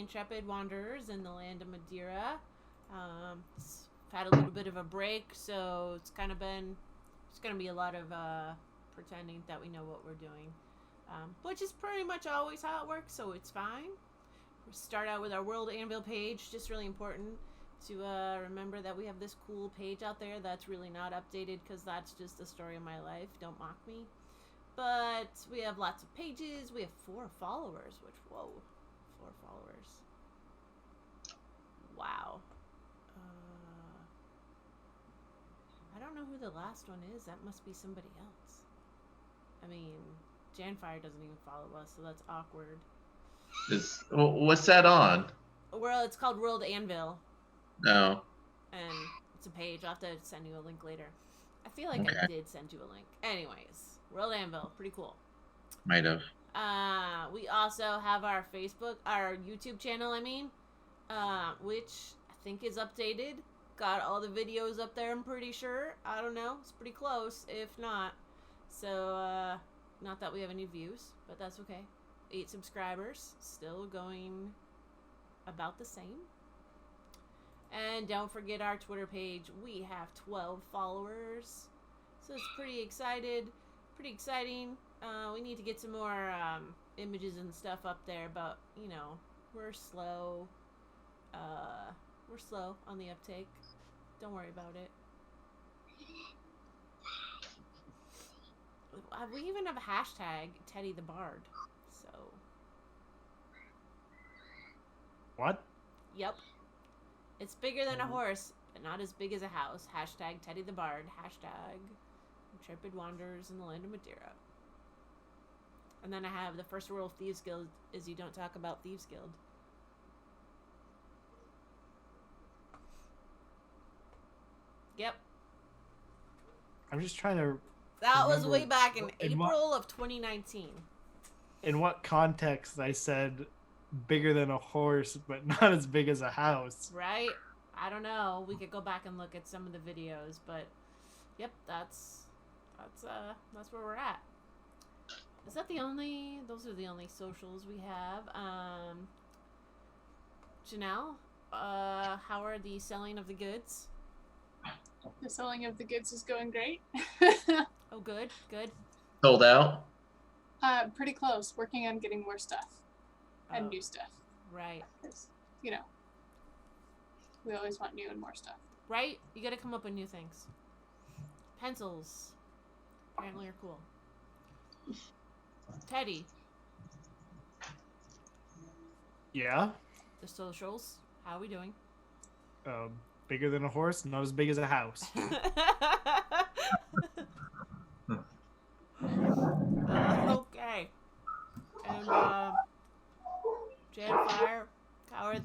Intrepid Wanderers in the land of Madera. Had a little bit of a break, so it's going to be a lot of pretending that we know what we're doing, which is pretty much always how it works, so it's fine. We'll start out with our World Anvil page, just really important to remember that we have this cool page out there that's really not updated because that's just the story of my life. Don't mock me. But we have lots of pages. We have 4 followers, which, whoa, 4 followers. Wow. I don't know who the last one is. That must be somebody else. I mean, Janfire doesn't even follow us, so that's awkward. What's that on? Well, it's called World Anvil. No. And it's a page. I'll have to send you a link later. I feel like I did send you a link. Anyways, World Anvil. Pretty cool. Might have. We also have our YouTube channel, which I think is updated. Got all the videos up there, I'm pretty sure. I don't know. It's pretty close, if not. So, not that we have any views, but that's okay. 8 subscribers. Still going about the same. And don't forget our Twitter page. We have 12 followers. So it's pretty exciting. We need to get some more images and stuff up there, but, you know, we're slow. We're slow on the uptake. Don't worry about it. We even have a hashtag, Teddy the Bard. So. What? Yep. It's bigger than a horse, but not as big as a house. Hashtag Teddy the Bard. Hashtag Intrepid Wanderers in the land of Madera. And then I have the first rule of Thieves Guild is you don't talk about Thieves Guild. Yep. I'm just trying to. That was way back in April of 2019. In what context I said bigger than a horse, but not as big as a house? Right? I don't know. We could go back and look at some of the videos, but yep, that's where we're at. Is that those are the only socials we have. Janelle, how are the selling of the goods? The selling of the goods is going great. Oh, good. Sold out? Pretty close. Working on getting more stuff and new stuff. Right. Because, you know, we always want new and more stuff. Right? You gotta come up with new things. Pencils. Apparently are cool. Teddy. Yeah? The socials. How are we doing? Bigger than a horse, not as big as a house. Okay. And Janfire, how's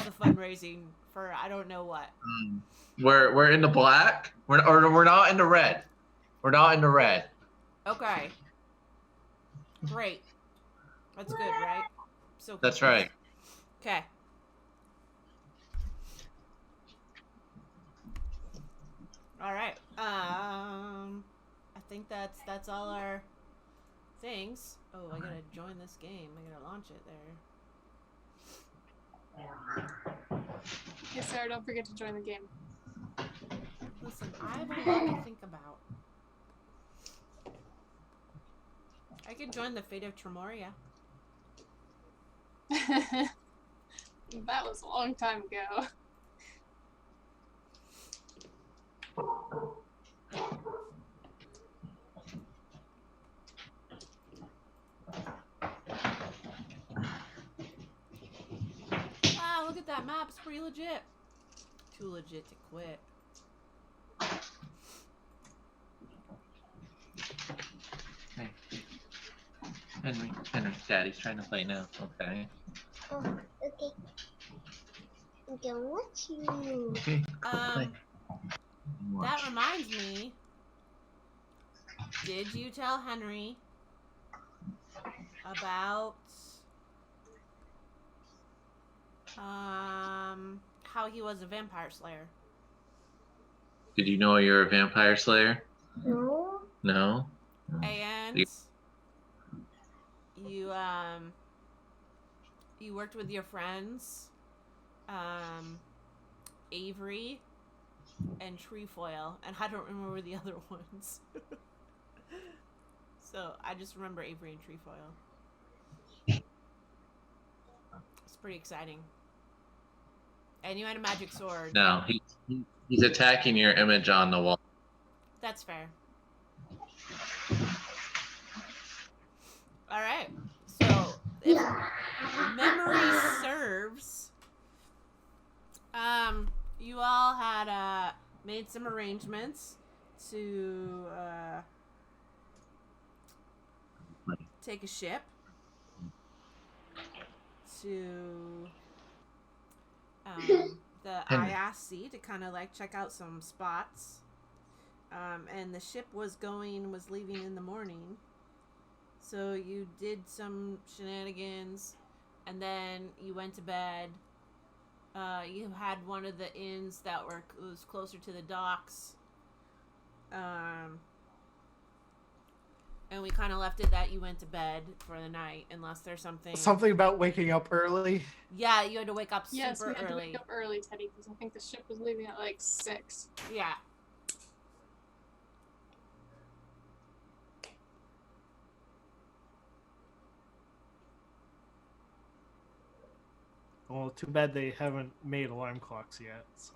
the fundraising for I don't know what? We're in the black. We're not in the red. We're not in the red. Okay. Great. That's good, right? So that's right. Okay. All right. I think that's all our things. Oh, I gotta join this game. I gotta launch it there. Hey, Sarah, don't forget to join the game. Listen, I have a lot to think about. I could join the Fate of Tremoria. That was a long time ago. Ah, look at that map. It's pretty legit. Too legit to quit. Hey. Henry, Daddy's trying to play now. Okay. Oh, okay. I'm gonna watch you. Okay. That reminds me. Did you tell Henry about how he was a vampire slayer? Did you know you're a vampire slayer? No. No? And you you worked with your friends, Avery, and Trefoil, and I don't remember the other ones. So I just remember Avery and Trefoil. It's pretty exciting. And you had a magic sword. No, he's attacking your image on the wall. That's fair. All right. So, if memory serves, you all had made some arrangements to take a ship to the ISC to kind of like check out some spots. And the ship was leaving in the morning. So you did some shenanigans, and then you went to bed. You had one of the inns that was closer to the docks. And we kind of left it that you went to bed for the night, unless there's something. Something about waking up early. Yeah, you had to wake up Yes, we super had to early. wake up early, Teddy, because I think the ship was leaving at like 6. Yeah. Well, too bad they haven't made alarm clocks yet, so.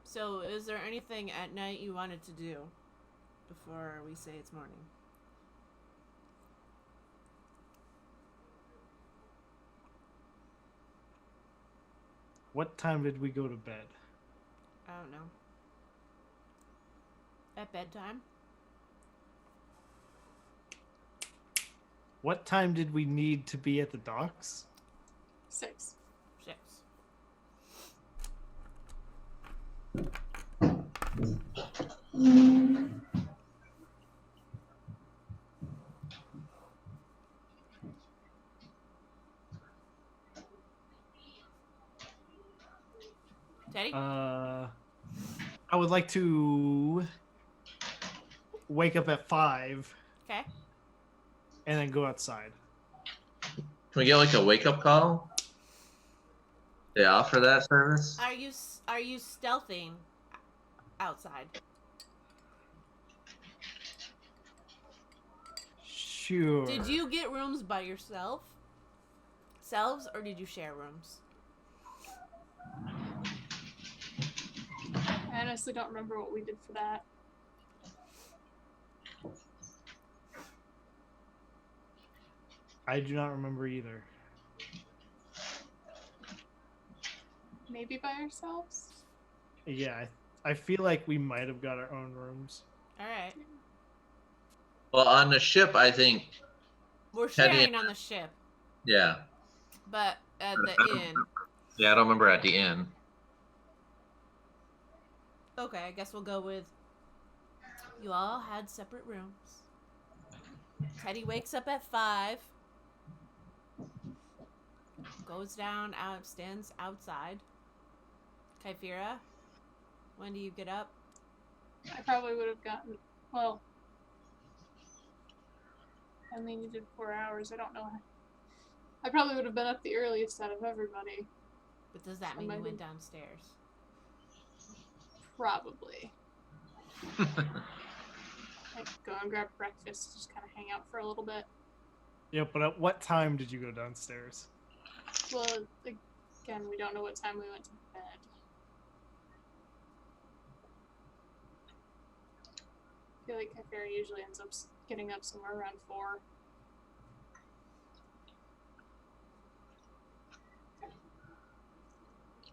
So, is there anything at night you wanted to do before we say it's morning? What time did we go to bed? I don't know. At bedtime? What time did we need to be at the docks? 6. 6. Teddy? I would like to wake up at 5 Okay. and then go outside. Can we get like a wake up call? They offer that service? Are you stealthing outside? Sure. Did you get rooms by yourselves, or did you share rooms? I honestly don't remember what we did for that. I do not remember either. Maybe by ourselves? Yeah, I feel like we might have got our own rooms. All right. Well, on the ship, I think. We're Teddy sharing on the ship, Yeah. but at the inn. Yeah, I don't remember at the inn. Okay, I guess we'll go with you all had separate rooms. Teddy wakes up at 5. Goes down, stands outside. Kyphira, when do you get up? I probably would have gotten, well, I only needed 4 hours. I don't know. I probably would have been up the earliest out of everybody. But does that mean you went downstairs? Probably. Like, go and grab breakfast, just kind of hang out for a little bit. Yeah, but at what time did you go downstairs? Well, again, we don't know what time we went to bed. I feel like Kyphira usually ends up getting up somewhere around 4.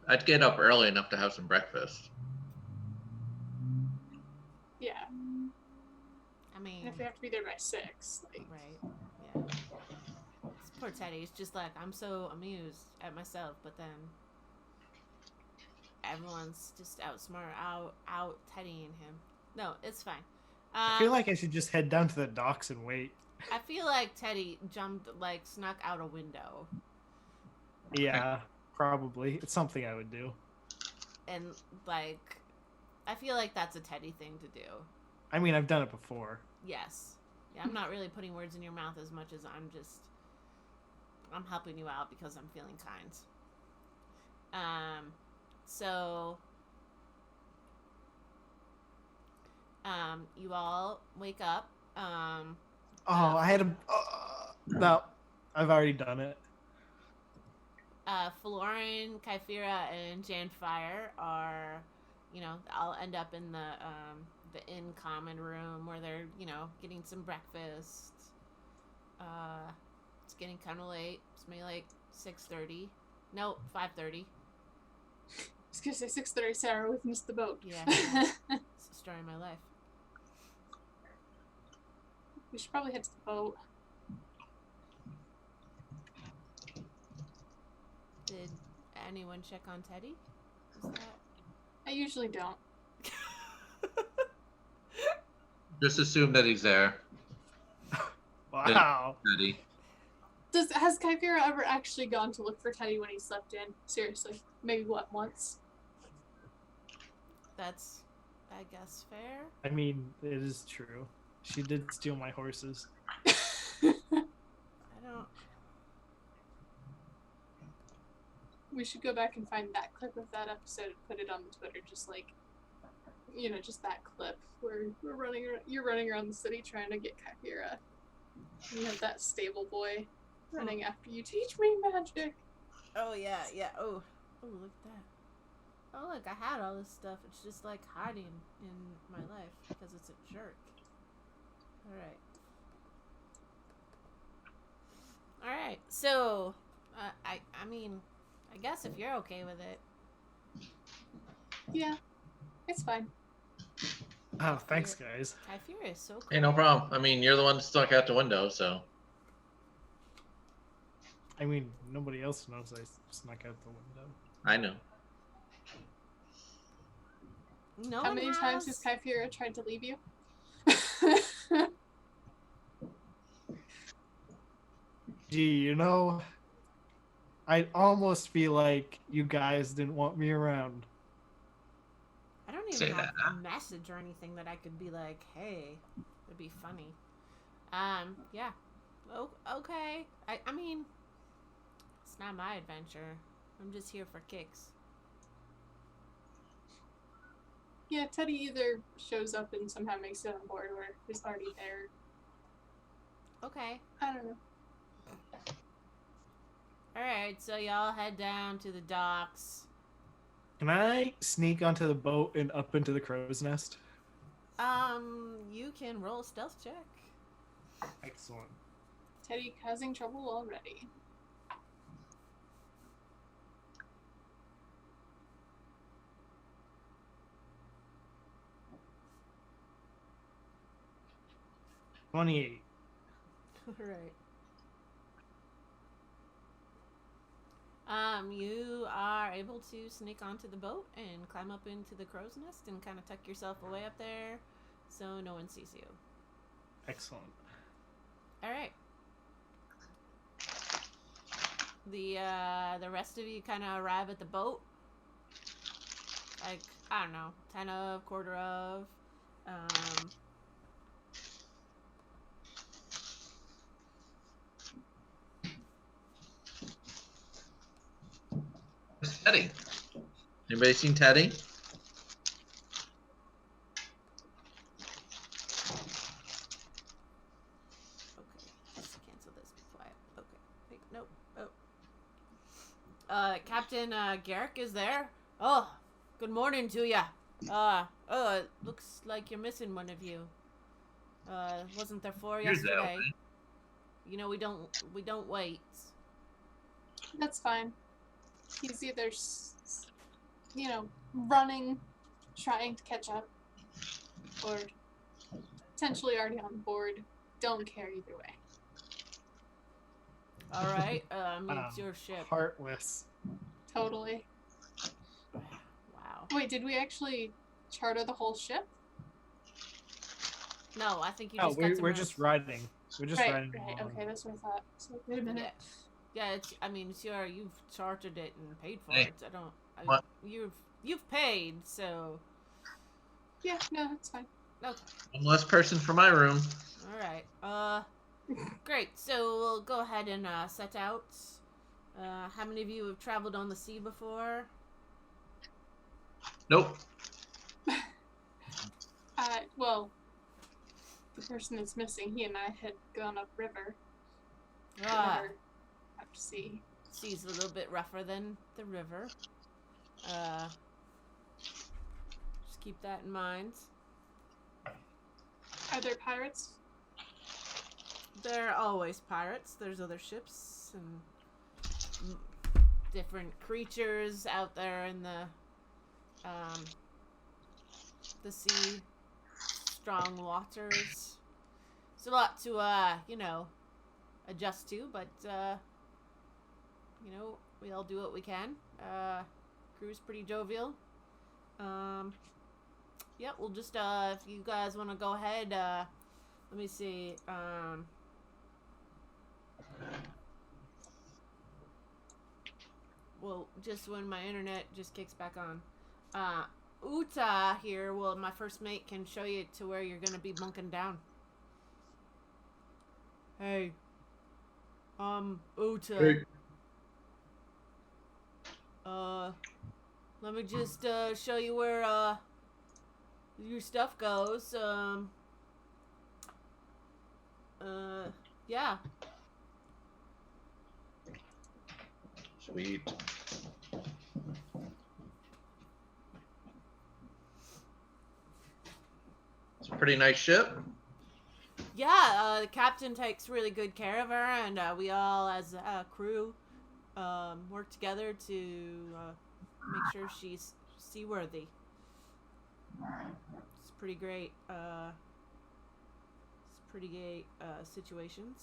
I'd get up early enough to have some breakfast. Yeah. I mean, And if we have to be there by 6, like, right? Yeah. It's poor Teddy. It's just like I'm so amused at myself, but then everyone's just out Teddying him. No, it's fine. I feel like I should just head down to the docks and wait. I feel like Teddy snuck out a window. Yeah, probably. It's something I would do. And, I feel like that's a Teddy thing to do. I mean, I've done it before. Yes. Yeah, I'm not really putting words in your mouth as much as I'm just I'm helping you out because I'm feeling kind. So you all wake up. I had a. No, I've already done it. Florin, Kyphera, and Janfire are, I'll end up in the inn common room where they're, getting some breakfast. It's getting kind of late. It's maybe like 6:30. No, 5:30. I was gonna say 6:30, Sarah. We've missed the boat. Yeah, it's the story of my life. We should probably head to the boat. Did anyone check on Teddy? Is that... I usually don't. Just assume that he's there. Wow. Teddy. Has Kyphera ever actually gone to look for Teddy when he slept in? Seriously. Maybe once? That's, I guess, fair. I mean, it is true. She did steal my horses. I don't... We should go back and find that clip of that episode and put it on the Twitter, just like, just that clip where you're running around the city trying to get Kyphera. You have that stable boy running after you. Teach me magic. Oh, yeah. Oh, look at that. Oh, look, I had all this stuff. It's just, like, hiding in my life because it's a jerk. Alright, so, I mean, I guess if you're okay with it. Yeah, it's fine. Oh, thanks, guys. Kyphera is so cool. Hey, no problem. I mean, you're the one that stuck out the window, so. I mean, nobody else knows I snuck out the window. I know. No How one many times has Kyphera tried to leave you? Gee, I almost feel like you guys didn't want me around. I don't Say even have that. a message or anything that I could be like, hey, it'd be funny. Yeah. Oh, okay. I mean, it's not my adventure. I'm just here for kicks. Yeah, Teddy either shows up and somehow makes it on board or is already there. Okay. I don't know. Alright, so y'all head down to the docks. Can I sneak onto the boat and up into the crow's nest? You can roll a stealth check. Excellent. Teddy causing trouble already. $28. Alright. You are able to sneak onto the boat and climb up into the crow's nest and kind of tuck yourself away up there so no one sees you. Excellent. Alright. The rest of you kind of arrive at the boat. Like, I don't know, 10 of, quarter of. Where's Teddy? Anybody seen Teddy? Okay, let's cancel this before I... Okay, wait, nope, Captain, Garrick is there? Oh, good morning to ya. It looks like you're missing one of you. Wasn't there four Here's yesterday? Alvin. We don't wait. That's fine. He's either, running, trying to catch up, or potentially already on board. Don't care either way. Alright, it's your ship. Heartless. Totally. Wow. Wait, did we actually charter the whole ship? No, I think you Oh, just got some we're rooms. just riding. We're just riding Right. along. Okay, that's what I thought. So, wait a minute. Yeah, it's your, you've chartered it and paid for Hey, it. what? You've paid, so Yeah, no, that's fine. okay. One less person for my room. Alright. Great. So we'll go ahead and set out. How many of you have traveled on the sea before? Nope. Well, the person that's missing, he and I had gone upriver. Ah, Never out to sea. sea's a little bit rougher than the river. Just keep that in mind. Are there pirates? There are always pirates. There's other ships and different creatures out there in the sea, strong waters. It's a lot to adjust to, but we all do what we can. Crew's pretty jovial. Yeah, we'll just if you guys want to go ahead, let me see. Well, just when my internet just kicks back on. Uta here, well, my first mate can show you to where you're gonna be bunking down. Hey. Uta. Hey. Let me just, show you where, your stuff goes. Yeah. Sweet. It's a pretty nice ship. Yeah, the captain takes really good care of her, and we all, as a crew, work together to make sure she's seaworthy. It's pretty great. It's pretty great situation.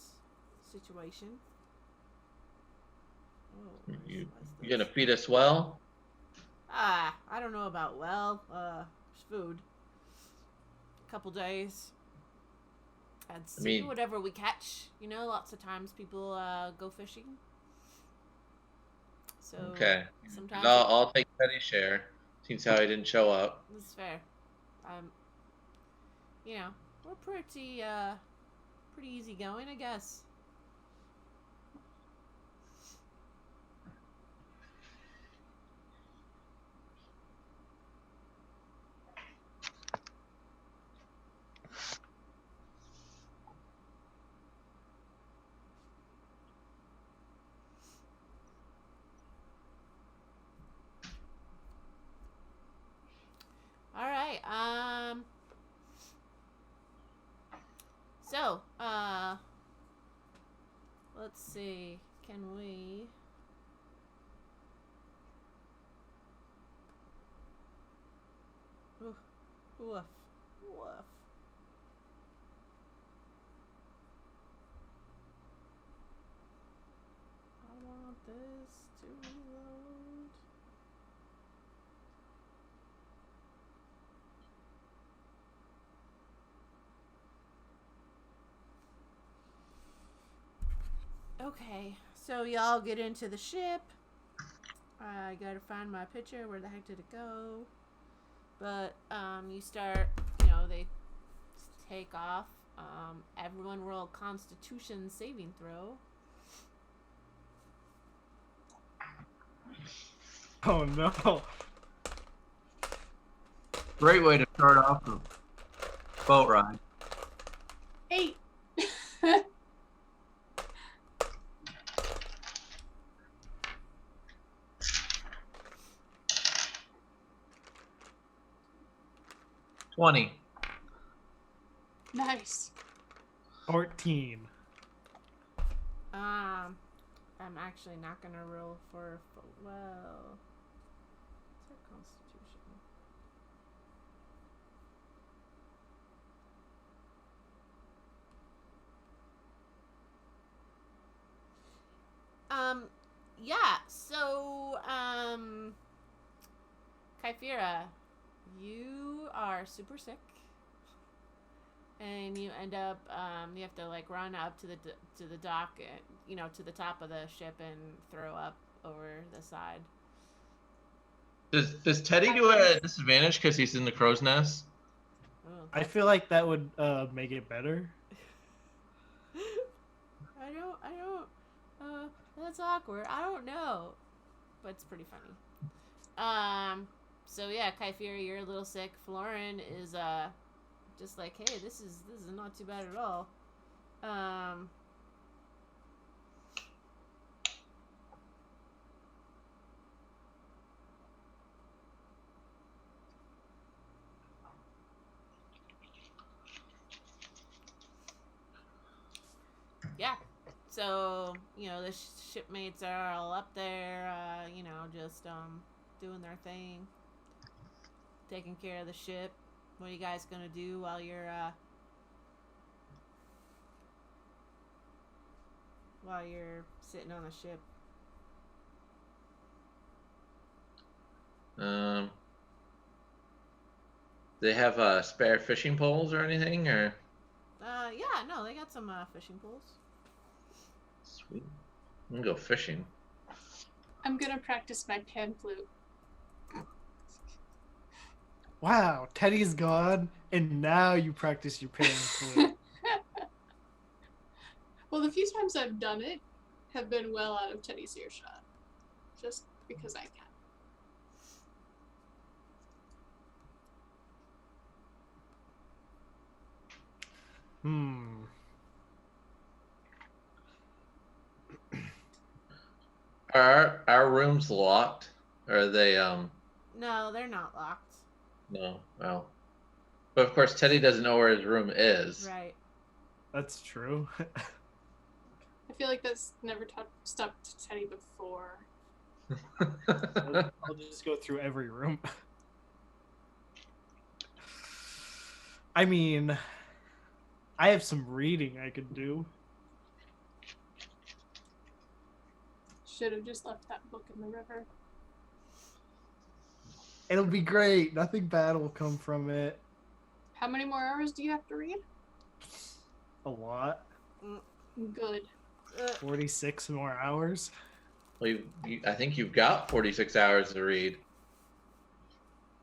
Oh, You gonna feed us well? I don't know about well. There's food. A couple days. I'd see whatever we catch. You know, lots of times people go fishing. So Okay. sometimes I'll take Teddy's share. Seems how he didn't show up. this is fair. We're pretty easygoing, I guess. All right. So, let's see. Can we? Oof. Woof. Woof. I want this to reload. Okay, so y'all get into the ship. I gotta find my picture. Where the heck did it go? But you start. They take off. Everyone roll a Constitution saving throw. Oh no. Great way to start off the boat ride. 8. 20. Nice. 14. I'm actually not gonna roll for well. What's our Constitution? Yeah. So, Kyphira, you are super sick, and you end up you have to like run up to the dock, and, to the top of the ship and throw up over the side. Does Teddy do it at a disadvantage because he's in the crow's nest? Oh, I feel like that would make it better. That's awkward. I don't know. But it's pretty funny. So yeah, Kypher, you're a little sick. Florin is, just like, hey, this is not too bad at all. Yeah. So, the shipmates are all up there, just, doing their thing. Taking care of the ship. What are you guys gonna do while you're sitting on the ship? They have spare fishing poles or anything, or? Yeah, no, they got some fishing poles. Sweet. I'm gonna go fishing. I'm gonna practice my pan flute. Wow, Teddy's gone, and now you practice your pan flute. Well, the few times I've done it have been well out of Teddy's earshot. Just because I can. Are our rooms locked? Or are they No, they're not locked. No. Well. But of course Teddy doesn't know where his room is. Right. That's true. I feel like that's never stopped Teddy before. I'll just go through every room. I mean, I have some reading I could do. Should have just left that book in the river. It'll be great. Nothing bad will come from it. How many more hours do you have to read? A lot. Good. 46 more hours. Well, I think you've got 46 hours to read.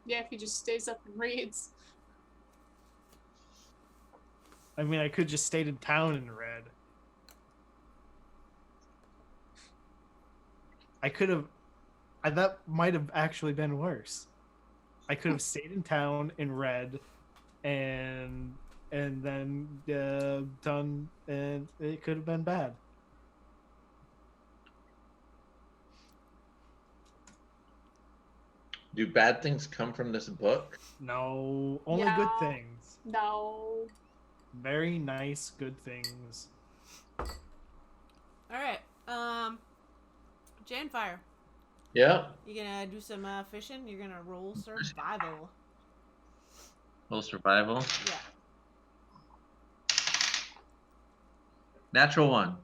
Yeah, if he just stays up and reads. I mean, I could just stayed in town and read. I could have. That might have actually been worse. I could have stayed in town and read, and then done, and it could have been bad. Do bad things come from this book? No, only Yeah. good things. No. Very nice, good things. All right. Janfire, Yeah. you gonna do some fishing? You're gonna roll survival. Little survival. Yeah. Natural 1.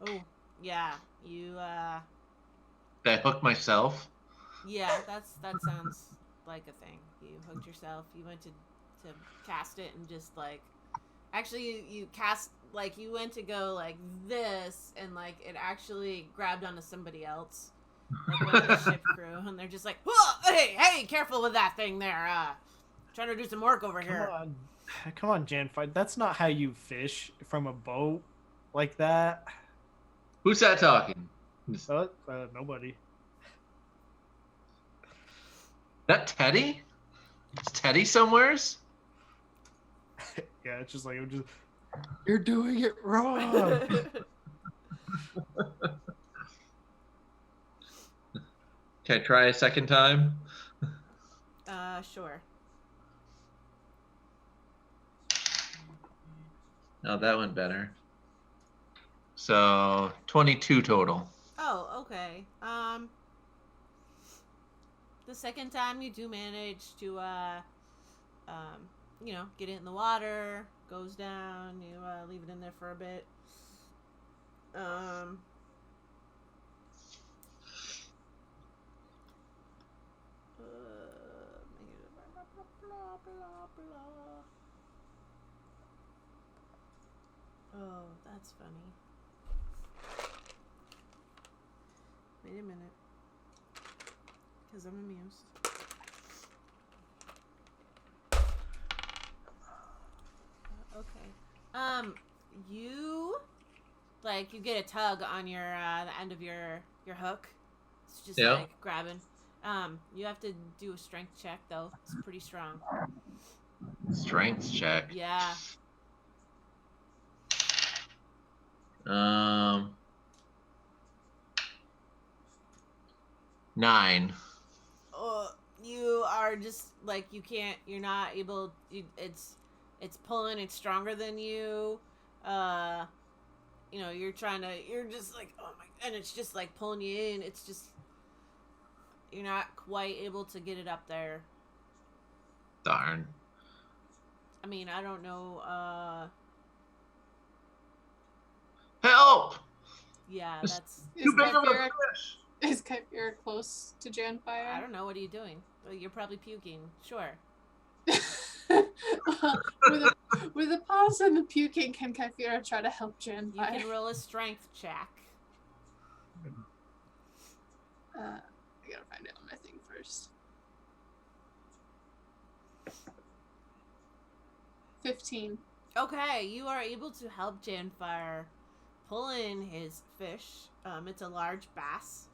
Oh, yeah. You Did I hook myself? yeah, that sounds like a thing. You hooked yourself. You went to cast it and just like, actually you cast, like, you went to go like this and like it actually grabbed onto somebody else, like one of the ship crew, and they're just like, whoa, hey, careful with that thing there. Trying to do some work over here. Come on, Janfight. That's not how you fish from a boat like that. Who's that talking? Nobody. That Teddy? Is Teddy somewheres? Yeah, it's just like, you're doing it wrong. Can I try a second time? Sure. Oh, that went better. So 22 total. Oh, okay. The second time you do manage to, get it in the water, goes down, you leave it in there for a bit. Oh, that's funny. Wait a minute. Because I'm amused. Okay. You Like you get a tug on your the end of your hook. It's just Yeah. like grabbing. You have to do a strength check though. It's pretty strong. Strength check. Yeah. Um. 9. You are just like you can't. You're not able. It's pulling. It's stronger than you. You know, you're trying to. You're just like, oh my, and it's just like pulling you in. It's just you're not quite able to get it up there. Darn. I mean, I don't know. Help! Yeah, It's that's. too big of a Kyphera, fish. is Kyphera close to Janfire? I don't know. What are you doing? Well, you're probably puking. Sure. with a pause in the puking, can Kyphera try to help You Janfire? can roll a strength check. I gotta find it on my thing first. 15. Okay, you are able to help Janfire pull in his fish. It's a large bass.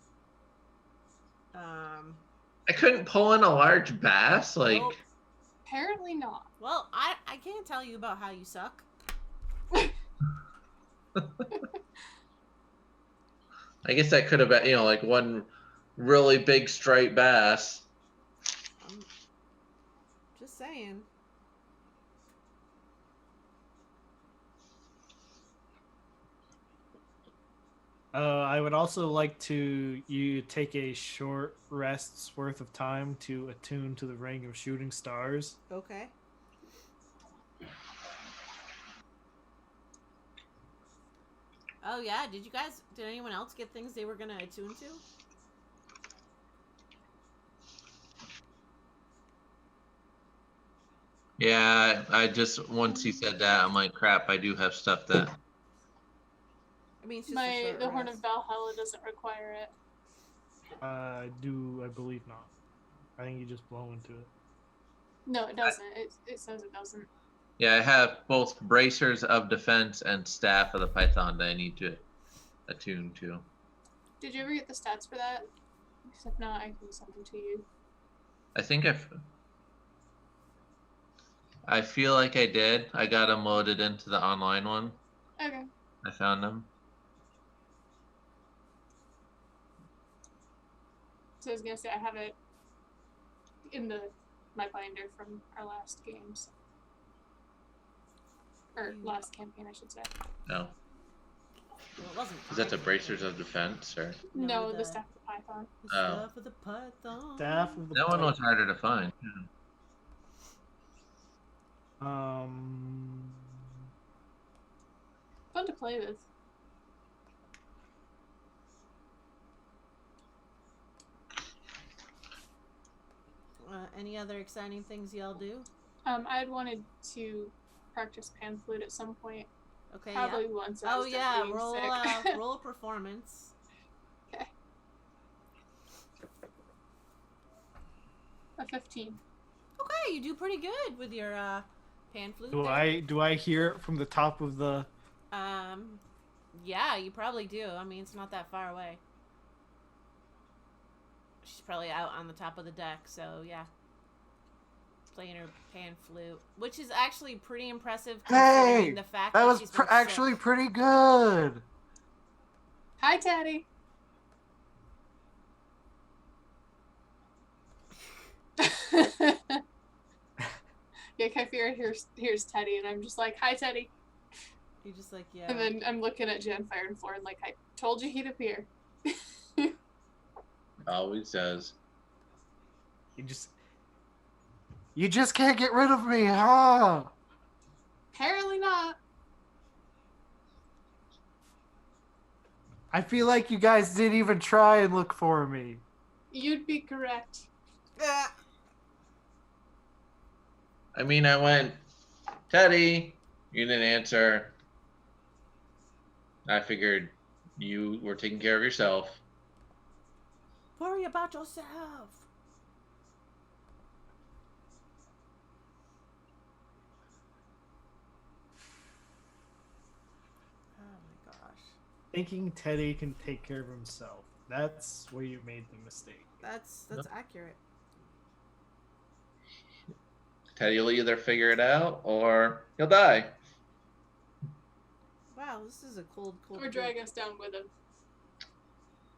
I couldn't pull in a large bass. Like, Nope. Apparently not. Well, I can't tell you about how you suck. I guess that could have been, like one really big striped bass. Just saying. I would also like to you take a short rest's worth of time to attune to the ring of shooting stars. Okay. Oh yeah, did anyone else get things they were gonna attune to? Yeah, I just, once he said that, I'm like, crap, I do have stuff that. I mean, it's just a short The Horn rest. of Valhalla doesn't require it. I believe not. I think you just blow into it. No, it doesn't. It says it doesn't. Yeah, I have both bracers of defense and staff of the python that I need to attune to. Did you ever get the stats for that? Because if not, I can send them to you. I think I feel like I did. I got them loaded into the online one. Okay. I found them. So I was gonna say I have it in my binder from our last games. Or last campaign, I should say. No. Well, it wasn't. Is that the bracers of defense or? No, the Staff of the Python. The stuff of the python. Staff of the That one was harder to find. Fun to play with. Any other exciting things y'all do? I had wanted to practice pan flute at some point. Okay. Probably Yeah. once I Oh was done yeah, being roll sick. roll a performance. Okay. A 15. Okay, you do pretty good with your pan flute. Do there. do I hear it from the top of the? Yeah, you probably do. I mean, it's not that far away. She's probably out on the top of the deck, so yeah. Playing her pan flute, which is actually pretty impressive considering the fact that she's been actually sick. pretty good. Hi, Teddy. Yeah, Kyphera here's Teddy, and I'm just like, hi, Teddy. You're just like, yeah. And then I'm looking at Janfire and Florin like, I told you he'd appear. Always does. You just can't get rid of me, huh? Apparently not. I feel like you guys didn't even try and look for me. You'd be correct. I mean, I went, Teddy, you didn't answer. I figured you were taking care of yourself. Worry about yourself. Oh my gosh. thinking Teddy can take care of himself. That's where you made the mistake. That's accurate. Teddy will either figure it out or he'll die. Wow, this is a cold. Or drag us down with him.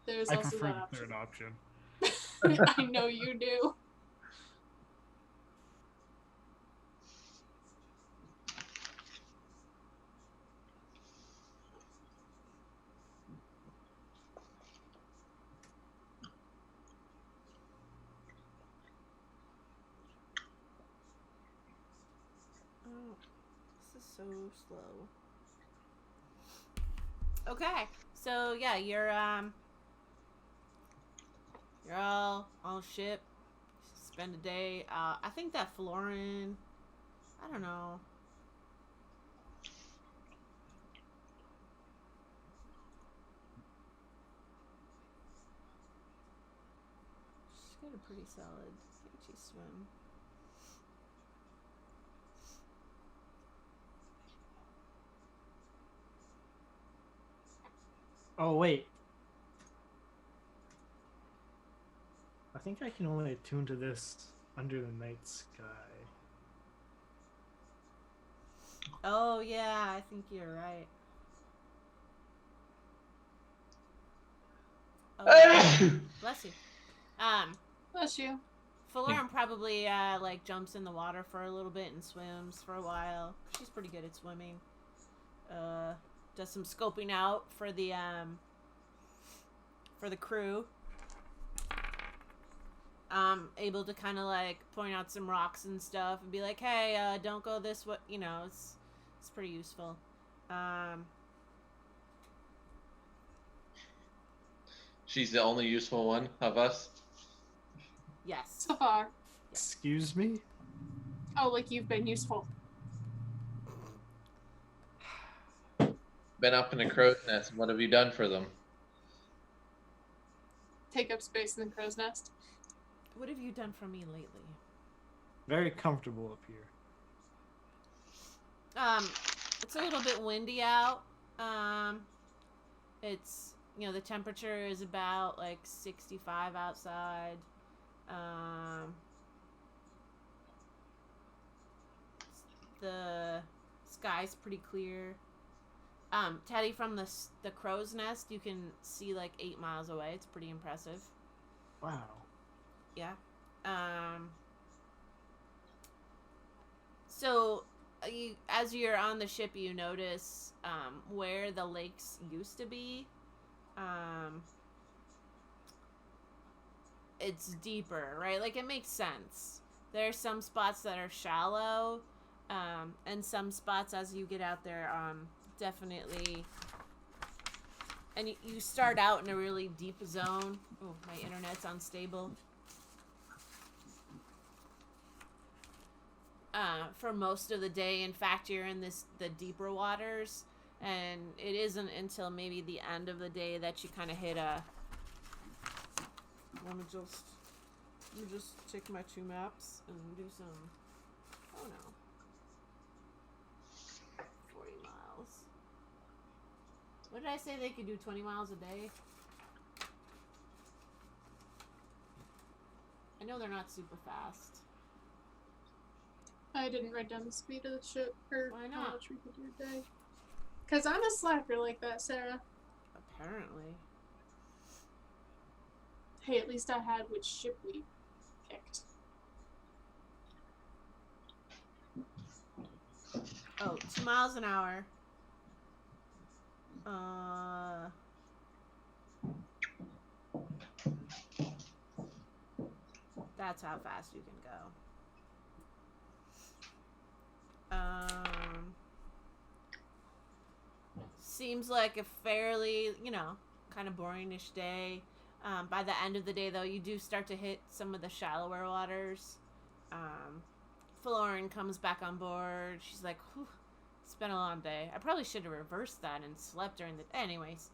There's I also prefer that the third option. option. I know you do. Oh, this is so slow. Okay, so yeah, you're all on ship. Spend a day. I think that Florin. I don't know. She's got a pretty solid HE swim. Oh wait. I think I can only attune to this under the night sky. Oh yeah, I think you're right. Oh, bless you. Bless you. Florin probably like jumps in the water for a little bit and swims for a while. She's pretty good at swimming. Does some scoping out for the crew. Able to kind of like point out some rocks and stuff and be like, hey, don't go this way. You know, it's pretty useful. She's the only useful one of us. Yes. So far. Excuse me? Oh, like you've been useful. Been up in the crow's nest. What have you done for them? Take up space in the crow's nest. What have you done for me lately? Very comfortable up here. It's a little bit windy out. It's, you know, the temperature is about like 65 outside. The sky's pretty clear. Teddy, from the crow's nest, you can see like 8 miles away. It's pretty impressive. Wow. Yeah. So, as you're on the ship, you notice where the lakes used to be. It's deeper, right? Like, it makes sense. There are some spots that are shallow, and some spots as you get out there, definitely. And you start out in a really deep zone. Oh, my internet's unstable. For most of the day. In fact, you're in the deeper waters, and it isn't until maybe the end of the day that you kind of hit a. Let me just check my 2 maps and do some. Oh no. 40 miles. What did I say? They could do 20 miles a day? I know they're not super fast. I didn't write down the speed of the ship or Why how not? much we could do a day. Because I'm a slacker like that, Sarah. Apparently. Hey, at least I had which ship we picked. Oh, 2 miles an hour. That's how fast you can go. Seems like a fairly, kind of boringish day. By the end of the day, though, you do start to hit some of the shallower waters. Florin comes back on board. She's like, whew, it's been a long day. I probably should have reversed that and slept during the... Anyways.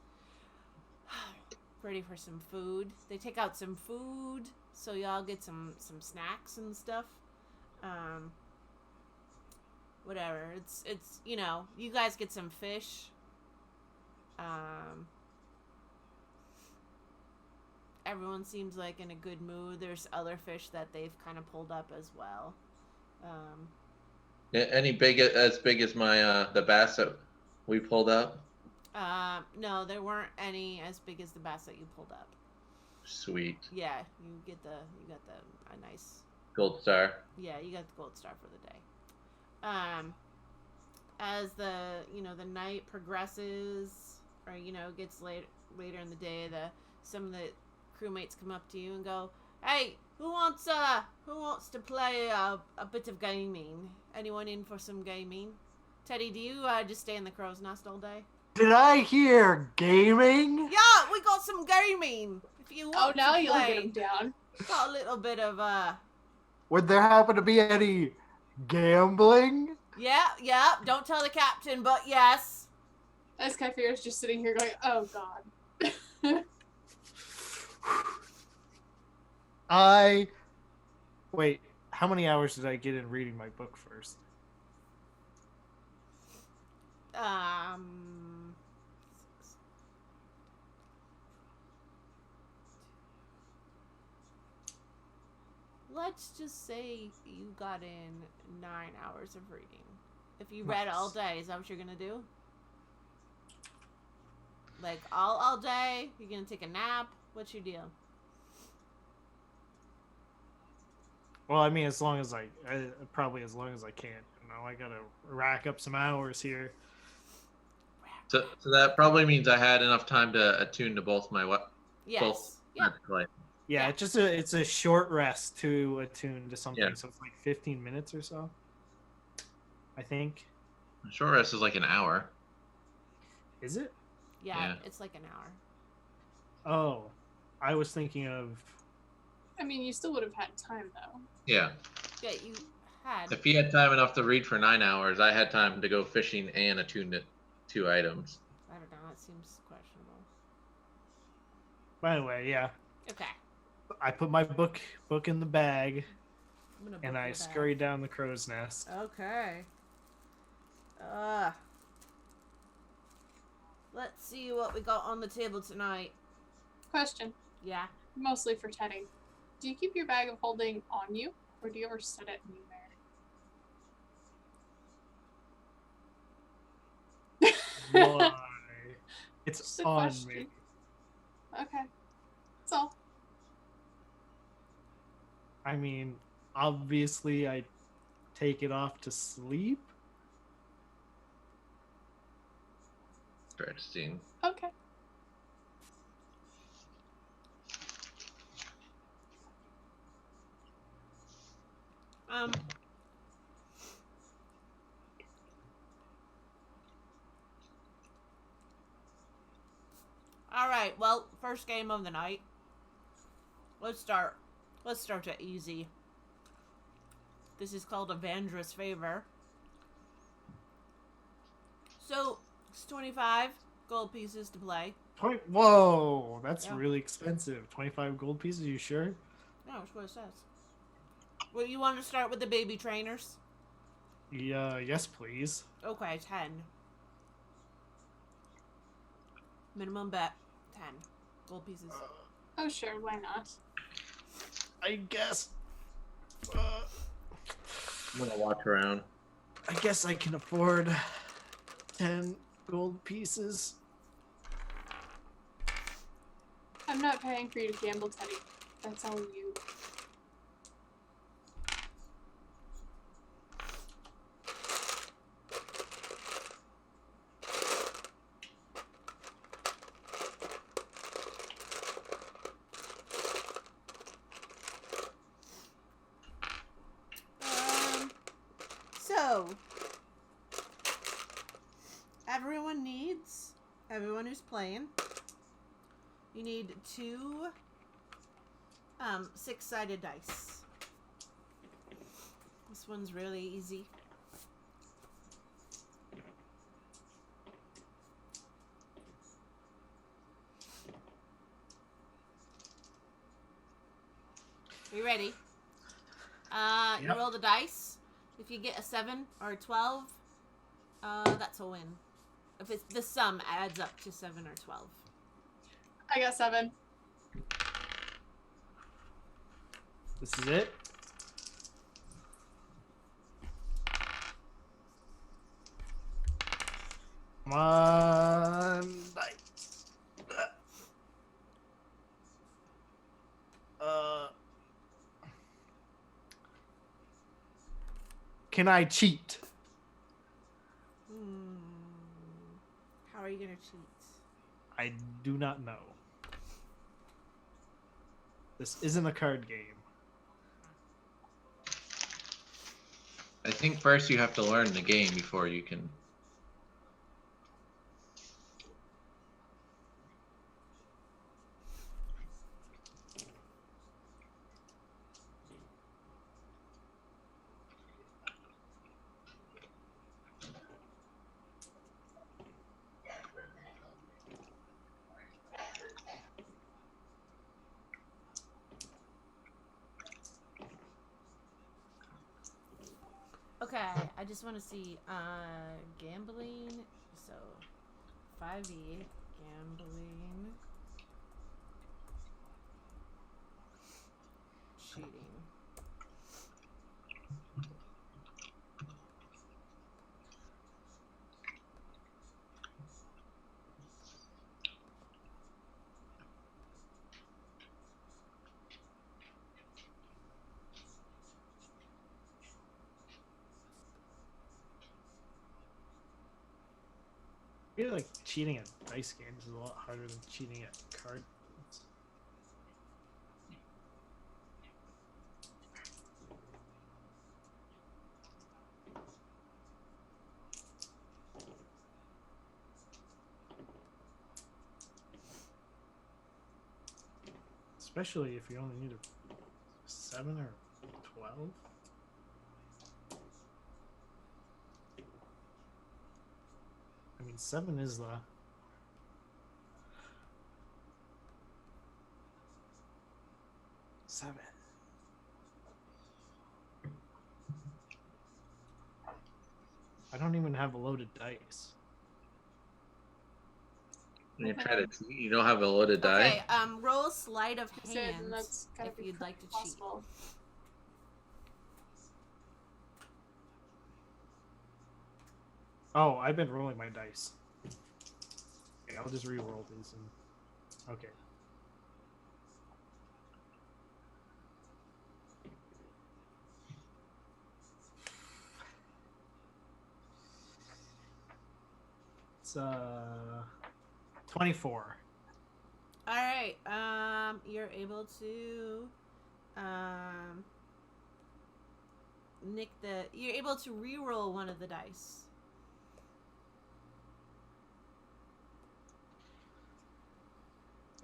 Ready for some food. They take out some food, so y'all get some snacks and stuff. Whatever. It's you guys get some fish. everyone seems like in a good mood. There's other fish that they've kind of pulled up as well. Any as big as my the bass that we pulled up? No, there weren't any as big as the bass that you pulled up. Sweet. Yeah, you got a nice Gold star. Yeah, you got the gold star for the day. As the night progresses, or gets later in the day, some of the crewmates come up to you and go, "Hey, who wants to play a bit of gaming? Anyone in for some gaming? Teddy, do you just stay in the crow's nest all day?" Did I hear gaming? Yeah, we got some gaming. If you want now to you'll play, get him down. got a little bit of Would there happen to be any gambling? Yeah. Don't tell the captain, but yes. As Kypher is just sitting here going, "Oh God." Wait, how many hours did I get in reading my book first? Let's just say you got in 9 hours of reading. If you read all day, is that what you're gonna do? Like all day? You're gonna take a nap? What's your deal? Well, I mean, as long as probably as long as I can. I gotta rack up some hours here. So that probably means I had enough time to attune to both my Yes. both Yeah. Yeah, Yeah. it's a short rest to attune to something, Yeah. so it's like 15 minutes or so. I think. Short rest is like an hour. Is it? Yeah, Yeah. it's like an hour. Oh, I was thinking of. I mean, you still would have had time though. Yeah. Yeah, you had. If he had time enough to read for 9 hours, I had time to go fishing and attune to 2 items. I don't know. It seems questionable. By the way, yeah, Okay. I put my book in the bag I'm gonna and book I your bag. scurried down the crow's nest. Okay. Let's see what we got on the table tonight. Question, Yeah. mostly for Teddy. Do you keep your bag of holding on you, or do you ever set it anywhere? Why? It's Just a on question. me. Okay. That's all. I mean, obviously, I take it off to sleep. Interesting. Okay. All right. Well, first game of the night. Let's start it easy. This is called Evandra's Favor. So, it's 25 gold pieces to play. Whoa, that's Yeah. really expensive. 25 gold pieces, you sure? No, that's what it says. Well, you want to start with the baby trainers? Yeah, yes, please. Okay, 10. Minimum bet, 10 gold pieces. Oh, sure. Why not? I guess. I'm gonna walk around. I guess I can afford 10 gold pieces. I'm not paying for you to gamble, Teddy. That's all you. So, everyone who's playing, you need 2 6-sided dice. This one's really easy. You ready? You Yep. roll the dice. If you get a 7 or a 12, that's a win. If it's the sum adds up to 7 or 12. I got 7. This is it. Come on, dice. Can I cheat? Hmm. How are you gonna cheat? I do not know. This isn't a card game. I think first you have to learn the game before you can. Okay, I just want to see gambling. So 5e gambling, cheating. I feel like cheating at dice games is a lot harder than cheating at card games. Especially if you only need a 7 or 12. I mean, 7 is the... Seven. I don't even have a loaded dice. When you try to cheat, you don't have a loaded die. Okay, roll sleight of I said, and hand that's gotta if be you'd like to cheat. possible. Oh, I've been rolling my dice. Okay, I'll just re-roll these and... Okay. It's 24. All right. You're able to nick the. You're able to re-roll one of the dice.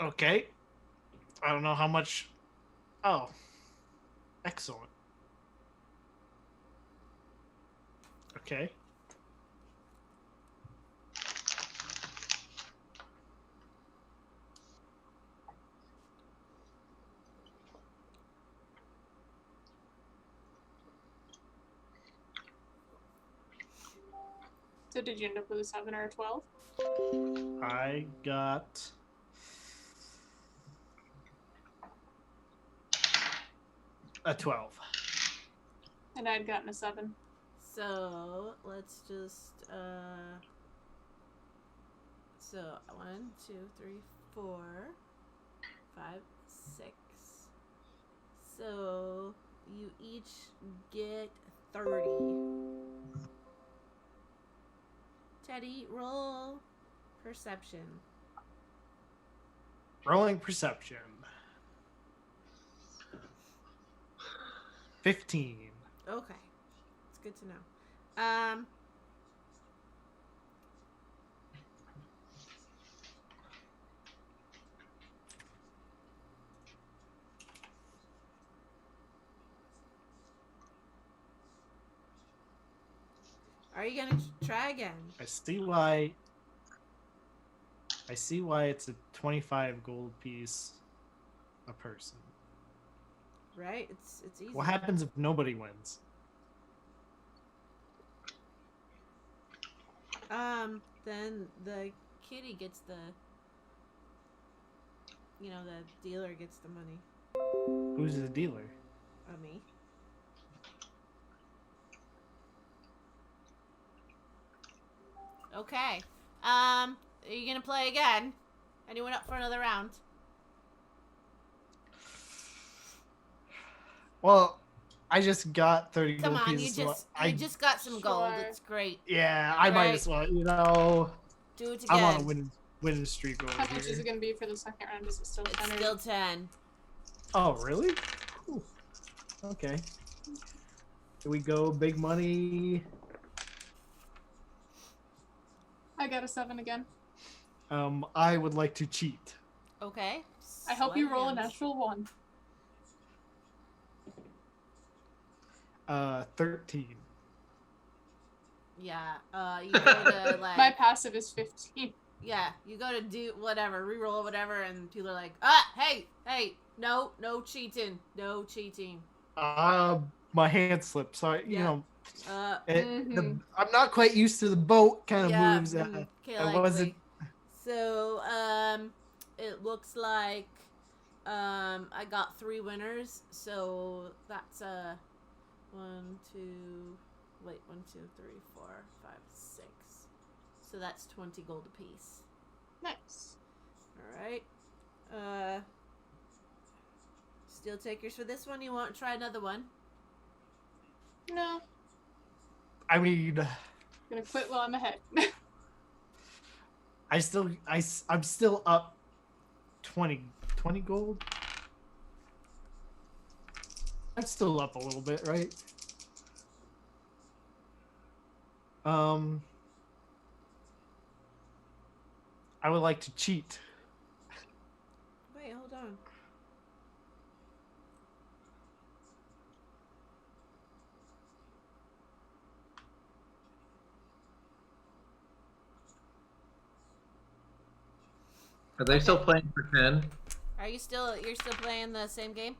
Okay. I don't know how much... Oh. Excellent. Okay. So did you end up with a 7 or a 12? I got... a 12. And I'd gotten a 7. So let's just so 1, 2, 3, 4, 5, 6. So you each get 30. Teddy, roll perception. Rolling perception. 15. Okay. It's good to know. Are you gonna try again? I see why it's a 25 gold piece a person. Right? It's easy. What happens if nobody wins? Then the kitty gets the the dealer gets the money. Who's the dealer? Okay. Are you gonna play again? Anyone up for another round? Well, I just got 30 Come gold on, pieces. you just got some gold. Sure. It's great. Yeah, I might Right. as well. You know, Do it I'm on a again. winning streak over How here. much is it gonna be for the second round? Is it still 10? It's or- still 10. Oh, really? Cool. Okay. Here we go. Big money. I got a 7 again. I would like to cheat. Okay. I hope you Sleight of roll a hand. natural 1. 13. Yeah. You go to like. My passive is 15. Yeah, you go to do whatever, reroll whatever, and people are like, hey, no cheating, no cheating. My hand slipped. Sorry, you Yeah. know, Mhm. I'm not quite used to the boat kind of Yeah, moves. okay, I likely. wasn't. So, it looks like, I got 3 winners, so that's, 1, 2, 3, 4, 5, 6. So that's 20 gold apiece. Nice. Alright. Steel takers for this one. You want to try another one? No. I mean, I'm gonna quit while I'm ahead. I'm still up 20 gold. I'm still up a little bit, right? I would like to cheat. Wait, hold on. Are they still playing for 10? You're still playing the same game?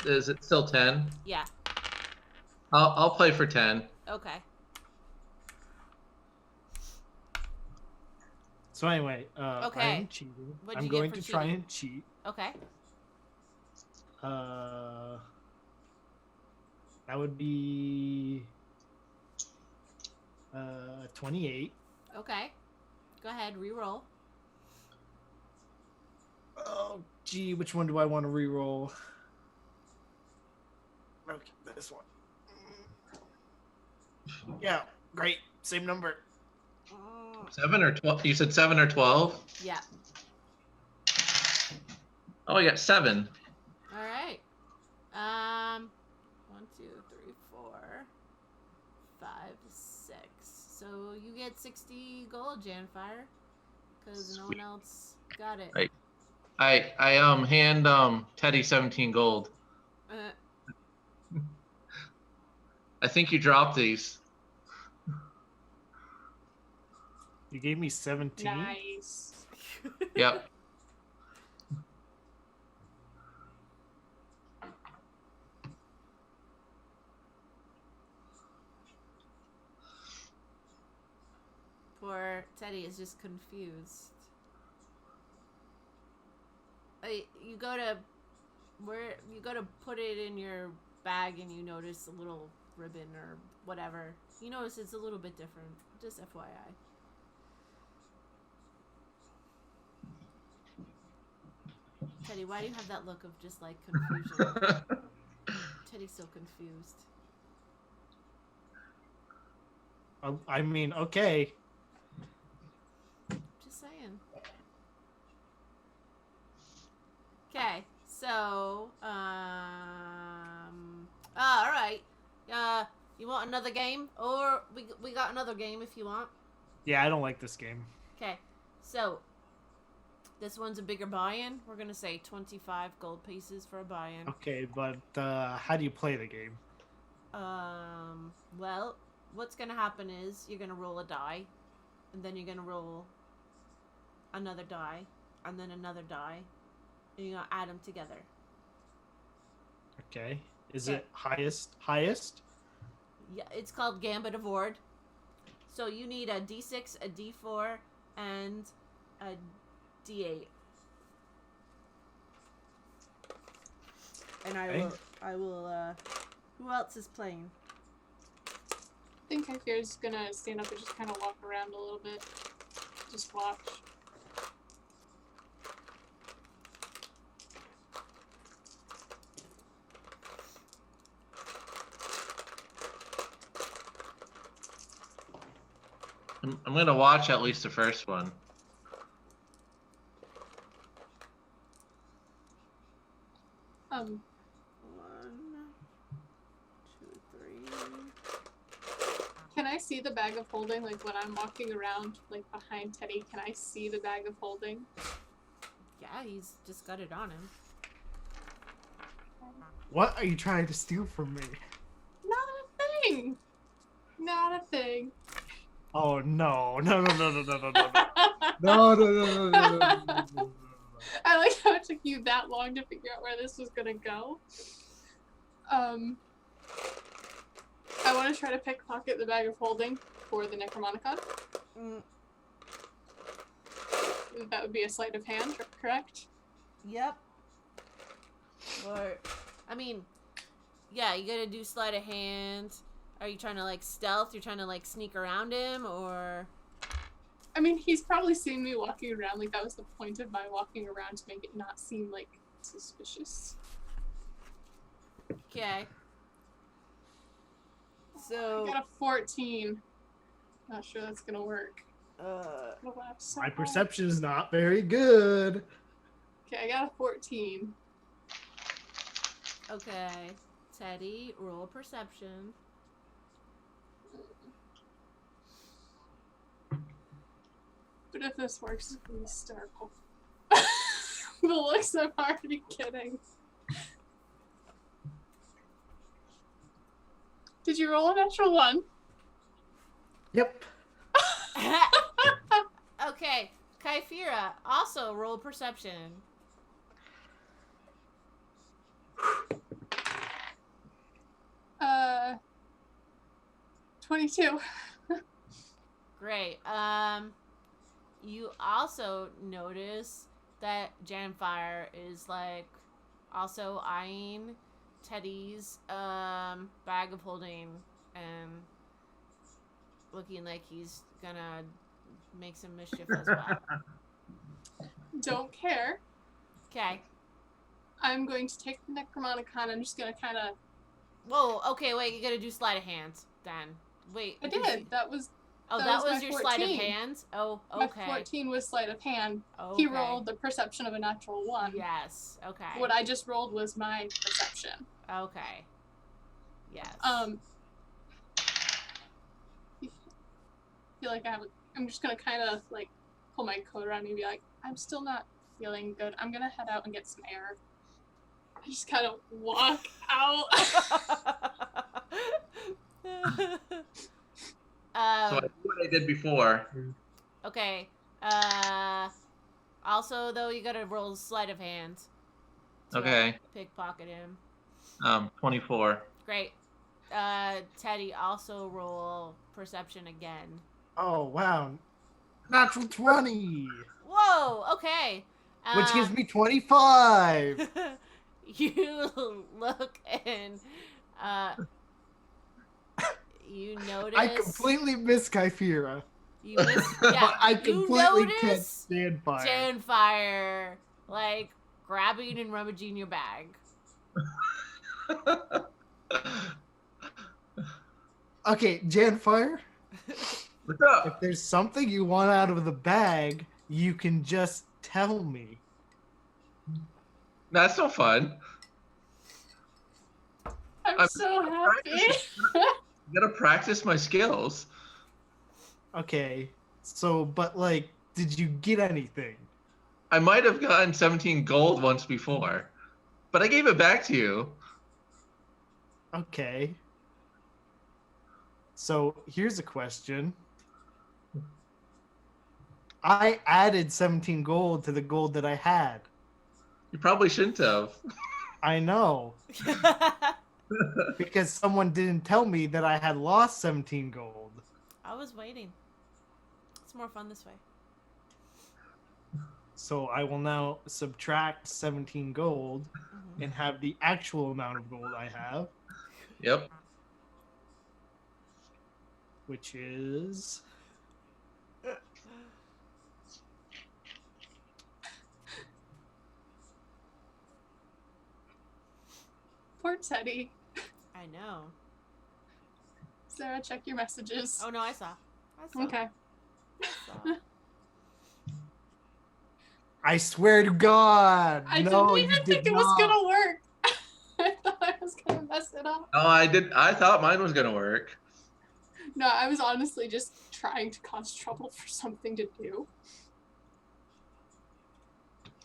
Is it still 10? Yeah. I'll play for 10. Okay. So anyway, Okay. I'm cheating. What'd I'm you get going for to try cheating? and cheat. Okay. That would be 28. Okay. Go ahead, re-roll. Oh, gee, which one do I want to re-roll? Okay, this one. Yeah, great. Same number. 7 or 12? You said 7 or 12? Yeah. Oh, I got 7. All right. 1, 2, 3, 4, 5, 6. So you get 60 gold, Janfire, because no one else got it. Right. I hand Teddy 17 gold. I think you dropped these. You gave me 17? Nice. Yep. Poor Teddy is just confused. You go to put it in your bag and you notice a little ribbon or whatever. You notice it's a little bit different. Just FYI. Teddy, why do you have that look of just like confusion? Teddy's so confused. I mean, okay. Just saying. Okay, so all right. You want another game, or we got another game if you want. Yeah, I don't like this game. Okay, so this one's a bigger buy-in. We're gonna say 25 gold pieces for a buy-in. Okay, but how do you play the game? Well, what's gonna happen is you're gonna roll a die, and then you're gonna roll another die, and then another die, and you're gonna add them together. Okay. Is Okay. it highest? Yeah, it's called Gambit of Ward. So you need a D6, a D4, and a D8. And Okay. I will, who else is playing? think Kyphira's gonna stand up and just kind of walk around a little bit. Just watch. I'm gonna watch at least the first one. One, two, three. Can I see the bag of holding? Like when I'm walking around, like behind Teddy, can I see the bag of holding? Yeah, he's just got it on him. What are you trying to steal from me? Not a thing. Not a thing. Oh no! No! No! No! No! No! No! No! No! No! No! No! No! No! No! I like how it took you that long to figure out where this was gonna go. I want to try to pickpocket the bag of holding for the Necromonicon. Mm, That would be a sleight of hand, correct? yep. Or, I mean, yeah, you gotta do sleight of hand. Are you trying to like stealth? You're trying to like sneak around him, or? I mean, he's probably seen me walking around. Like that was the point of my walking around, to make it not seem like suspicious. Okay. I So, got a 14. Not sure that's gonna work. uh, Oh, wow, so My high. perception is not very good. Okay, I got a 14. okay. Teddy, roll perception. But if this works, it's gonna be hysterical. The looks I'm already getting. Did you roll a natural 1? Yep. Okay, Kyphira, also roll perception. Uh, 22. Great. You also notice that Janfire is like also eyeing Teddy's bag of holding and looking like he's gonna make some mischief as well. Don't care. Okay. I'm going to take the Necromonicon. I'm just gonna kind of. Whoa. Okay. Wait. You gotta do sleight of hand then. Wait. I did did. you- That was Oh, that that was was my your sleight of 14. hand. Oh. my Okay. 14 was sleight of hand. Okay. He rolled the perception of a natural 1. Yes. Okay. What I just rolled was my perception. Okay. Yes. I feel like I'm just gonna kind of like pull my coat around me and be like, I'm still not feeling good. I'm gonna head out and get some air. I just kind of walk out. So I do what I did before. Okay. Also, though, you gotta roll sleight of hand. to Okay. Pickpocket him. 24. Great. Teddy, also roll perception again. Oh wow! Natural 20, Whoa. Okay. which gives me 25. You look and you notice. I completely miss Kyphira. You miss, yeah, I you completely can't notice stand fire. Janfire like grabbing and rummaging your bag. Okay, Janfire, What's up? if there's something you want out of the bag, you can just tell me. That's no fun. I'm I'm so happy. I gotta practice my skills. Okay, so, but like, did you get anything? I might have gotten 17 gold once before, but I gave it back to you. Okay. So here's a question. I added 17 gold to the gold that I had. You probably shouldn't have. I know, because someone didn't tell me that I had lost 17 gold. I was waiting. It's more fun this way. So I will now subtract 17 gold Mhm. and have the actual amount of gold I have. Yep. which is Poor Teddy. I know. Sarah, check your messages. Oh no, I saw. Okay. I saw. I swear to God. I no, didn't even you think did it was not. gonna work. I thought I was gonna mess it up. No, I did. I thought mine was gonna work. No, I was honestly just trying to cause trouble for something to do.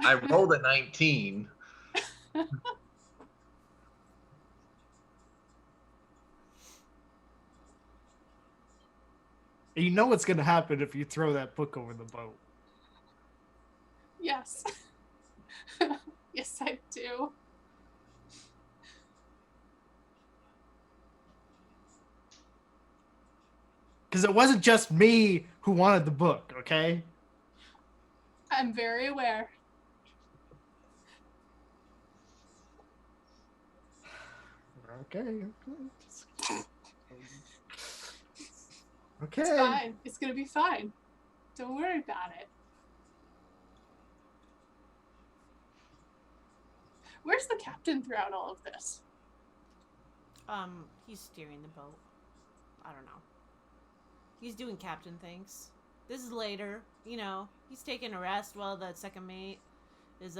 I rolled a 19. You know what's gonna happen if you throw that book over the boat. Yes. Yes, I do. Because it wasn't just me who wanted the book, okay? I'm very aware. Okay. Okay. It's fine. It's gonna be fine. Don't worry about it. Where's the captain throughout all of this? He's steering the boat. I don't know. He's doing captain things. This is later, you know. He's taking a rest while the second mate is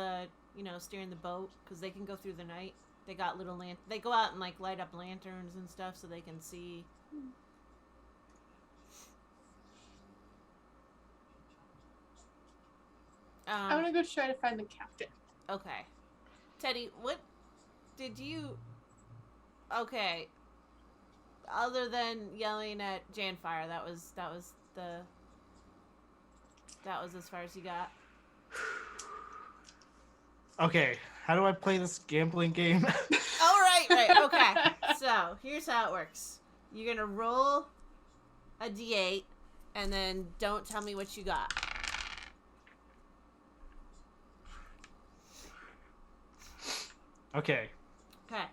steering the boat because they can go through the night. They got little they go out and like light up lanterns and stuff so they can see. I'm gonna go try to find the captain. Okay. Teddy, what did you... Okay. Other than yelling at Janfire, that was as far as you got. Okay, how do I play this gambling game? Oh, right. Okay. So, here's how it works. You're gonna roll a d8, and then don't tell me what you got. Okay. Okay.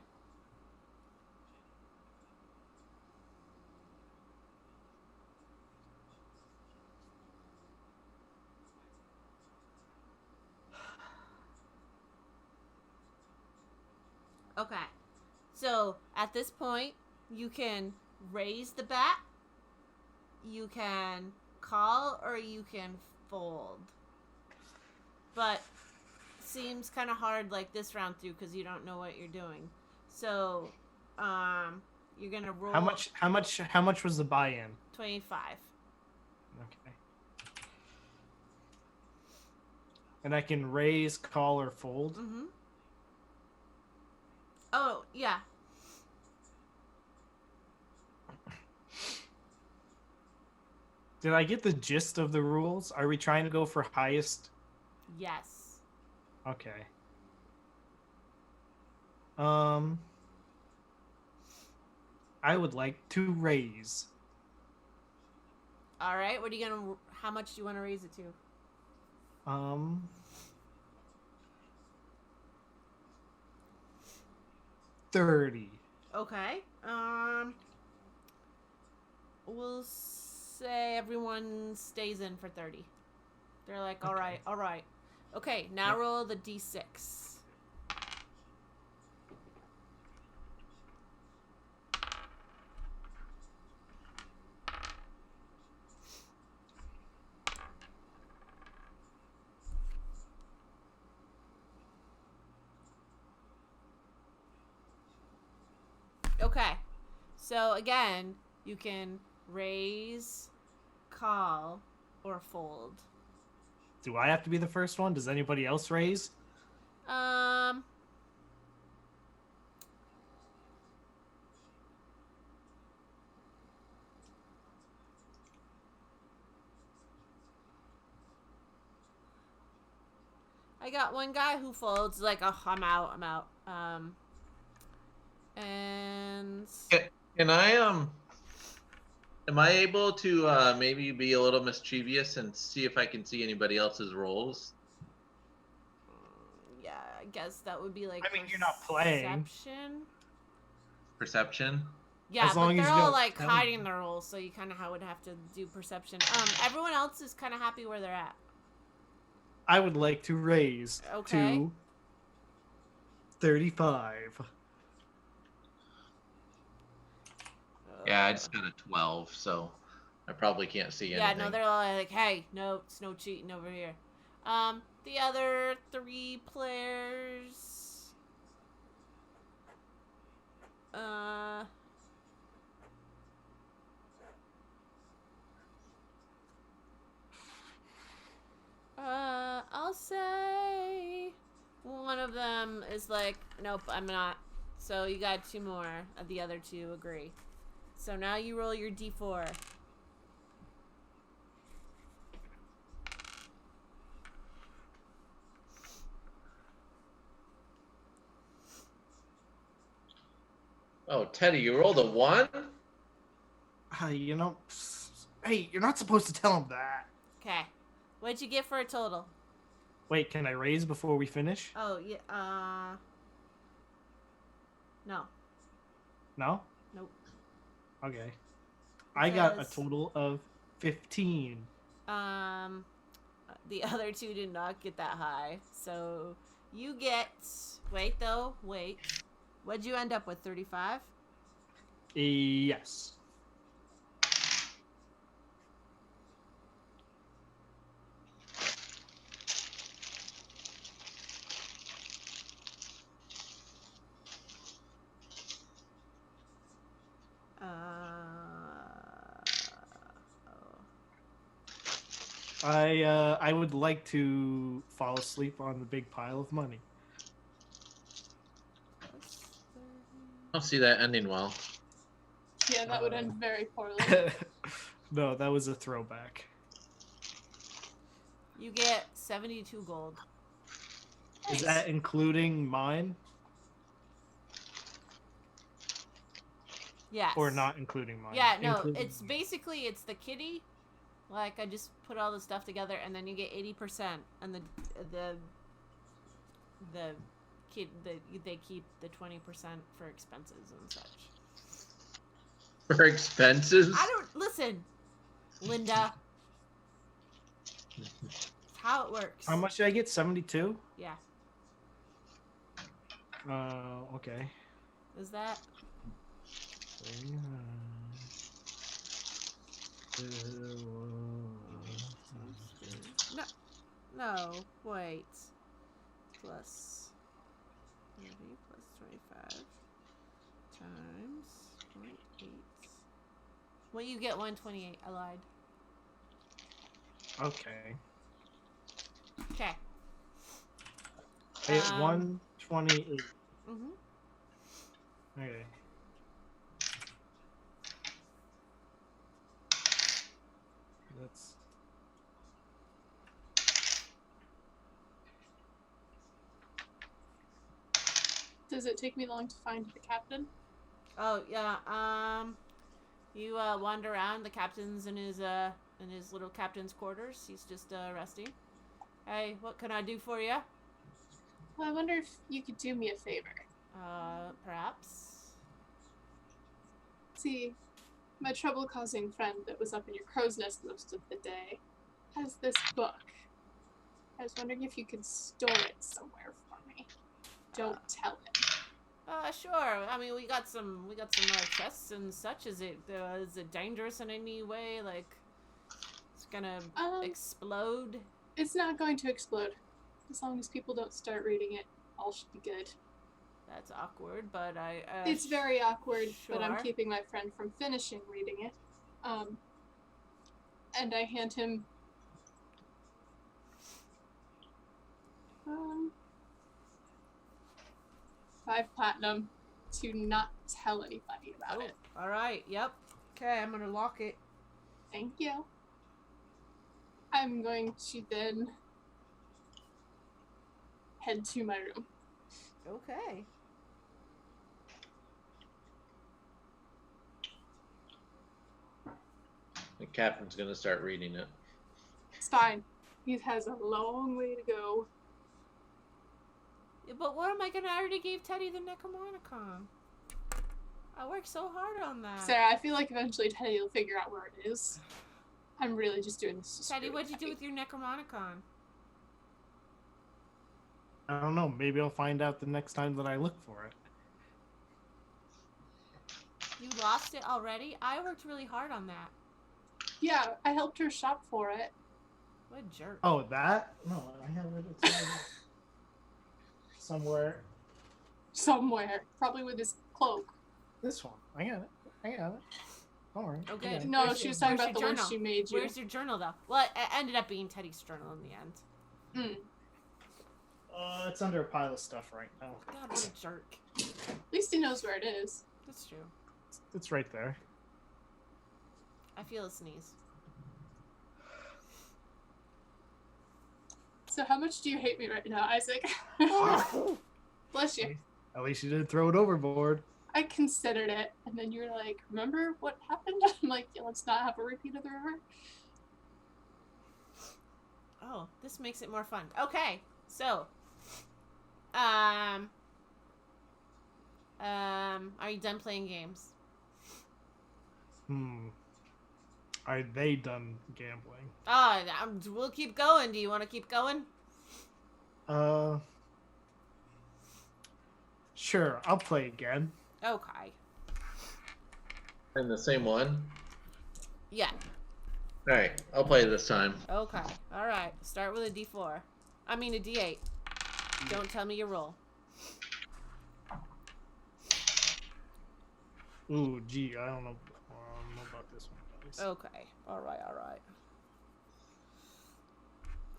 Okay. So, at this point, you can raise the bat, you can call, or you can fold. But seems kind of hard like this round through because you don't know what you're doing. So, you're going to roll... How much was the buy-in? 25. Okay. And I can raise, call, or fold? Mm-hmm. Oh, yeah. Did I get the gist of the rules? Are we trying to go for highest? Yes. Okay. I would like to raise. All right. What are you going to... How much do you want to raise it to? 30. Okay. We'll say everyone stays in for 30. They're like, all right. Okay, now Yep. roll the d6. Okay. So again, you can raise, call, or fold. Do I have to be the first one? Does anybody else raise? I got one guy who folds like, oh, I'm out. And Can I am I able to maybe be a little mischievous and see if I can see anybody else's rolls? yeah, I guess that would be like I mean, you're not playing. perception. Perception? Yeah, As long but as they're you all don't like tell hiding me. their roles, so you kind of would have to do perception. Everyone else is kind of happy where they're at. I would like to raise Okay. to 35. Yeah, I just got a 12, so I probably can't see Yeah, anything. no, they're all like, hey, no, it's no cheating over here. The other 3 players. I'll say one of them is like, nope, I'm not. So you got 2 more. The other 2 agree. So now you roll your d4. Oh, Teddy, you rolled a 1? You know, hey, you're not supposed to tell him that. Okay. What'd you get for a total? Wait, can I raise before we finish? Oh, yeah, no. No? Nope. Okay. I got a Because, total of 15. the other 2 did not get that high. So you get, wait. What'd you end up with, 35? Yes. I would like to fall asleep on the big pile of money. I don't see that ending well. Yeah, that would end very poorly. No, that was a throwback. You get 72 gold. Is that including mine Yes. or not including mine? Yeah, no, Including it's mine. basically, it's the kitty. Like, I just put all the stuff together, and then you get 80%, and the kid, they keep the 20% for expenses and such. For expenses? I don't, listen, Linda. It's how it works. How much did I get? 72? Yeah. Okay. Is that? No. No, wait. Plus 30 plus 25 times 0.8. Well, you get 128. I lied. Okay. Okay. I get 128. Mhm. Okay. That's Does it take me long to find the captain? Oh yeah. You wander around. The captain's in his little captain's quarters. He's just resting. Hey, what can I do for you? Well, I wonder if you could do me a favor. Perhaps. See, my trouble-causing friend that was up in your crow's nest most of the day has this book. I was wondering if you could store it somewhere for me. Don't tell him. Sure. I mean, we got some chests and such. Is it dangerous in any way? Like, it's gonna explode? It's not going to explode. As long as people don't start reading it, all should be good. That's awkward, but it's very awkward, but I'm sure. keeping my friend from finishing reading it. And I hand him 5 platinum to not tell anybody about it. All right. Yep. Okay, I'm gonna lock it. Thank you. I'm going to then head to my room. Okay. The captain's gonna start reading it. It's fine. He has a long way to go. Yeah, but what am I gonna? I already gave Teddy the Necromonicon. I worked so hard on that. Sarah, I feel like eventually Teddy will figure out where it is. I'm really just doing this to Teddy, screw what'd you do Teddy. with your Necromonicon? I don't know. Maybe I'll find out the next time that I look for it. You lost it already? I worked really hard on that. Yeah, I helped her shop for it. What a jerk. Oh, that? No, I have it. It's over somewhere. Somewhere. Probably with his cloak. This one. I got it. Don't worry. Oh, I good. got it. No, Where's she your- was talking where's about the your one journal? she made you. Where's your journal, though? Well, it ended up being Teddy's journal in the end. It's under a pile of stuff right now. God, what a jerk. At least he knows where it is. That's true. It's right there. I feel a sneeze. So how much do you hate me right now, Isaac? Bless you. At least you didn't throw it overboard. I considered it, and then you were like, remember what happened? I'm like, yeah, let's not have a repeat of the river. Oh, this makes it more fun. Okay, so, are you done playing games? Are they done gambling? We'll keep going. Do you want to keep going? Sure. I'll play again. Okay. In the same one? Yeah. Alright, I'll play this time. Okay. All right. Start with a D4. I mean a D8. Don't tell me your roll. Ooh, gee, I don't know about this one, guys. Okay. All right. All right.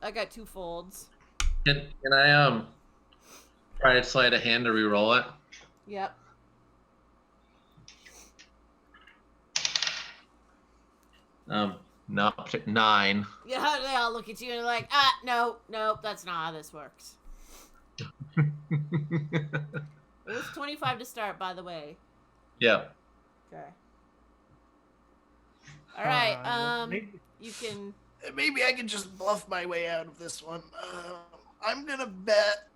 I got 2 folds. Can I try to slide a hand to re-roll it? Yep. No, 9. Yeah, they all look at you and are like, no, that's not how this works. It was 25 to start, by the way. Yep. Okay. All right. Maybe, You can. maybe I can just bluff my way out of this one. I'm gonna bet.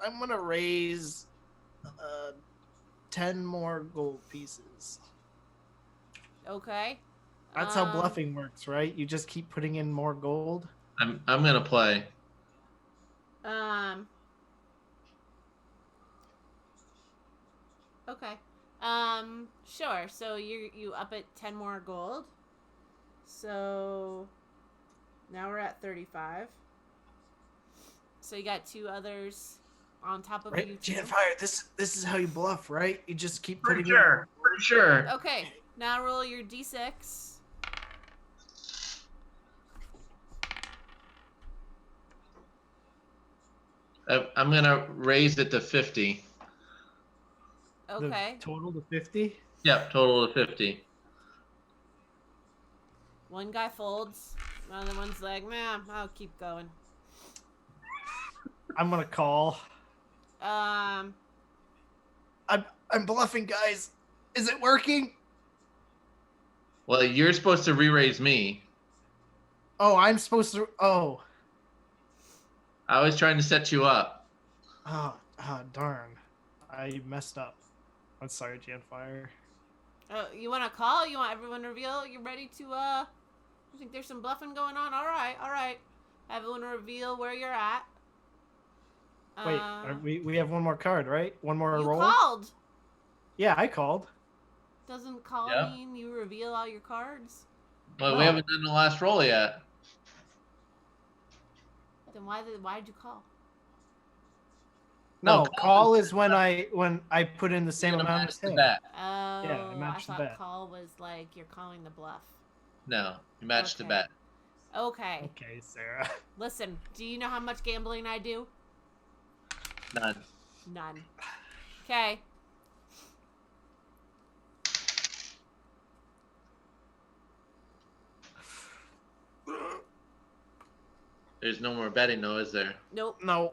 I'm gonna raise 10 more gold pieces. Okay. That's how bluffing works, right? You just keep putting in more gold. I'm gonna play. Okay. Sure. So you up at 10 more gold. So now we're at 35. So you got 2 others on top of you. Right, two. Janfire. This is how you bluff, right? You just keep putting Pretty sure. Okay. Now roll your D6. I'm gonna raise it to 50. Okay. The total to 50. Yep, total of 50. One guy folds. Another one's like, man, I'll keep going. I'm gonna call. Um. I'm bluffing, guys. Is it working? Well, you're supposed to re-raise me. Oh, I'm supposed to. Oh. I was trying to set you up. Oh, darn. I messed up. I'm sorry, Janfire. You want to call? You want everyone to reveal? You ready to, You think there's some bluffing going on? All right. Everyone reveal where you're at. Wait, we have one more card, right? One more You roll? called! Yeah, I called. Doesn't call Yeah. mean you reveal all your cards? Well, No. we haven't done the last roll yet. Then why did you call? No, No, call is when I put in the same You're gonna amount match as the him. bet. Oh, I I matched the thought bet. call was like you're calling the bluff. No, you matched the Okay. bet. Okay. Okay, Sarah. Listen, do you know how much gambling I do? None. None. Okay. There's no more betting, though, is there? Nope. No.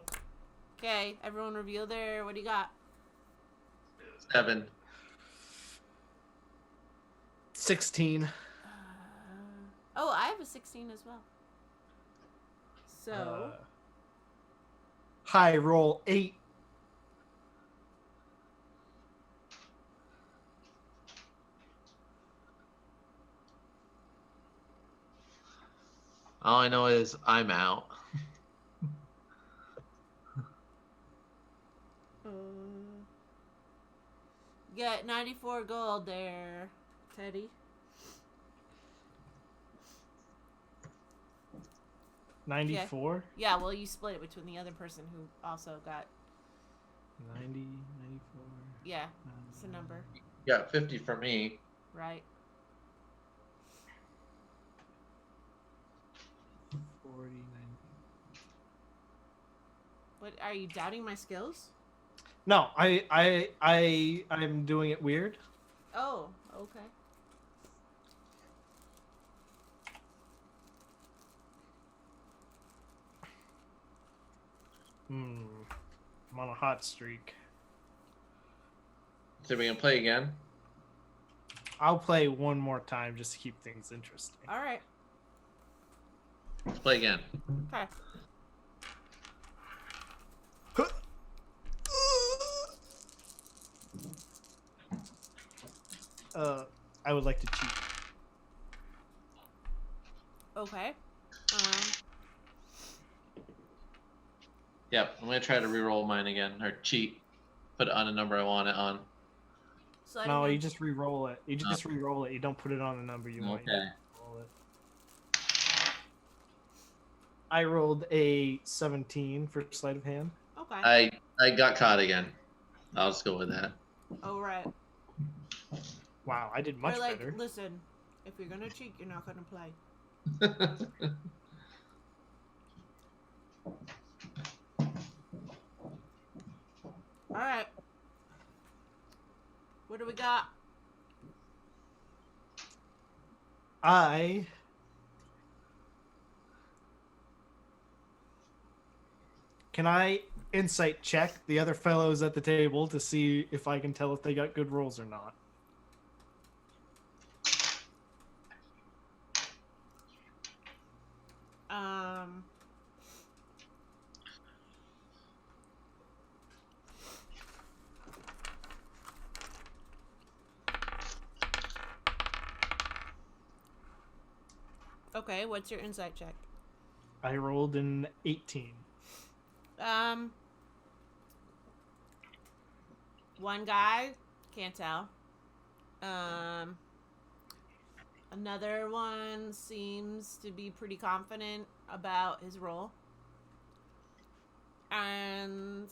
Okay, everyone reveal their. What do you got? 7. 16. Oh, I have a 16 as well. So. High roll 8. All I know is I'm out. Get 94 gold there, Teddy. 94? Yeah, well, you split it between the other person who also got. 90, 94. Yeah, it's a number, You got 50 for me. right? 40, 90. What, are you doubting my skills? No, I'm doing it weird. Oh, okay. I'm on a hot streak. So we gonna play again? I'll play one more time just to keep things interesting. All right. Let's play again. Okay. I would like to cheat. Okay. Yep, I'm gonna try to re-roll mine again, or cheat. Put it on a number I want it on. So I No, don't you know. just re-roll it. You just re-roll it. You don't put it on a number you want. You Okay. roll it. I rolled a 17 for sleight of hand. Okay. I got caught again. I'll just go with that. All right. Wow, I did much They're like, better. listen, if you're gonna cheat, you're not gonna play. All right. What do we got? Can I insight check the other fellows at the table to see if I can tell if they got good rolls or not? Okay, what's your insight check? I rolled an 18. One guy, can't tell. Another one seems to be pretty confident about his role. And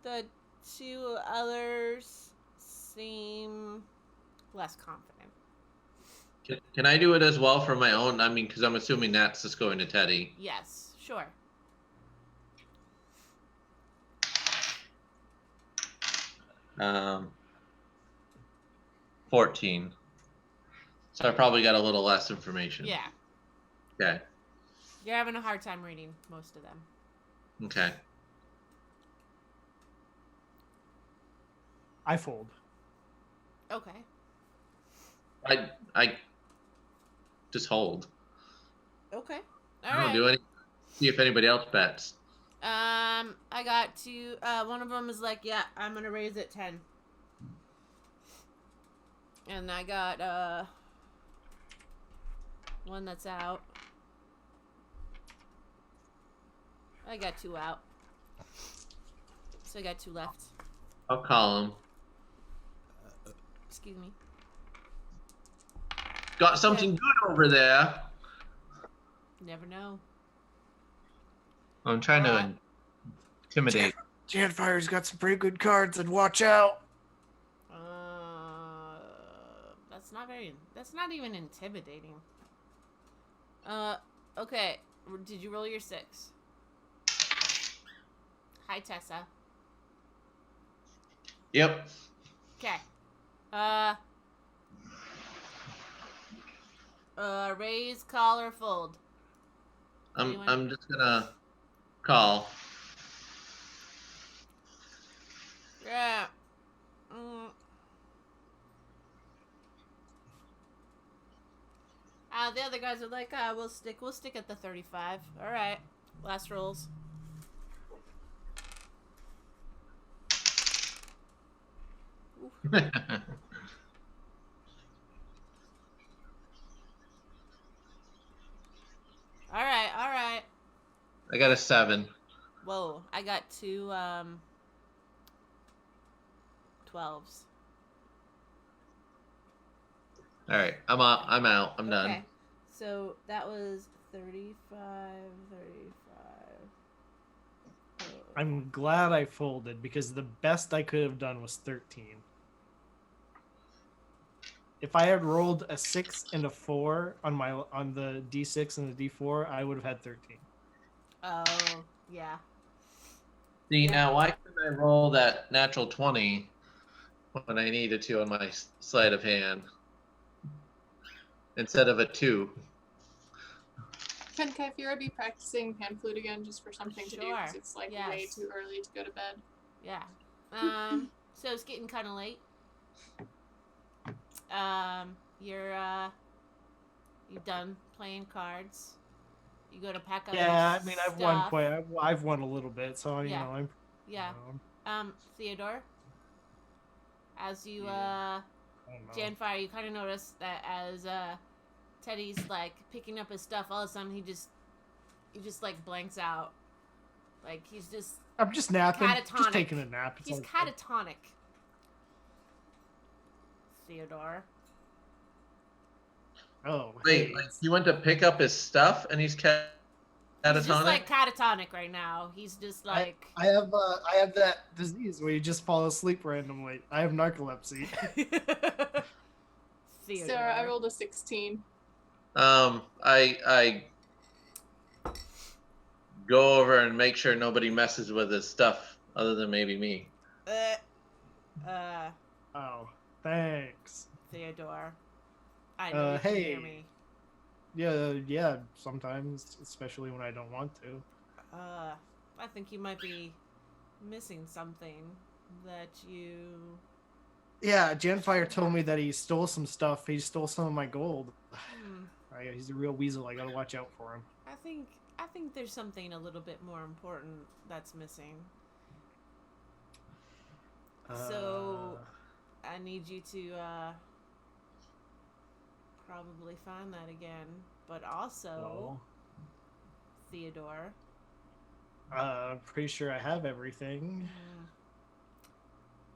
the two others seem less confident. Can I do it as well for my own? I mean, because I'm assuming that's just going to Teddy. Yes, sure. Um, 14. So I probably got a little less information. Yeah. Okay. You're having a hard time reading most of them. Okay. I fold. Okay. I just hold. Okay. I All don't right. do any. See if anybody else bets. I got two. One of them is like, yeah, I'm gonna raise it 10. And I got one that's out. I got 2 out. So I got 2 left. I'll call him. Excuse me. Got something good over there. Never know. I'm trying to Alright. intimidate. Janfire's got some pretty good cards, and watch out. That's not even intimidating. Okay. Did you roll your 6? Hi, Tessa. Yep. Okay. Raise, call, or fold. I'm just gonna call. Yeah. The other guys are like, we'll stick at the 35. All right. Last rolls. I got a 7. Whoa, I got 2 12s. All right, I'm out. I'm out. I'm done. Okay. So that was 35, 35. Oh. I'm glad I folded because the best I could have done was 13. If I had rolled a 6 and a 4 on the D6 and the D4, I would have had 13. Oh, yeah. See, Yeah. now why couldn't I roll that natural 20 when I needed to on my sleight of hand instead of a 2? Kenka, if you're gonna be practicing hand flute again just for something to do, Sure. because it's like way Yes. too early to go to bed. Yeah. So it's getting kind of late. You done playing cards? You go to pack up. Yeah, your I mean, I've stuff. won I've won a little bit, so you Yeah. know, I'm. Yeah. You know, Theodore, as you I don't know. Janfire, you kind of notice that as Teddy's like picking up his stuff, all of a sudden he just like blanks out, like he's just I'm just napping. catatonic. Just taking a nap. It's He's all good. catatonic. Theodore. Oh, Wait, hey. like he went to pick up his stuff and he's catatonic? He's just like catatonic right now. He's just like. I have that disease where you just fall asleep randomly. I have narcolepsy. Theodore. Sarah, I rolled a 16. I go over and make sure nobody messes with his stuff other than maybe me. Oh, thanks. Theodore. I know you can hey. hear me. Yeah, sometimes, especially when I don't want to. I think you might be missing something that you. Yeah, Janfire told me that he stole some stuff. He stole some of my gold. Hmm, He's a real weasel. I gotta watch out for him. I think there's something a little bit more important that's missing. So I need you to probably find that again, but also well, Theodore. I'm pretty sure I have everything.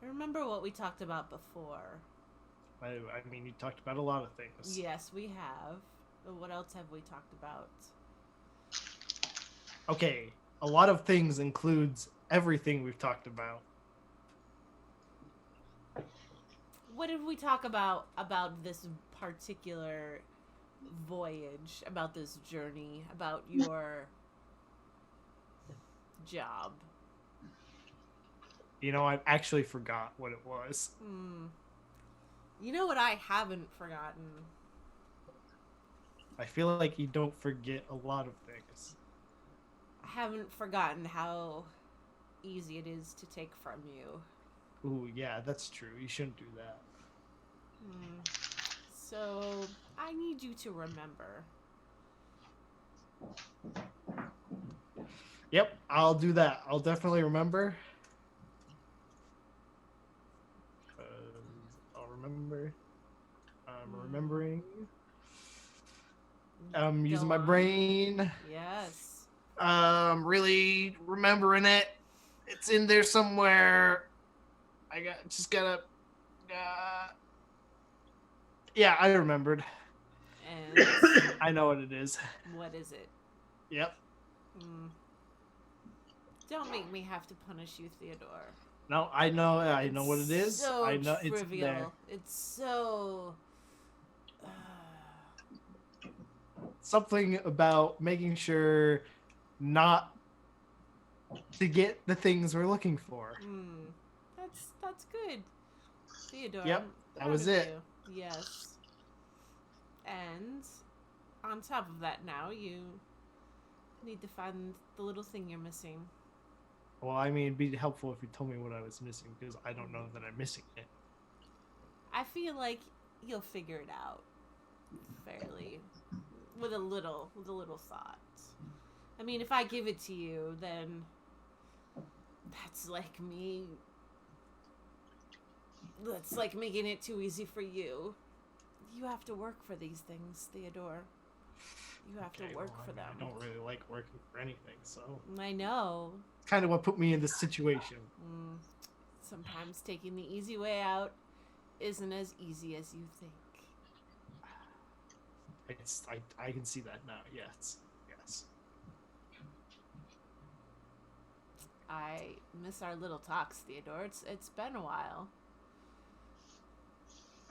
Remember what we talked about before? I mean, you talked about a lot of things. Yes, we have. But what else have we talked about? Okay, a lot of things includes everything we've talked about. What did we talk about this particular voyage, about this journey, about your job? You know, I actually forgot what it was. You know what I haven't forgotten? I feel like you don't forget a lot of things. I haven't forgotten how easy it is to take from you. Ooh, yeah, that's true. You shouldn't do that. So, I need you to remember. Yep, I'll do that. I'll definitely remember. I'll remember. I'm remembering. I'm using Go my on. brain. Yes. Really remembering it. It's in there somewhere. Gotta. Yeah, I remembered. And I know what it is. what is it? Yep. Don't make me have to punish you, Theodore. No, I know what it is. So I know trivial. it's there. It's so. Something about making sure not to get the things we're looking for. That's good, Theodore. Yep, I'm that proud was of it. you. Yes. And on top of that, now you need to find the little thing you're missing. Well, I mean, it'd be helpful if you told me what I was missing because I don't know that I'm missing it. I feel like you'll figure it out fairly with a little thought. I mean, if I give it to you, then that's like me. That's like making it too easy for you. You have to work for these things, Theodore. You have Okay, to work well, for them. I don't really like working for anything, so I know. it's kind of what put me in this situation. Sometimes taking the easy way out isn't as easy as you think. I can see that now. Yes. I miss our little talks, Theodore. It's been a while.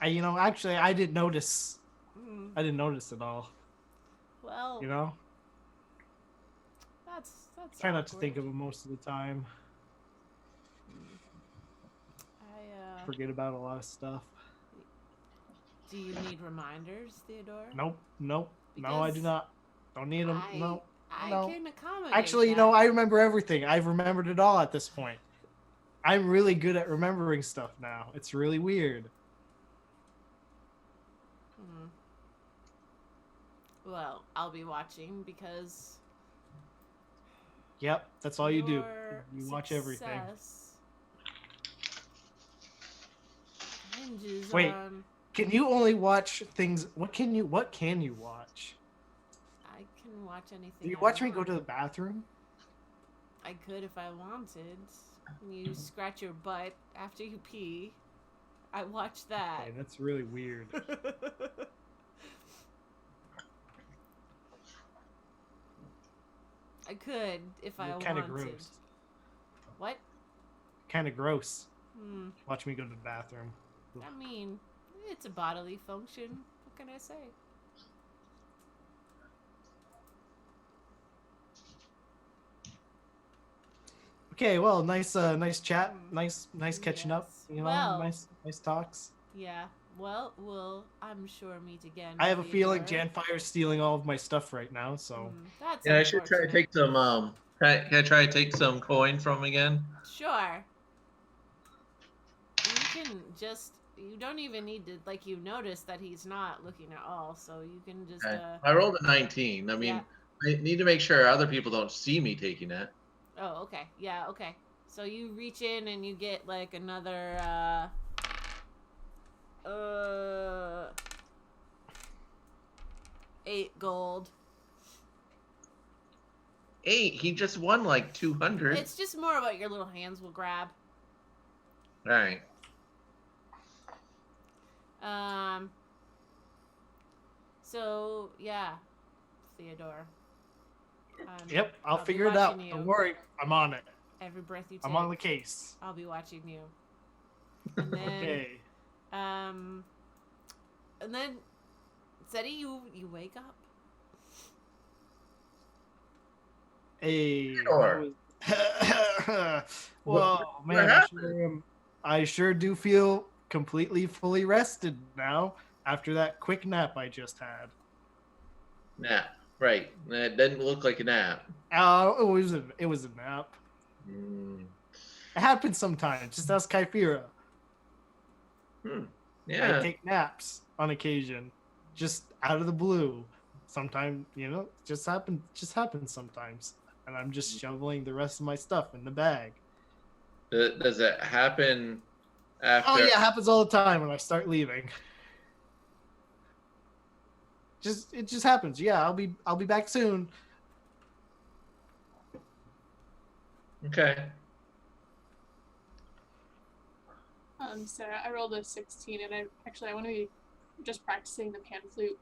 Actually, I didn't notice. Mm. I didn't notice at all. Well, that's Try not to awkward. think of it most of the time. I Forget about a lot of stuff. Do you need reminders, Theodore? Nope. No, I do not. Don't need them. No. I No. can accommodate. Actually, that. I remember everything. I've remembered it all at this point. I'm really good at remembering stuff now. It's really weird. Well, I'll be watching because. Yep, that's all you do. your You watch everything. success hinges Wait. on. Can you only watch things? What can you watch? I can watch anything. Do you I watch me want. go to the bathroom? I could if I wanted. You scratch your butt after you pee. I watch that. Okay, that's really weird. I could if I Kind wanted. of gross. What? Kind of gross. Hmm. Watch me go to the bathroom. I mean, it's a bodily function. What can I say? Okay, well, nice chat. Nice catching up. Yes. Well- nice talks. Yeah. Well, we'll I'm sure meet again. I have a feeling Theodore. Janfire's stealing all of my stuff right now, so That's Yeah, I should try to unfortunate. take some. Can I try to take some coin from him again? Sure. You can just. You don't even need to you notice that he's not looking at all, so you can just. Okay. I rolled a 19. I mean, I need to make sure other people don't see me taking it. Oh, okay. Yeah, okay. So you reach in and you get another 8 gold. 8. He just won 200. It's just more about your little hands will grab. All right. So yeah, Theodore. yep, I'll be figure it out. watching you. Don't worry, I'm on it. Every breath you take. I'm on the case. I'll be watching you. And then, Okay. and then, Zeddy, you wake up. Hey. Sure. Well, what man, I sure do feel completely fully rested now after that quick nap I just had. Nap. Right. That doesn't look like a nap. It was a nap. Mm. It happens sometimes. Just ask Kyphera. I Yeah. take naps on occasion, just out of the blue. Sometimes, just happens sometimes. And I'm just shoveling the rest of my stuff in the bag. Does it happen after? Oh yeah, it happens all the time when I start leaving. It just happens. Yeah, I'll be back soon. Okay. Sarah, I rolled a 16, and I want to be just practicing the pan flute,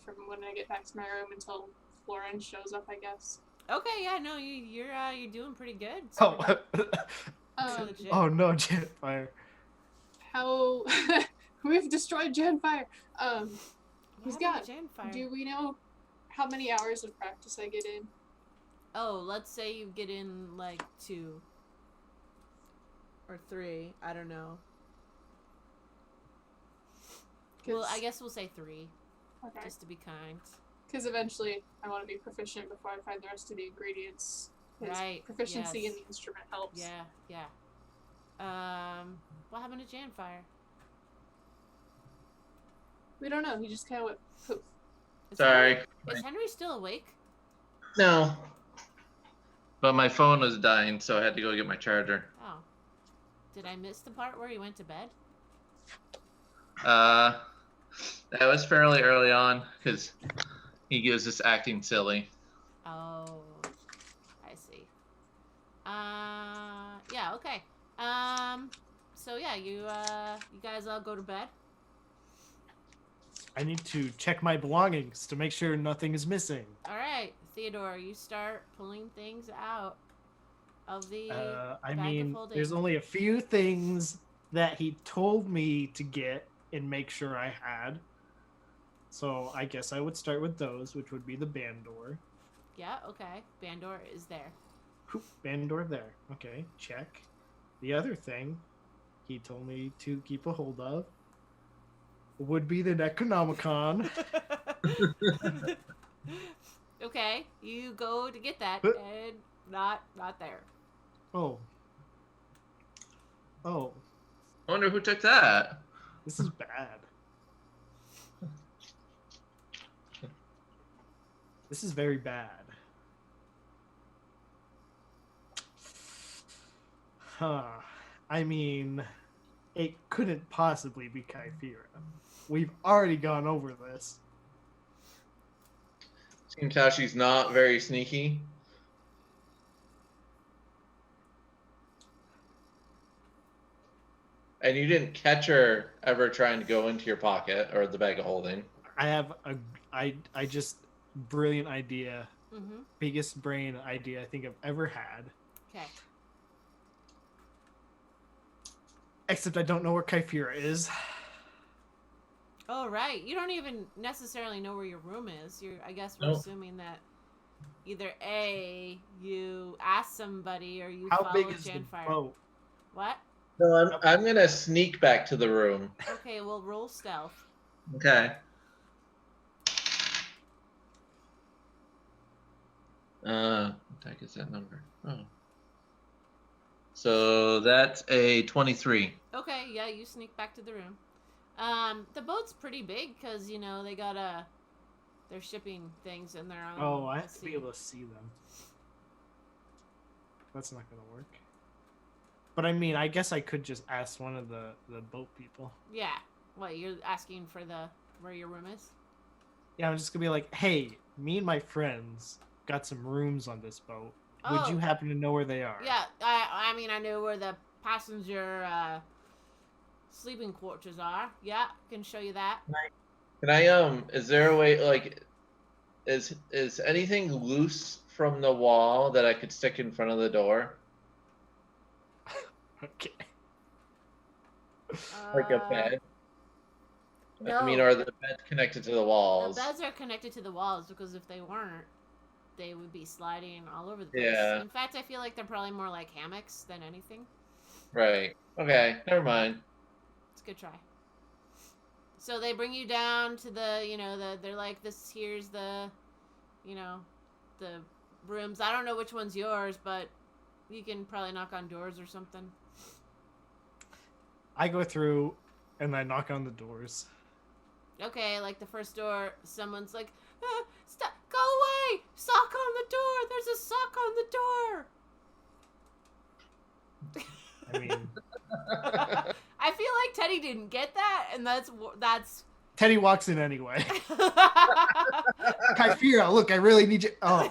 from when I get back to my room until Florence shows up, I guess. Okay, yeah, no, you're doing pretty good. Oh, Legit. oh no, Janfire. How we've destroyed Janfire. What He's happened got. to Janfire? Do we know how many hours of practice I get in? Oh, let's say you get in 2 or 3. I don't know. Well, I guess we'll say 3, Okay. just to be kind. Because eventually I want to be proficient before I find the rest of the ingredients. 'Cause Right, proficiency yes. in the instrument helps. Yeah. What happened to Janfire? We don't know. He just kind of went poof. Is Sorry. Is Henry still awake? No. But my phone was dying, so I had to go get my charger. Oh. Did I miss the part where he went to bed? That was fairly early on because He was just acting silly. Oh, I see. Yeah, okay. So yeah, you guys all go to bed. I need to check my belongings to make sure nothing is missing. All right, Theodore, you start pulling things out of the I bag mean, of holding. there's only a few things that he told me to get and make sure I had. So I guess I would start with those, which would be the Bandor. Yeah, okay. Bandor is there. Bandor there. Okay, check. The other thing he told me to keep a hold of would be the Necronomicon. Okay, you go to get that, and not there. Oh. Oh, I wonder who took that. this is bad. This is very bad. Huh. I mean, it couldn't possibly be Kyphera. We've already gone over this. Seems how she's not very sneaky. And you didn't catch her ever trying to go into your pocket or the bag of holding. I have I just brilliant idea. Mm-hmm. Biggest brain idea I think I've ever had. Okay. Except I don't know where Kyphera is. Oh, right. You don't even necessarily know where your room is. I guess we're Nope. assuming that either A, you ask somebody, or you How follow big is the Janfire. boat? What? No, I'm gonna sneak back to the room. Okay, well, roll stealth. Okay. What the heck is that number? Oh. So that's a 23. Okay, yeah, you sneak back to the room. The boat's pretty big because, you know, they got they're shipping things in their own. Oh, I have to be able to see them. That's not gonna work. But I mean, I guess I could just ask one of the boat people. Yeah. What, you're asking for where your room is? Yeah, I'm just gonna be like, hey, me and my friends got some rooms on this boat. Would Oh. you happen to know where they are? Yeah, I mean, I know where the passenger sleeping quarters are. Yeah, can show you that. Can I is there a way like is anything loose from the wall that I could stick in front of the door? Okay. Like a bed? No, I mean, are the beds connected to the the walls? beds are connected to the walls because if they weren't, they would be sliding all over the place. Yeah. In fact, I feel like they're probably more like hammocks than anything. Right. Okay, never mind. It's a good try. So they bring you down to they're like, here's the, the rooms. I don't know which one's yours, but you can probably knock on doors or something. I go through and I knock on the doors. Okay, like the first door, someone's like, stop, go away! Sock on the door! There's a sock on the door! I mean, I feel like Teddy didn't get that, and that's. Teddy walks in anyway. Kyphera, look, I really need you. Oh,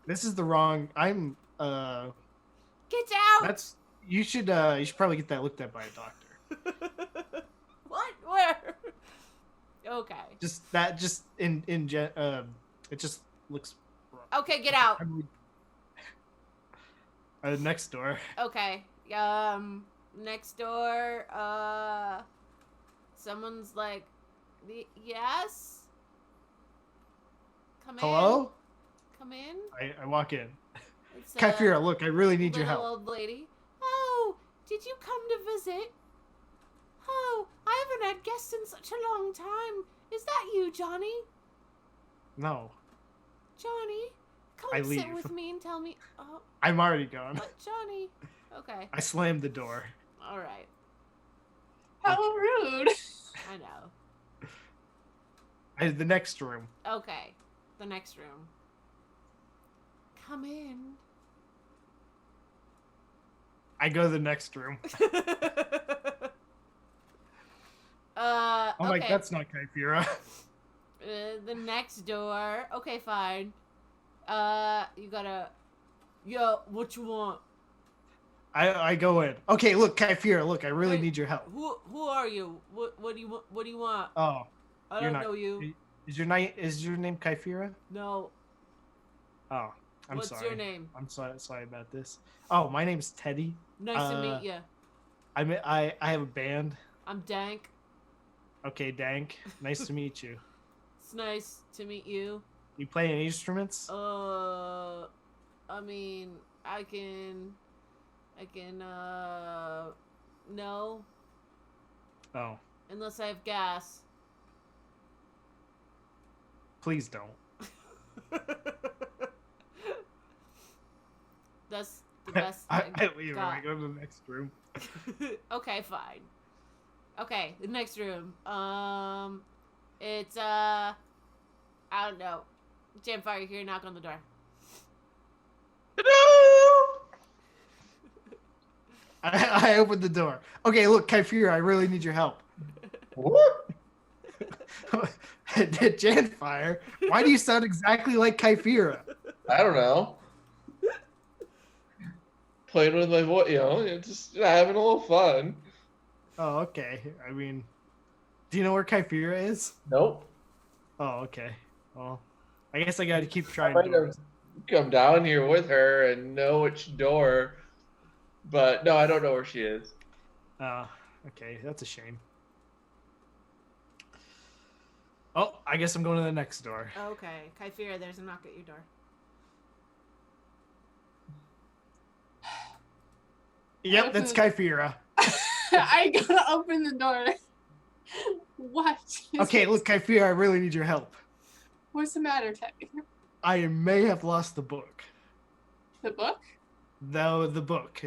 this is the wrong. I'm. Get out! That's you should probably get that looked at by a doctor. What? Where? Okay. Just in it just looks wrong. Okay, get out. Next door. Okay. Next door. Someone's like, yes. Come in. Hello? Come in. I walk in. It's Kyphera, look, I really need your little help. old lady. Oh, did you come to visit? Oh, I haven't had guests in such a long time. Is that you, Johnny? No, Johnny, come I and sit leave. with me and tell me. Oh, I'm already gone. what, Johnny? Okay, I slammed the door. all right. How rude. I know. The next room. Okay, the next room. Come in. I go to the next room. Oh I'm like, that's not Kyphera. The next door. Okay, fine. You gotta. Yo, what you want? I go in. Okay, look, Kyphira, look, I really Wait, need your help. Who are you? What do you want? What do you want? Oh, I you're don't not. know you. Is your name Kyphira? No. Oh, I'm What's sorry. your name? I'm sorry about this. Oh, my name's Teddy. Nice to meet you. I have a band. I'm Dank. Okay, Dank. Nice to meet you. It's nice to meet you. You play any instruments? I mean, I can, no, Oh, unless I have gas. please don't. That's the best I I leave. got. I go to the next room. Okay, fine. Okay, the next room. It's I don't know. Jamfire here, knock on the door. I opened the door. Okay, look, Kyphira, I really need your help. What? Janfire, why do you sound exactly like Kyphira? I don't know. Playing with my voice, just having a little fun. Oh, okay. I mean, do you know where Kyphira is? Nope. Oh, okay. Well, I guess I got to keep trying. I might have come down here with her and know which door, but no, I don't know where she is. Okay, that's a shame. Oh, I guess I'm going to the next door. Okay, Kyphira, there's a knock at your door. Yep, that's Kyphira. I gotta open the door. What? Okay, look, Kyphira, I really need your help. What's the matter, Teddy? I may have lost the book. The book? The book.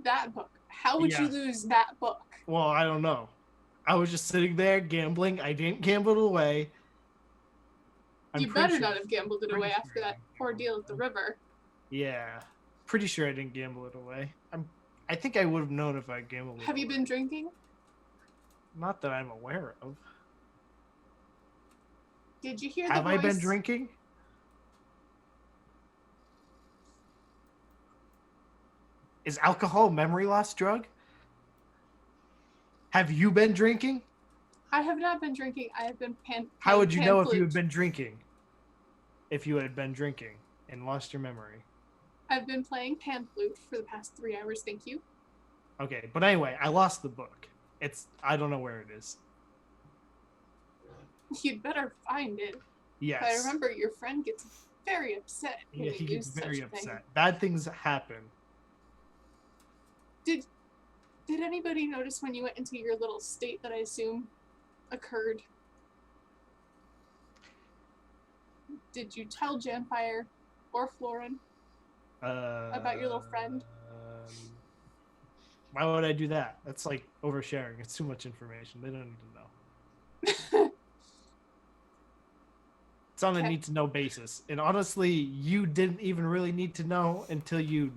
That book. How would you Yeah. lose that book? Well, I don't know. I was just sitting there gambling. I didn't gamble it away. I'm You pretty better sure- not have gambled it pretty away sure after I that didn't ordeal gamble at the it. river. Yeah. Pretty sure I didn't gamble it away. I think I would have known if I gambled it Have you away. been drinking? Not that I'm aware of. Did you hear the Have voice? I been drinking? Is alcohol a memory loss drug? Have you been drinking? I have not been drinking. I have been How would you know if you had flute. been drinking? If you had been drinking and lost your memory. I've been playing pan flute for the past 3 hours, thank you. Okay, but anyway, I lost the book. I don't know where it is. You'd better find it. Yes. I remember your friend gets very upset when Yeah, you he gets lose very such a thing. upset. Bad things happen. Did anybody notice when you went into your little state that I assume occurred? Did you tell Janfire or Florin? About your little friend? Why would I do that? That's like oversharing. It's too much information. They don't need to know. It's on a Okay. need to know basis. And honestly, you didn't even really need to know until you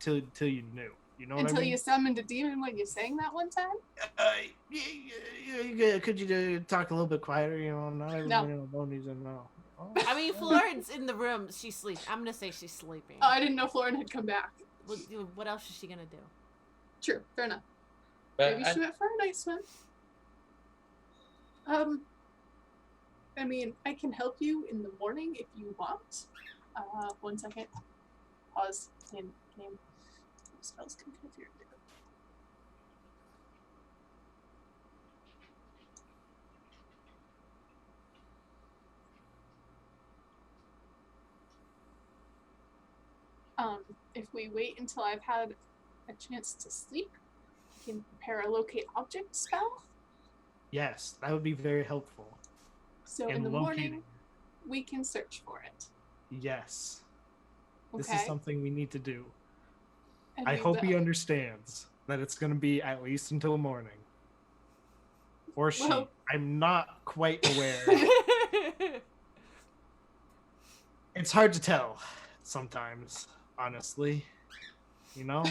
knew. You know what Until I mean? you summoned a demon when you sang that one time? Could you talk a little bit quieter? You know, not everybody on the phone needs to know. Oh. I mean, Floren's in the room. She's sleeping. I'm gonna say she's sleeping. Oh, I didn't know Florin had come back. What else is she gonna do? True, fair enough. But Maybe she went for a nice swim. I mean, I can help you in the morning if you want. 1 second. Pause. Name. Spells configured. If we wait until I've had a chance to sleep, I can prepare a locate object spell. Yes, that would be very helpful. So And in the locating. morning, we can search for it. Yes. Okay. This is something we need to do. And I we hope he will. understands that it's going to be at least until morning. Or she. Well- I'm not quite aware. It's hard to tell sometimes, honestly. You know?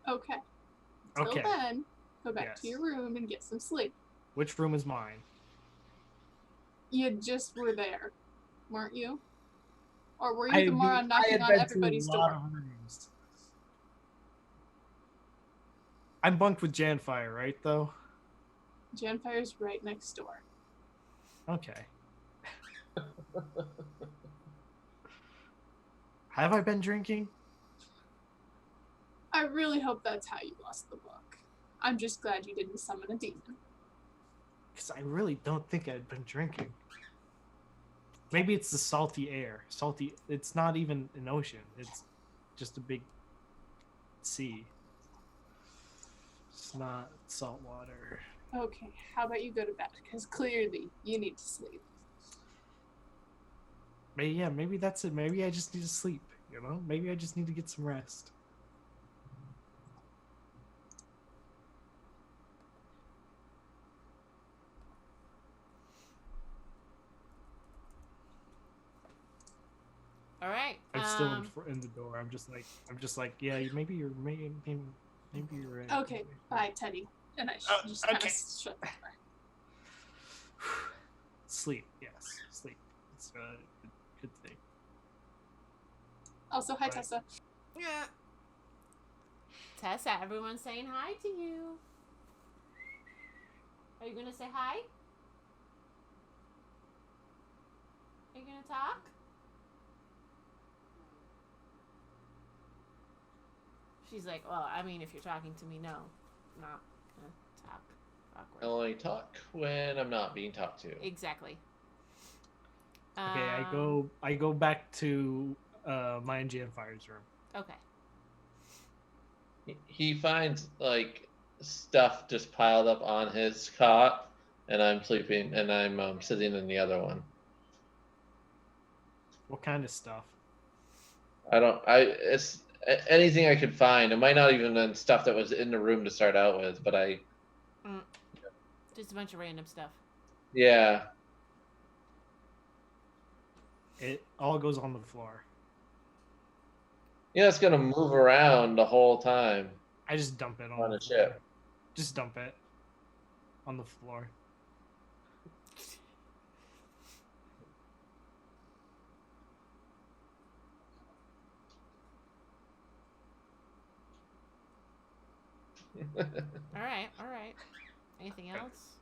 Okay. Till Okay. then, go back Yes. to your room and get some sleep. Which room is mine? You just were there, weren't you? Or were you I the moron knocking on everybody's door? of rooms. I'm bunked with Janfire, right? Though. Janfire's right next door. Okay. Have I been drinking? I really hope that's how you lost the book. I'm just glad you didn't summon a demon. Because I really don't think I'd been drinking. Maybe it's the salty air. Salty. It's not even an ocean. It's just a big sea. It's not salt water. Okay, how about you go to bed? Because clearly you need to sleep. Maybe that's it. Maybe I just need to sleep. You know? Maybe I just need to get some rest. All right. I'm still in the door. I'm just like, yeah. Maybe you're right. Okay, bye, Teddy. And I just kind of shut the door. Sleep. Yes, sleep. It's a good thing. Also, hi, Right. Tessa. Yeah. Tessa, everyone's saying hi to you. Are you gonna say hi? Are you gonna talk? She's like, well, I mean, if you're talking to me, no. I'm not gonna talk. I Awkward. only talk when I'm not being talked to. Exactly. Okay, I go back to mine and Janfire's room. Okay. He finds like stuff just piled up on his cot, and I'm sleeping, and I'm sitting in the other one. What kind of stuff? It's anything I could find. It might not even been stuff that was in the room to start out with, but Just a bunch of random stuff. yeah. It all goes on the floor. Yeah, it's gonna move around the whole time. I just dump it On the a floor. ship. Just dump it on the floor. All right. All right. Anything else?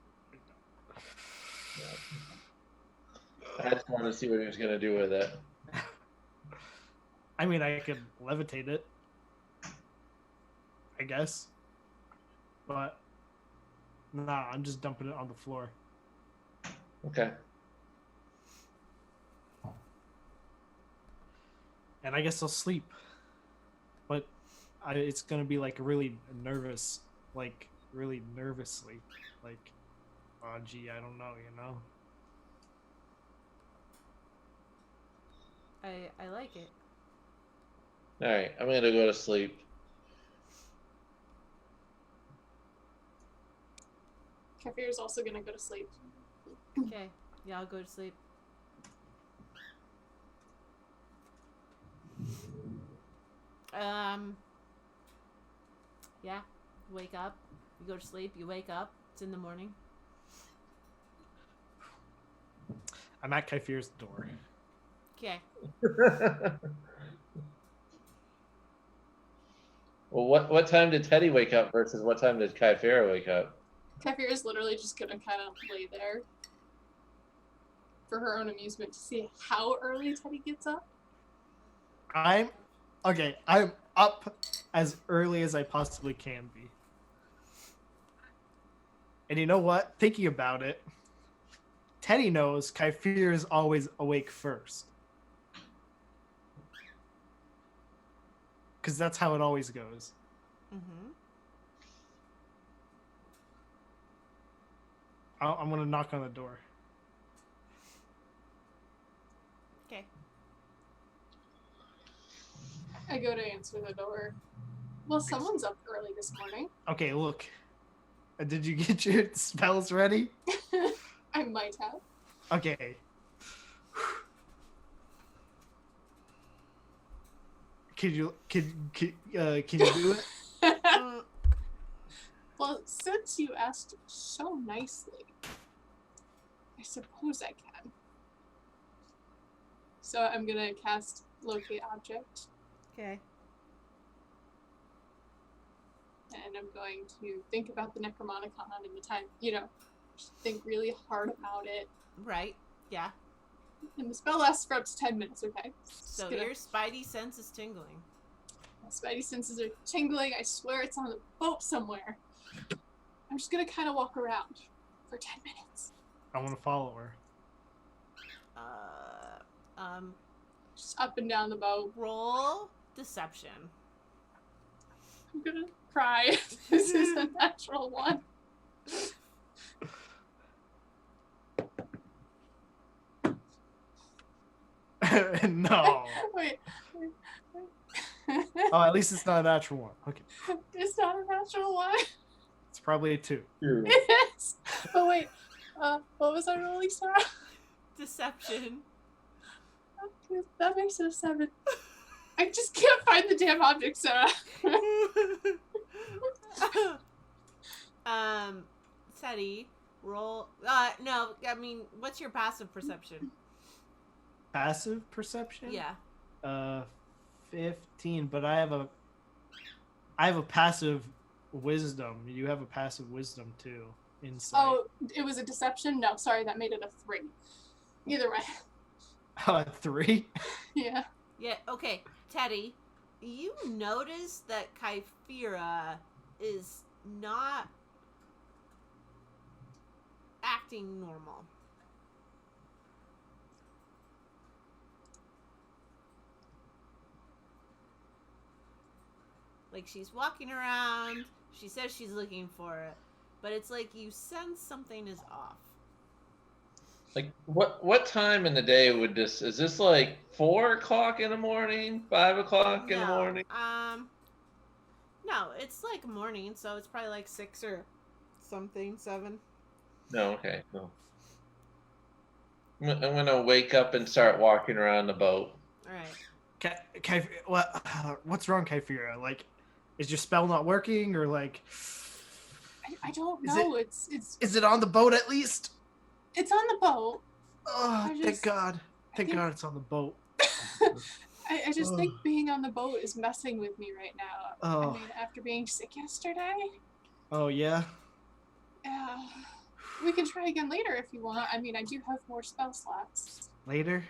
I just wanted to see what he was gonna do with it. I mean, I could levitate it, I guess. But nah, I'm just dumping it on the floor. Okay. And I guess I'll sleep. But it's gonna be like really nervous, like really nervously, like, oh gee, I don't know, you know. I like it. All right, I'm gonna go to sleep. Kefir's also gonna go to sleep. Okay. Yeah, I'll go to sleep. Yeah. Wake up. You go to sleep. You wake up. It's in the morning. I'm at Kaifir's door. Okay. Well, what time did Teddy wake up versus what time did Kyfera wake up? Kefir is literally just gonna kind of lay there for her own amusement to see how early Teddy gets up. I'm up as early as I possibly can be. And you know what? Thinking about it, Teddy knows Kaifir is always awake first. Because that's how it always goes. Mm-hmm. I'm going to knock on the door. Okay. I go to answer the door. Well, someone's up early this morning. Okay, look. Did you get your spells ready? I might have. Okay. Can you do it? since you asked so nicely, I suppose I can. So I'm gonna cast Locate Object, Okay. and I'm going to think about the Necromonicon in the time, just think really hard about it. Right. Yeah. And the spell lasts for up to 10 minutes, okay? So your spidey sense is tingling. My spidey senses are tingling. I swear it's on a boat somewhere. I'm just gonna kind of walk around for 10 minutes. I want to follow her. Just up and down the boat. Roll deception. I'm gonna cry. This is a natural one. No. Wait. Oh, at least it's not a natural one. Okay. It's not a natural one. It's probably a 2. It is. But wait. What was I rolling, Sarah? Deception. That makes it a 7. I just can't find the damn object, Sarah. Seti, roll. No, I mean, what's your passive perception? Passive perception? Yeah. 15, but I have a passive wisdom. You have a passive wisdom too. Insight. Oh, it was a deception? No, sorry, that made it a 3. Either way. Oh, 3? Yeah. Yeah, okay. Teddy, you notice that Kyphira is not acting normal. Like, she's walking around, she says she's looking for it, but it's like you sense something is off. Like, what time in the day would this? Is this like 4 o'clock in the morning, 5 o'clock in the morning? No, it's like morning, so it's probably like 6 or something, 7. No, okay, no. I'm gonna wake up and start walking around the boat. All right. What's wrong, Kyphira? Like, is your spell not working, or like? I don't know. It's Is it on the boat at least? It's on the boat. Oh, thank God! Thank God it's on the boat. I just think being on the boat is messing with me right now. Oh. I mean, after being sick yesterday. Oh yeah. Yeah. We can try again later if you want. I mean, I do have more spell slots. Later.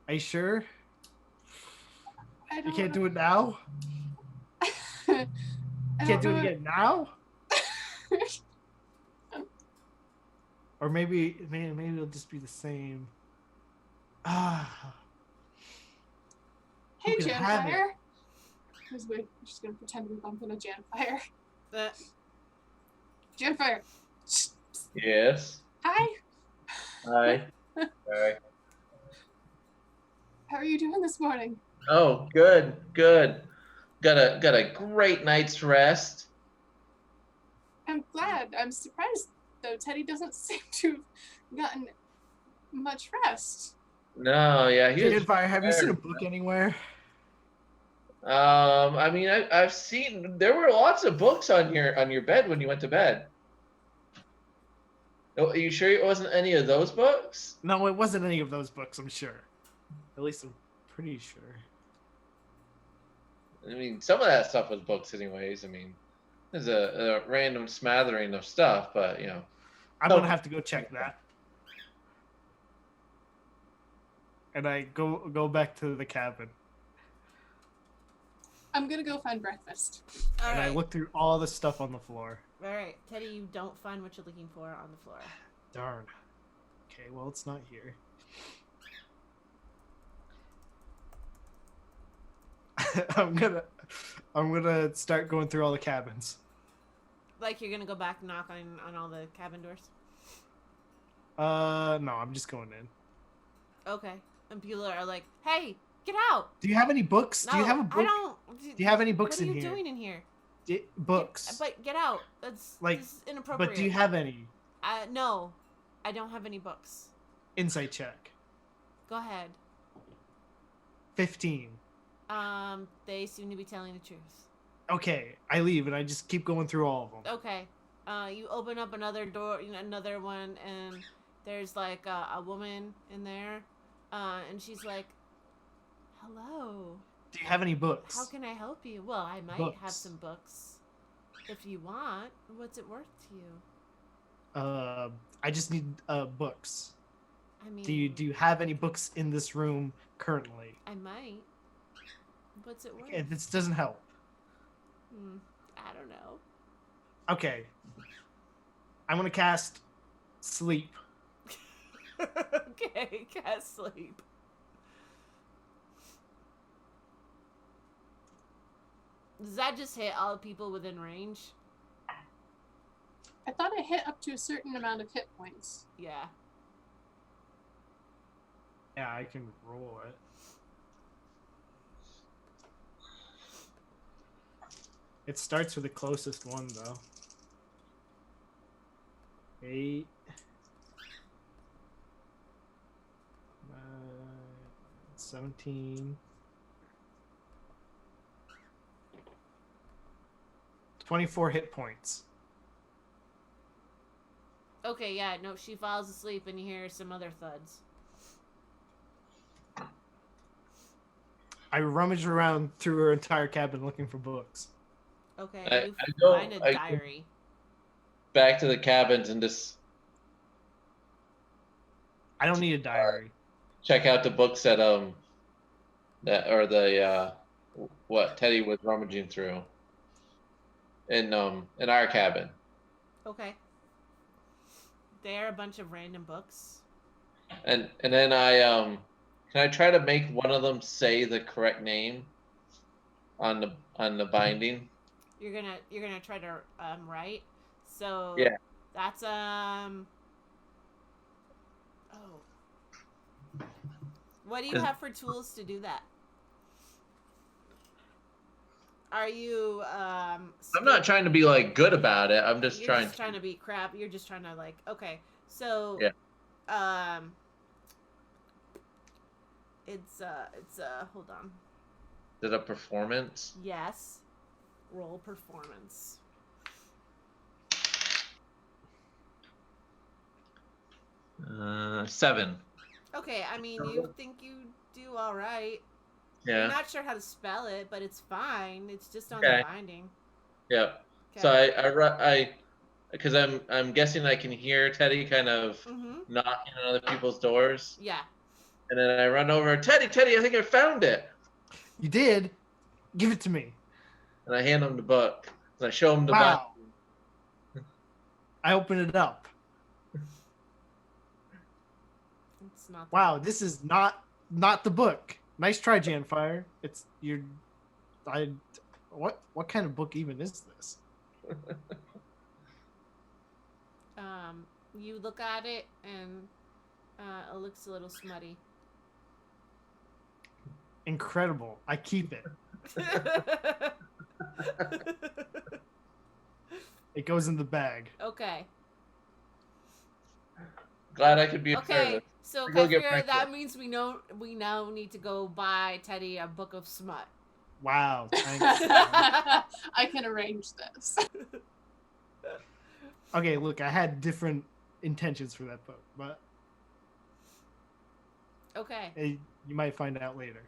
Are you sure? I don't You can't do it now. You can't do it again now. Or maybe it'll just be the same. Ah. Hey, Who can have it? Janfire. Because we're just gonna pretend we bump into Janfire. Janfire. Yes. Hi. Hi. Hi. How are you doing this morning? Oh, good. Got a great night's rest. I'm glad. I'm surprised though. Teddy doesn't seem to have gotten much rest. No, yeah, he was Fire, have you seen a tired. book anywhere? I mean, I've seen there were lots of books on your bed when you went to bed. Oh, are you sure it wasn't any of those books? No, it wasn't any of those books, I'm sure. At least I'm pretty sure. I mean, some of that stuff was books, anyways. I mean, there's a random smattering of stuff, but you know. I'm gonna have to go check that. And I go back to the cabin. I'm gonna go find breakfast. All And I right. look through all the stuff on the floor. All right, Teddy, you don't find what you're looking for on the floor. Darn. Okay, well it's not here. I'm gonna start going through all the cabins. Like you're gonna go back and knock on all the cabin doors. No, I'm just going in. Okay. And people are like, "Hey, get out!" Do you have any books? No, Do you have a book? I don't. Do you have any books What are in you here? doing in here? Books. But get out. That's Like, this is inappropriate. But do you have any? No, I don't have any books. Insight check. Go ahead. 15. They seem to be telling the truth. Okay, I leave and I just keep going through all of them. Okay. You open up another door, another one, and there's like a woman in there, and she's like, "Hello. Do you have any books? How can I help you?" Well, I might have Books. some books if you want. What's it worth to you? I just need books. I mean, Do you have any books in this room currently? I might. What's it worth? Okay, this doesn't help. I don't know. Okay. I'm gonna cast sleep. Okay, cast sleep. Does that just hit all people within range? I thought it hit up to a certain amount of hit points. Yeah. Yeah, I can roll it. It starts with the closest one though. 8. 17. 24 hit points. Okay, yeah, no, she falls asleep and you hear some other thuds. I rummage around through her entire cabin looking for books. Okay, you I go- find a I go- diary. Back to the cabins and just I don't need a diary. check out the books that what Teddy was rummaging through in our cabin. Okay. They're a bunch of random books. And then I can I try to make one of them say the correct name on the binding? You're gonna try to write. So Yeah. That's oh. What do you have for tools to do that? Are you I'm not trying to be like good about it. I'm just You're trying just trying to be crap. You're just trying to like okay. So Yeah. It's hold on. Is it a performance? Yes. Roll performance. 7. Okay, I mean you think you do all right. Yeah. I'm not sure how to spell it, but it's fine. It's just on Okay. the binding. Yeah. Okay. So I because I'm guessing I can hear Teddy kind of Mm-hmm. knocking on other people's doors, Yeah. and then I run over, Teddy, I think I found it, You did? Give it to me. and I hand him the book, and I show him the Wow. book. I open it up. It's not. Wow, this is not the book. Nice try, Janfire. It's what kind of book even is this? You look at it and it looks a little smutty. Incredible. I keep it. It goes in the bag. Okay. Glad I could be of Okay. service. So Go get Kefir, breakfast. that means we now need to go buy Teddy a book of smut. Wow. Thanks. I can arrange this. Okay, look, I had different intentions for that book, but Okay. you might find out later.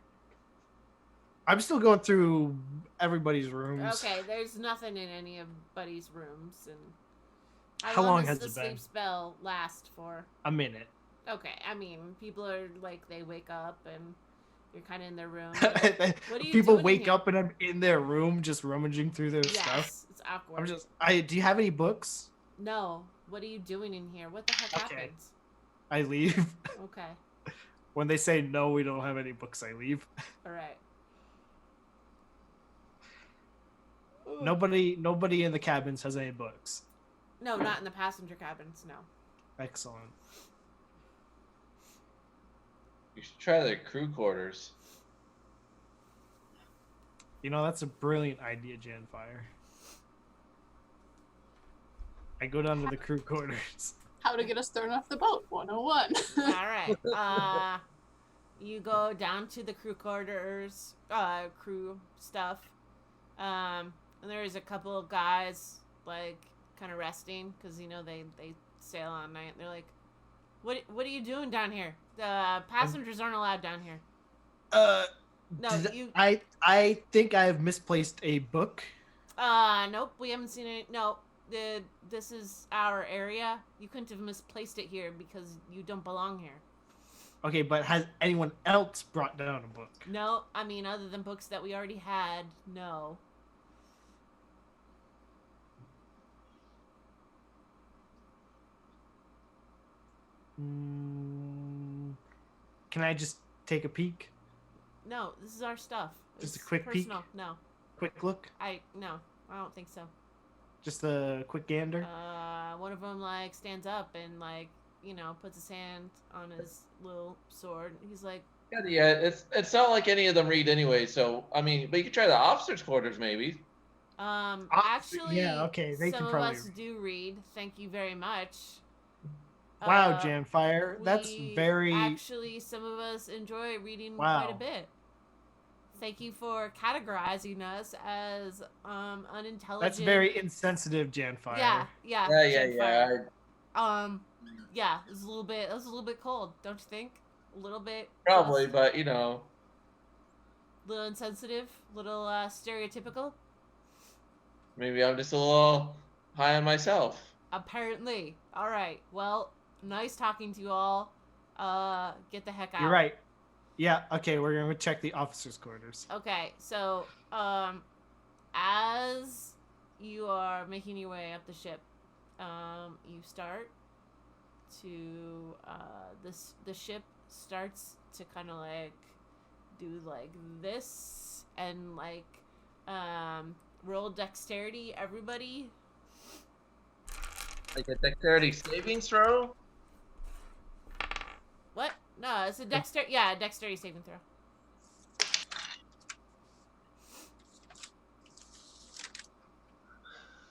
I'm still going through everybody's rooms. Okay. There's nothing in anybody's rooms, and How long does has the it sleep been? spell last for? A minute. Okay. I mean, people are like they wake up and you're kind of in their room. What are you People doing in wake here? up and I'm in their room just rummaging through their Yes, stuff. it's awkward. Do you have any books? No. What are you doing in here? What the heck Okay. happened? I leave. Okay. When they say no, we don't have any books, I leave. All right. Nobody in the cabins has any books. No, not in the passenger cabins. No. Excellent. You should try the crew quarters. You know, that's a brilliant idea, Janfire. I go down to the crew quarters. How to get us thrown off the boat, 101. All right. You go down to the crew quarters, crew stuff. and there's a couple of guys like kind of resting because they sail on night. They're like, what are you doing down here? The passengers aren't allowed down here. No, I think I have misplaced a book. Nope, we haven't seen it. No, this is our area. You couldn't have misplaced it here because you don't belong here. Okay, but has anyone else brought down a book? No, I mean, other than books that we already had, no. Can I just take a peek? No, this is our stuff. Just a It's quick peek? personal. No, Quick look? no, I don't think so. Just a quick gander? One of them like stands up and like puts his hand on his little sword. He's like, Yeah, it's not like any of them read anyway. So I mean, but you could try the officers' quarters maybe. actually, yeah, okay, they some can of probably us do read. Thank you very much. Wow, Janfire, that's very. Actually, some of us enjoy reading Wow. quite a bit. Thank you for categorizing us as unintelligent. That's very insensitive, Janfire. Yeah. Yeah. Janfire. Yeah, it was a little bit cold, don't you think? A little bit. Probably, just but a little insensitive, little stereotypical. maybe I'm just a little high on myself. Apparently. All right. Well, nice talking to you all. Get the heck out. You're right. Yeah, okay, we're gonna check the officers' quarters. Okay, so as you are making your way up the ship, you start to the ship starts to kind of like do like this and like roll dexterity, everybody. Like a dexterity savings throw. What? No, it's a dexterity saving throw.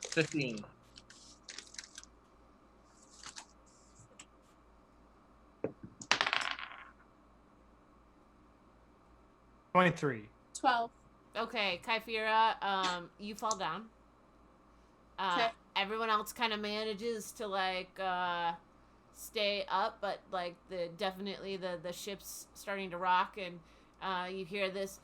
$15. 23. 12. Okay, Kyphira, you fall down. Okay. Everyone else kind of manages to like stay up, but like definitely the ship's starting to rock, and you hear this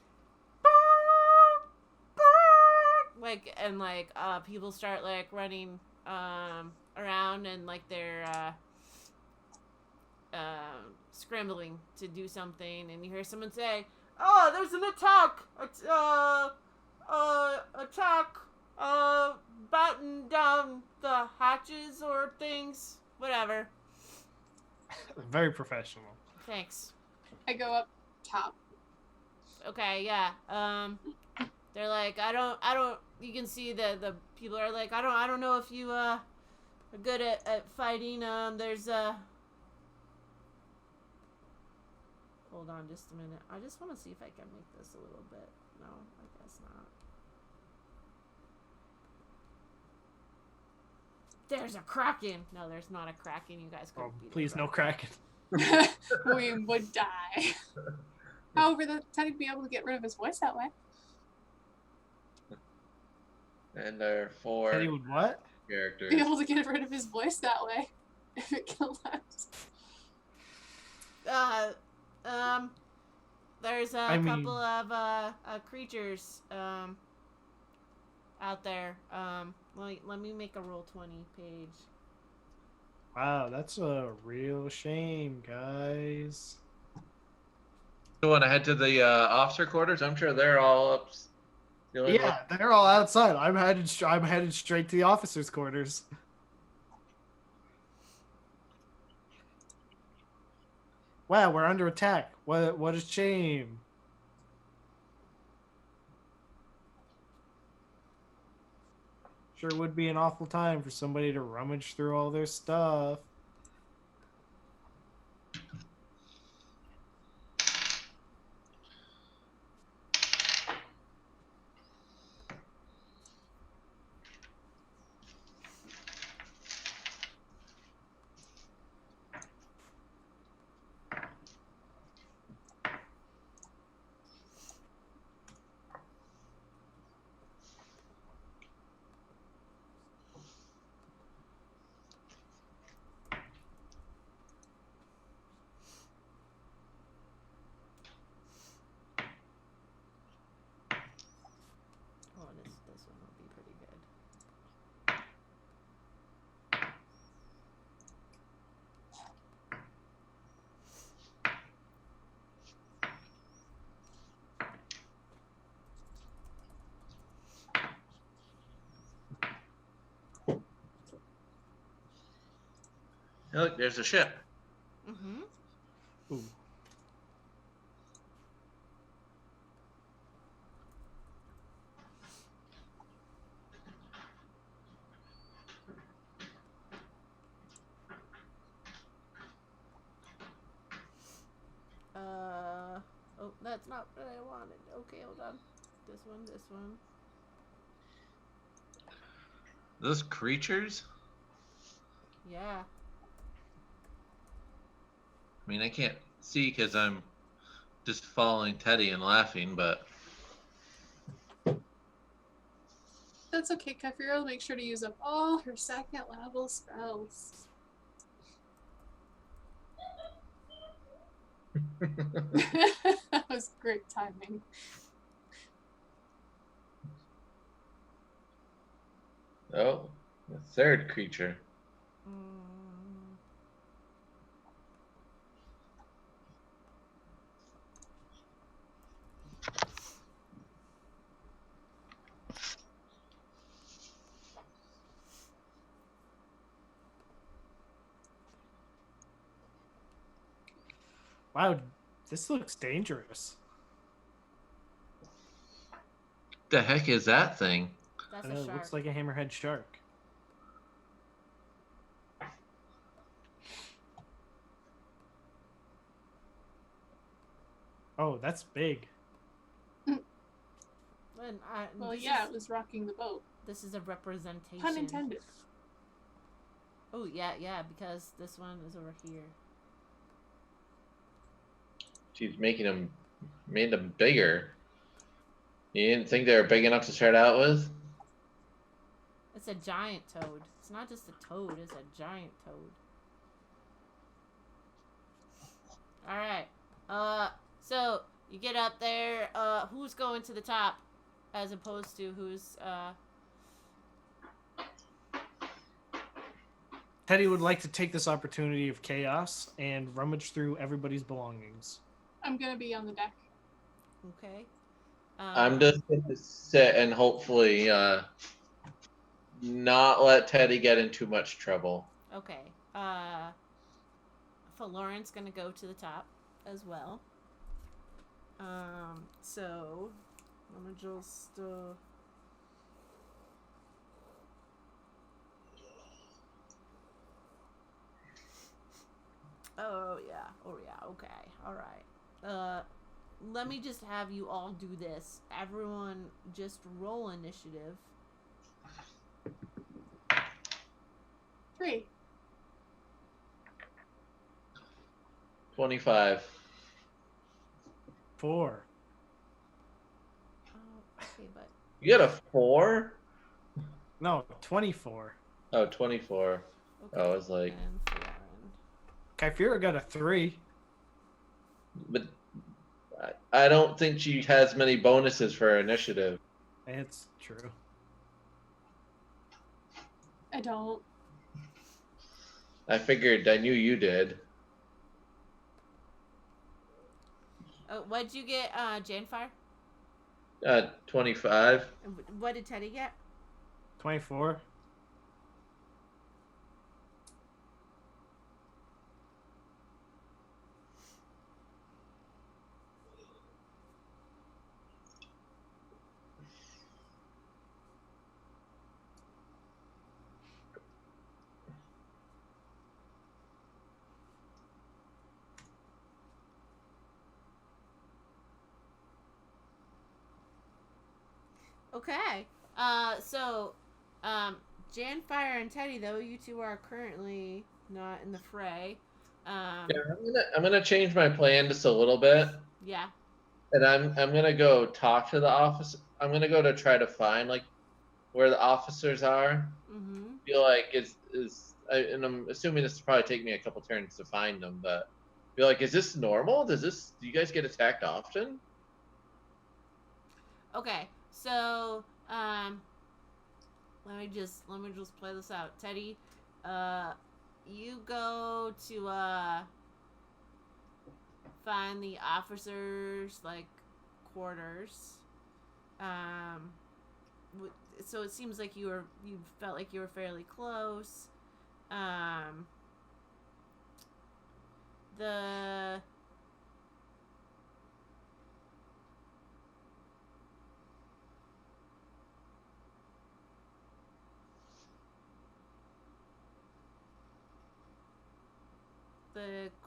like, and like people start like running around, and like they're scrambling to do something, and you hear someone say, "Oh, there's an attack! Attack! Batten down the hatches or things, whatever." Very professional. Thanks. I go up top. Okay, yeah. They're like, I don't. You can see the people are like, I don't know if you are good at fighting. There's Hold on just a minute. I just want to see if I can make this a little bit. No, I guess not. There's a kraken. No, there's not a kraken. You guys couldn't beat Please, it. no kraken. We would die. However, Teddy'd be able to get rid of his voice that way. And there are 4 Teddy would what? characters. Be able to get rid of his voice that way. If it killed us. There's a couple of creatures out there. Let me make a Roll20 page. Wow, that's a real shame, guys. You want to head to the officer quarters? I'm sure they're all up. Yeah, they're all outside. I'm headed straight to the officers' quarters. Wow, we're under attack. What a shame. Sure would be an awful time for somebody to rummage through all their stuff. Hey, look, there's a ship. Mm-hmm. Ooh. Oh, that's not what I wanted. Okay, hold on. This one. Those creatures? Yeah. I mean, I can't see because I'm just following Teddy and laughing, but That's okay. Kyphera will make sure to use up all her second level spells. That was great timing. oh, the third creature. Mm. Wow, this looks dangerous. The heck is that thing? That's I a know, it shark. looks like a hammerhead shark. Oh, that's big. Well, This yeah, is, it was rocking the boat. this is a representation. Pun intended. Oh yeah, because this one is over here. She's made them bigger. You didn't think they were big enough to start out with? It's a giant toad. It's not just a toad, it's a giant toad. Alright. So you get up there, who's going to the top as opposed to who's Teddy would like to take this opportunity of chaos and rummage through everybody's belongings. I'm gonna be on the deck. okay. I'm just going to sit and hopefully not let Teddy get in too much trouble. Okay. Lauren's gonna go to the top as well. So I'm gonna just Oh yeah, okay. Alright. Let me just have you all do this. Everyone just roll initiative. 3. 25. 4. Oh, okay, but You got a 4? No, 24. Oh, 24. okay. Oh, I was like, And Lauren. Kyphera got a 3. but I don't think she has many bonuses for her initiative. It's true. I don't. I figured I knew you did. Oh, what'd you get, Janfire? 25. And what did Teddy get? 24. Okay. Janfire and Teddy, though, you two are currently not in the fray. Yeah, I'm gonna change my plan just a little bit, Yeah. and I'm gonna go talk to the office. I'm gonna go to try to find like where the officers are. Mm-hmm. Feel like and I'm assuming this will probably take me a couple turns to find them, but feel like, is this normal? Do you guys get attacked often? Okay. So, let me just play this out. Teddy, you go to find the officers like quarters. So it seems like you felt like you were fairly close. the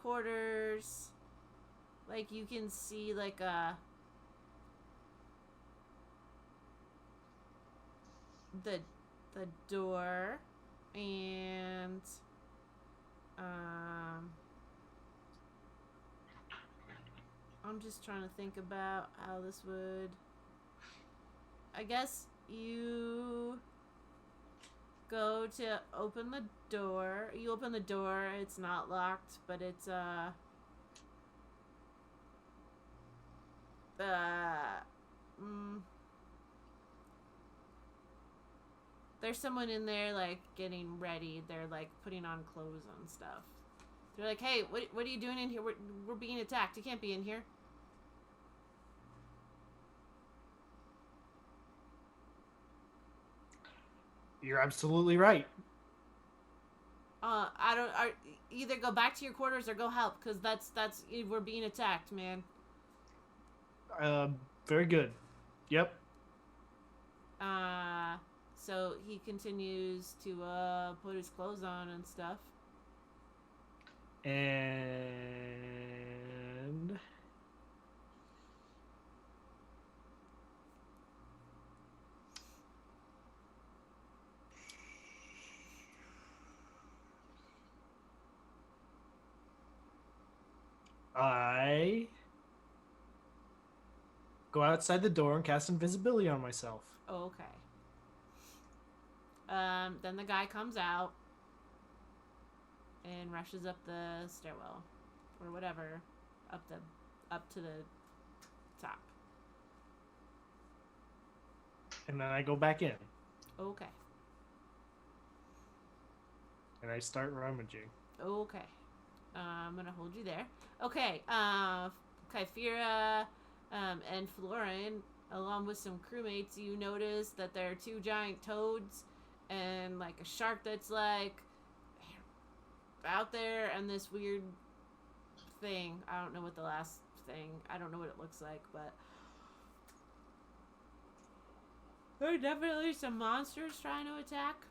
quarters, like you can see like the door, and I'm just trying to think about how this would. I guess you go to open the door. You open the door. It's not locked, but it's there's someone in there like getting ready. They're like putting on clothes and stuff. They're like, "Hey, what are you doing in here? We're being attacked. You can't be in here." You're absolutely right. Either go back to your quarters or go help, because that's we're being attacked, man. Very good. Yep. So he continues to put his clothes on and stuff. And I go outside the door and cast invisibility on myself. Okay. Then the guy comes out and rushes up the stairwell, or whatever, up to the top. And then I go back in. Okay. And I start rummaging. Okay. I'm gonna hold you there. Okay. Kyphira, and Florin, along with some crewmates, you notice that there are 2 giant toads and like a shark that's like out there, and this weird thing. I don't know what the last thing. I don't know what it looks like, but there are definitely some monsters trying to attack.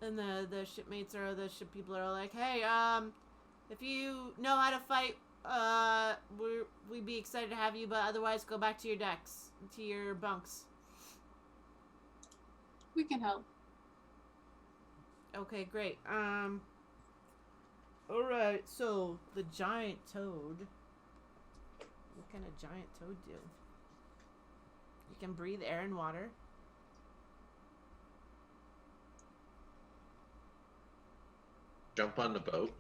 And the shipmates or the ship people are like, "Hey, if you know how to fight, we'd be excited to have you, but otherwise go back to your decks, to your bunks." We can help. Okay, great. Alright, so the giant toad. What can a giant toad do? It can breathe air and water. Jump on the boat.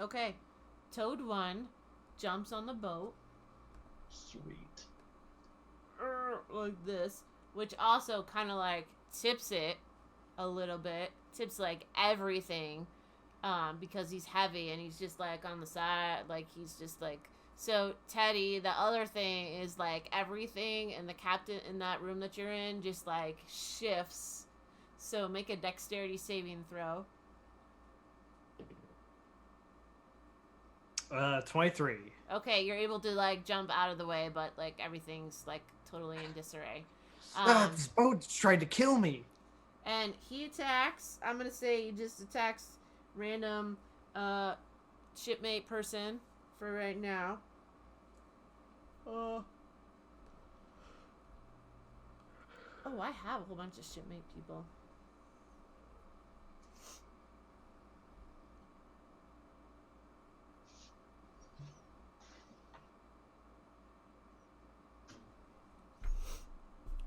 Okay, Toad 1 jumps on the boat. Sweet. Like this, which also kind of like tips it a little bit. Tips like everything, because he's heavy and he's just like on the side, like he's just like. So Teddy, the other thing is like everything, and the captain in that room that you're in just like shifts. So make a dexterity saving throw. 23. Okay, you're able to like jump out of the way, but like everything's like totally in disarray. This boat's trying to kill me. And he attacks. I'm gonna say he just attacks random shipmate person for right now. Oh, I have a whole bunch of shipmate people.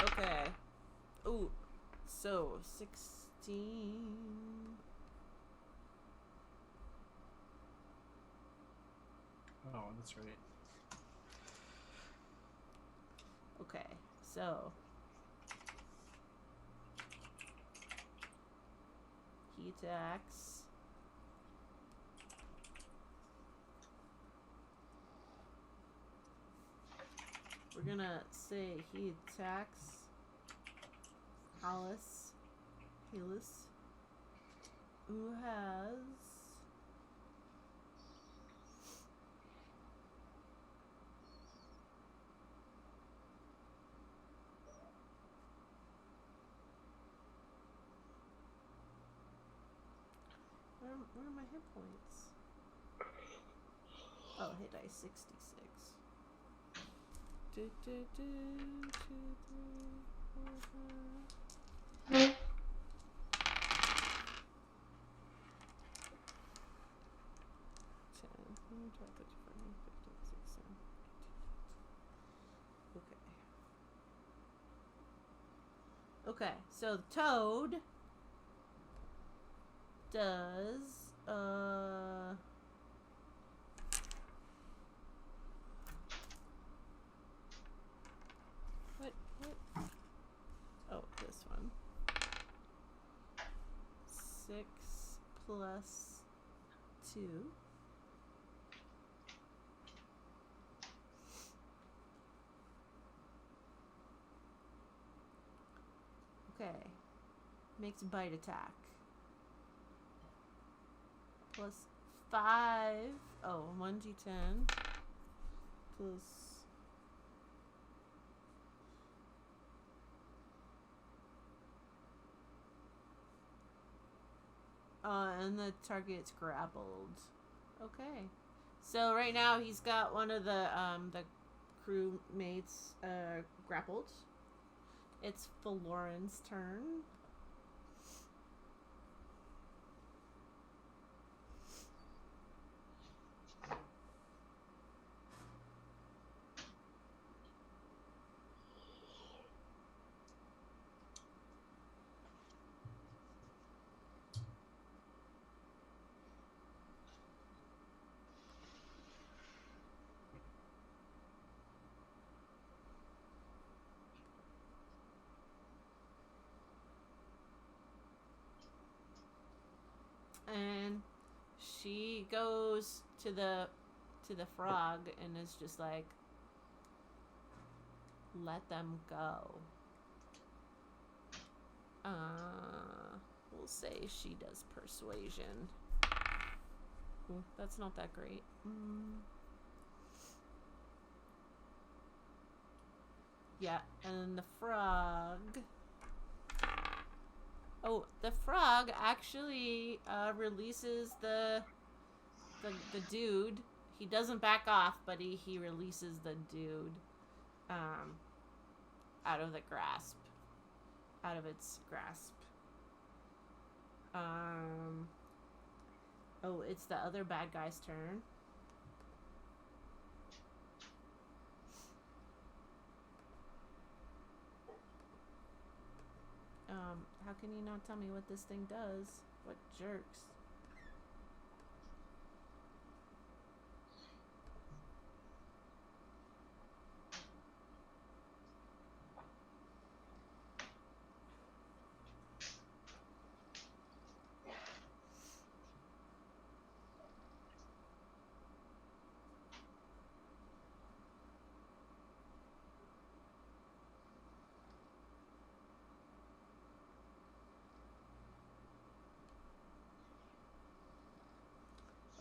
Okay. Ooh. So 16. Oh, that's right. Okay. So he attacks. we're gonna say he attacks Hallis, who has where are my hit points? Oh, hit dice 66. 2, 2, 2, 2, 3, 4, 5. Okay, so the toad does what oh, this one. 6 plus 2. Okay. Makes a bite attack. Plus 5. Oh, 1d10. Plus. And the target's grappled. Okay. So right now he's got one of the crewmates grappled. It's Florin's turn. And she goes to the frog and is just like, let them go. We'll say she does persuasion. Ooh, that's not that great. Yeah, and the frog. Oh, the frog actually releases the dude. He doesn't back off, but he releases the dude out of the grasp. Out of its grasp. Oh, it's the other bad guy's turn. How can you not tell me what this thing does? What jerks.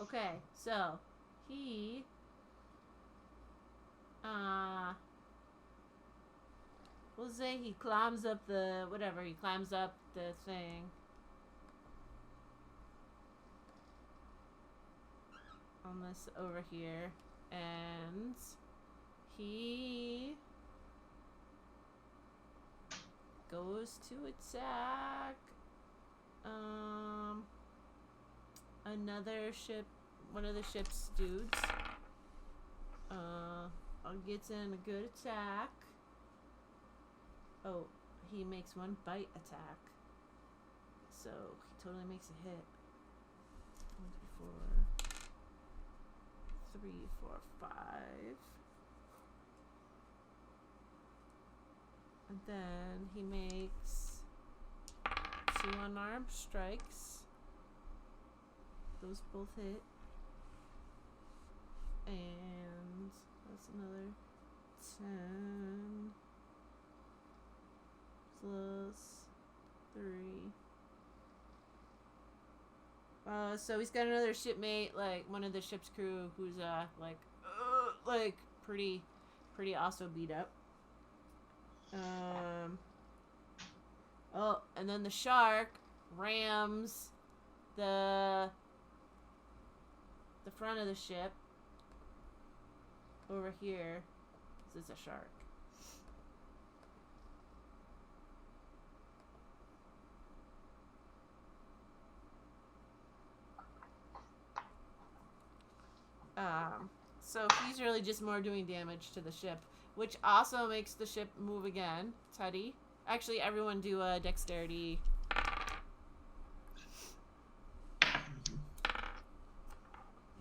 Okay, so he we'll say he climbs up the he climbs up the thing. On this over here, and he goes to attack another ship, one of the ship's dudes. Gets in a good attack. Oh, he makes one bite attack, so he totally makes a hit. 1, 2, 4, 3, 4, 5. And then he makes 2 unarmed strikes. Those both hit. And that's another 10 plus 3. So he's got another shipmate, like one of the ship's crew, who's like pretty also beat up. Oh, and then the shark rams the front of the ship over here. This is a shark. So he's really just more doing damage to the ship, which also makes the ship move again. Teddy. Actually, everyone do a dexterity.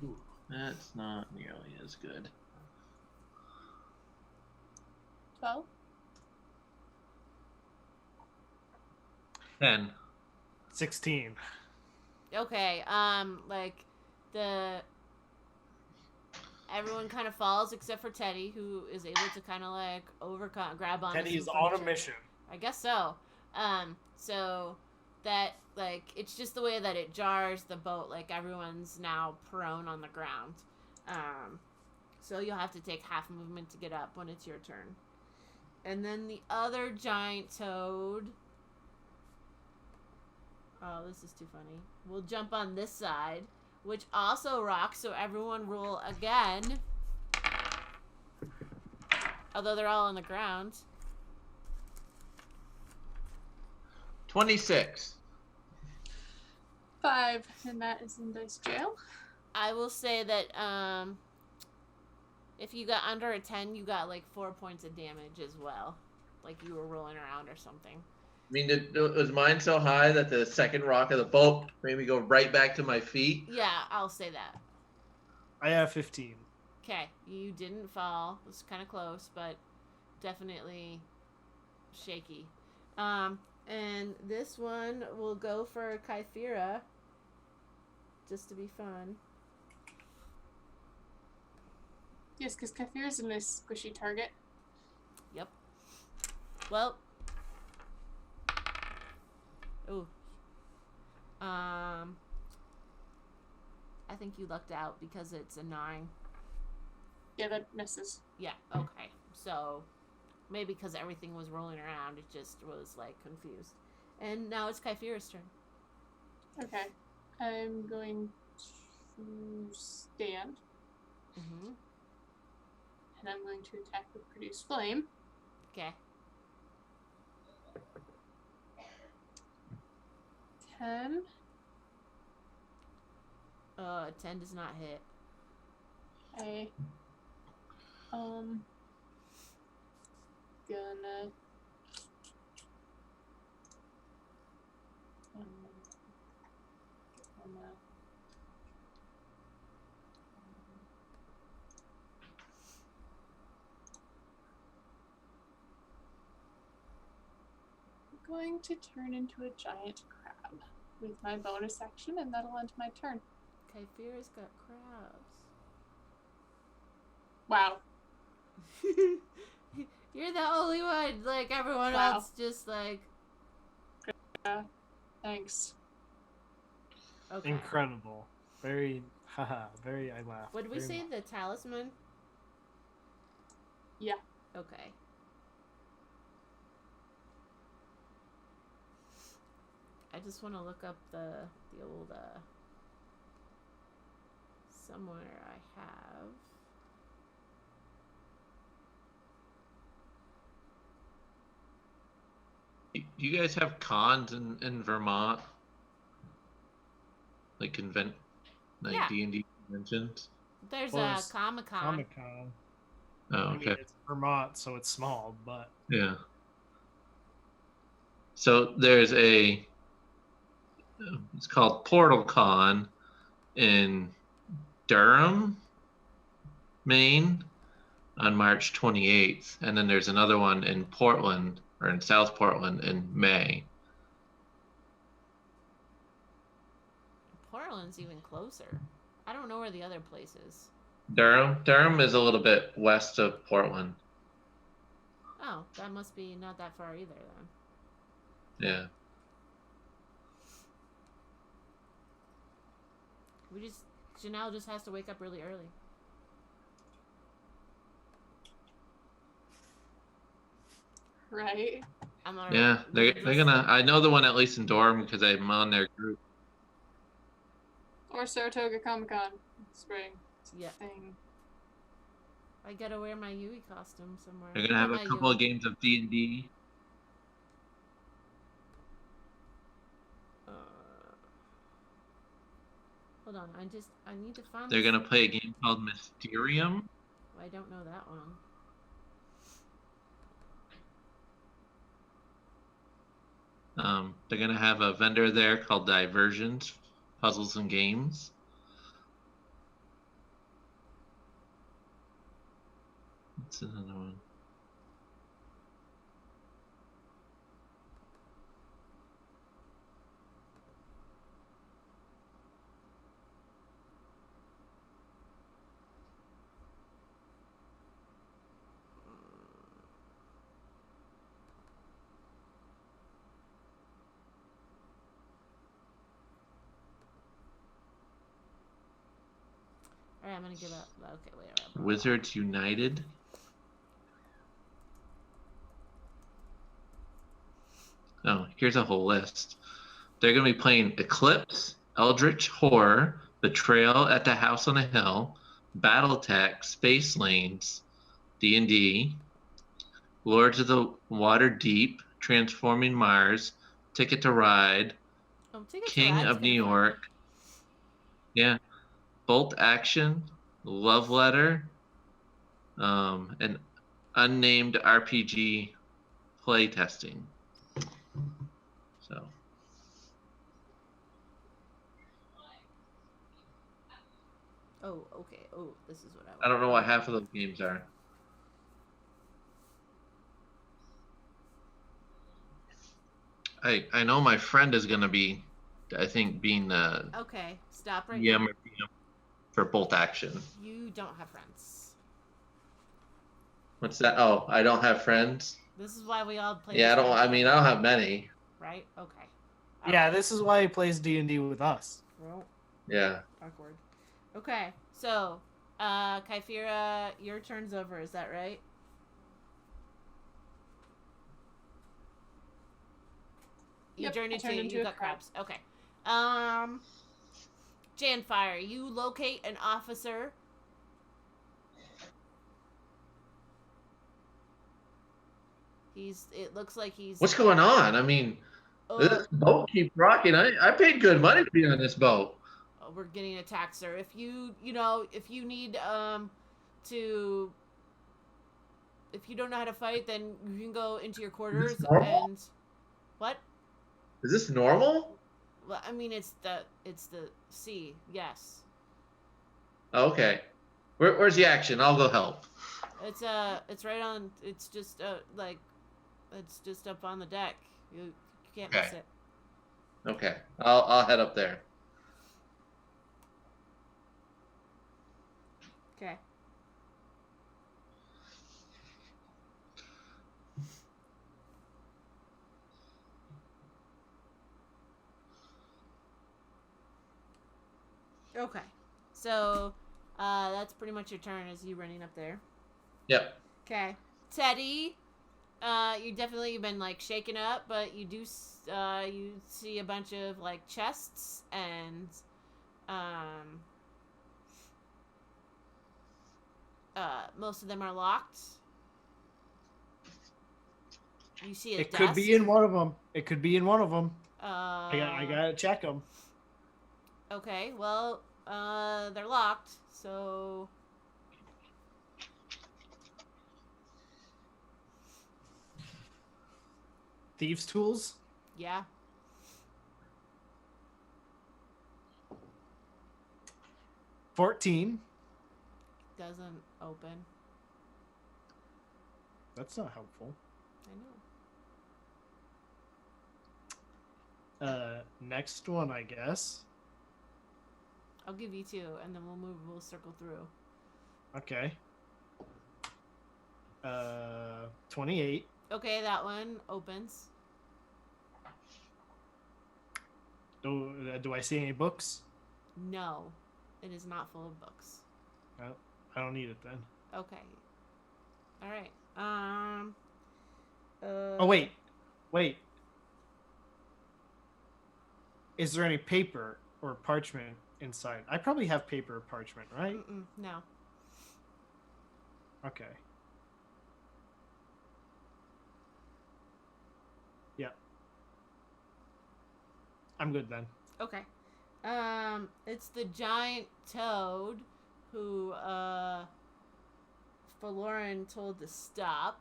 Ooh, that's not nearly as good. 12. 10. 16. Okay, like everyone kind of falls except for Teddy, who is able to kind of like grab on. Teddy is on a mission. I guess so. So that like it's just the way that it jars the boat. Like everyone's now prone on the ground. So you'll have to take half movement to get up when it's your turn. And then the other giant toad. Oh, this is too funny. We'll jump on this side, which also rocks, so everyone roll again. Although they're all on the ground. 26. 5, and that is in dice jail. I will say that if you got under a 10, you got like 4 points of damage as well. Like you were rolling around or something. I mean, was mine so high that the second rock of the boat made me go right back to my feet? Yeah, I'll say that. I have 15. Okay, you didn't fall. It was kind of close, but definitely shaky. And this one will go for Kyphira, just to be fun. Yes, because Kathir is a nice squishy target. Yep. Well. Ooh. I think you lucked out because it's a 9. Yeah, that misses. Yeah, okay. So, maybe because everything was rolling around, it just was, like, confused. And now it's Kyphira's turn. Okay. I'm going to stand, Mm-hmm. and I'm going to attack with Produce Flame. Okay. 10. 10 does not hit. I gonna I'm going to turn into a giant crab with my bonus action, and that'll end my turn. Kyphira's got crabs. Wow. You're the only one. Like, everyone Wow. else just, like... Thanks. Okay. Incredible. Very, haha, very, I laugh. What did we very say? much. The talisman? Yeah. Okay. I just want to look up the old, somewhere I have. Do you guys have cons in Vermont? Like Yeah. D&D conventions? There's Well, a there's Comic-Con. Comic-Con. Oh, I okay. mean, it's Vermont, so it's small, but Yeah. So there's it's called Portal Con in Durham, Maine on March 28th. And then there's another one in Portland or in South Portland in May. Portland's even closer. I don't know where the other place is. Durham is a little bit west of Portland. Oh, that must be not that far either then. Yeah. Janelle just has to wake up really early. Right. I'm already. Yeah, they're gonna. I know the one at least in Durham because I'm on their group. Or Saratoga Comic Con spring Yeah. thing. I gotta wear my Yui costume somewhere. They're gonna have Not a my couple Yui. of games of D&D. Hold on, I need to find. They're this- gonna play a game called Mysterium. I don't know that one. They're gonna have a vendor there called Diversions, Puzzles and Games. What's another one? Alright, I'm gonna give up. Okay, wait. Wizards United. Oh, here's a whole list. They're going to be playing Eclipse, Eldritch Horror, Betrayal at the House on the Hill, Battletech, Space Lanes, D&D, Lords of the Water Deep, Transforming Mars, Ticket to Ride, King of New York. Yeah. Bolt Action, Love Letter, and Unnamed RPG play testing. So. Oh, okay. Oh, this is what I don't know what half of those games are. I know my friend is gonna be, I think, being the Okay, stop right DM now. or PM for Bolt Action. You don't have friends. What's that? Oh, I don't have friends. This is why we all play. Yeah, I this don't. game I mean, I don't have many. Right? Okay. Yeah, this is why he plays D&D with us. Well, Yeah. awkward. Okay, so, Kyphira, your turn's over. Is that right? You Yep, turned I turned into you a got crab. crabs. Okay. Janfire, you locate an officer. It looks like he's. What's going on? I mean, this boat keeps rocking. I paid good money to be on this boat. We're getting attacked, sir. If you need if you don't know how to fight, then you can go into your quarters normal? and what? Is this normal? Well, I mean, it's the sea. Yes. Okay. Where's the action? I'll go help. It's right on. It's just it's just up on the deck. You can't miss Okay. it. Okay. I'll head up there. Okay. Okay. So, that's pretty much your turn. Is you running up there? Yep. Okay. Teddy, you've been like shaken up, but you do you see a bunch of like chests and most of them are locked. You see a It desk. could be in one of them. It could be in one of them. I I gotta check them. Okay, well, they're locked, so. Thieves' tools. Yeah. $14. Doesn't open. That's not helpful. I know. Next one, I guess. I'll give you two, and then we'll circle through. Okay. 28. Okay, that one opens. Do I see any books? No, it is not full of books. No, I don't need it then. Okay. All right. Oh wait. Is there any paper or parchment inside? I probably have paper or parchment, right? No. Okay. Yeah. I'm good then. Okay. It's the giant toad who Faloran told to stop.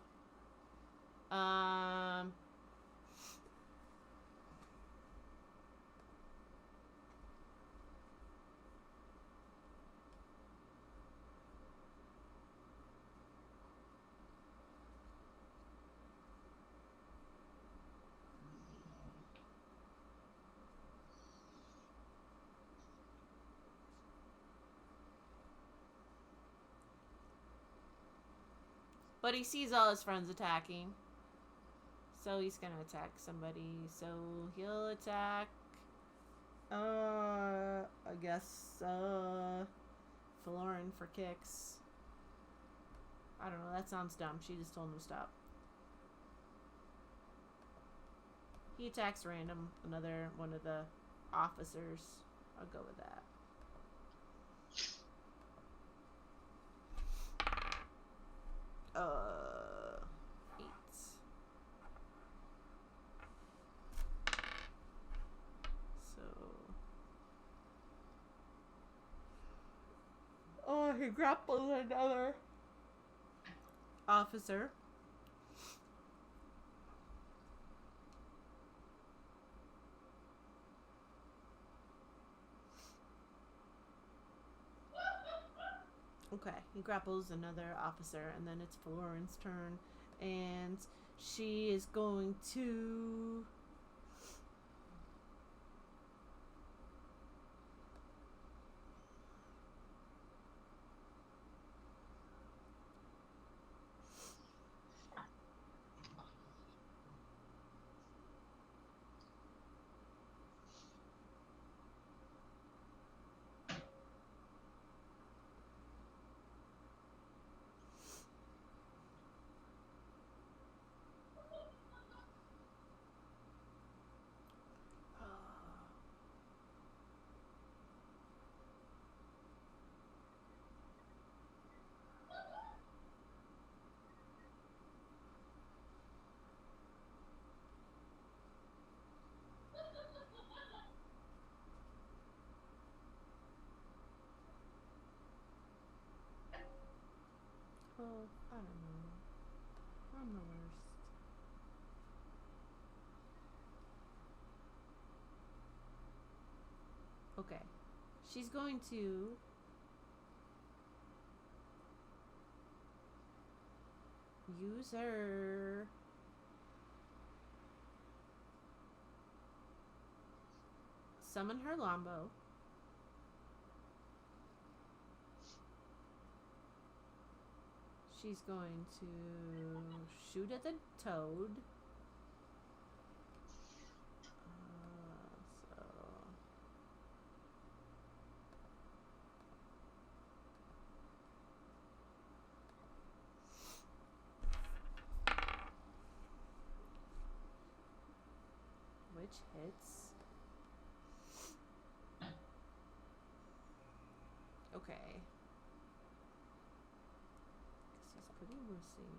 But he sees all his friends attacking. So he's gonna attack somebody. So he'll attack I guess Faloran for kicks. I don't know, that sounds dumb. She just told him to stop. He attacks random, another one of the officers. I'll go with that. Eight. So. Oh, he grapples another officer. Okay, he grapples another officer, and then it's Faloran's turn, and she is going to... Oh, I don't know. I'm the worst. Okay. She's going to... use her... summon her longbow. She's going to shoot at the toad. So... which hits. Okay. Guess he's pretty wussy.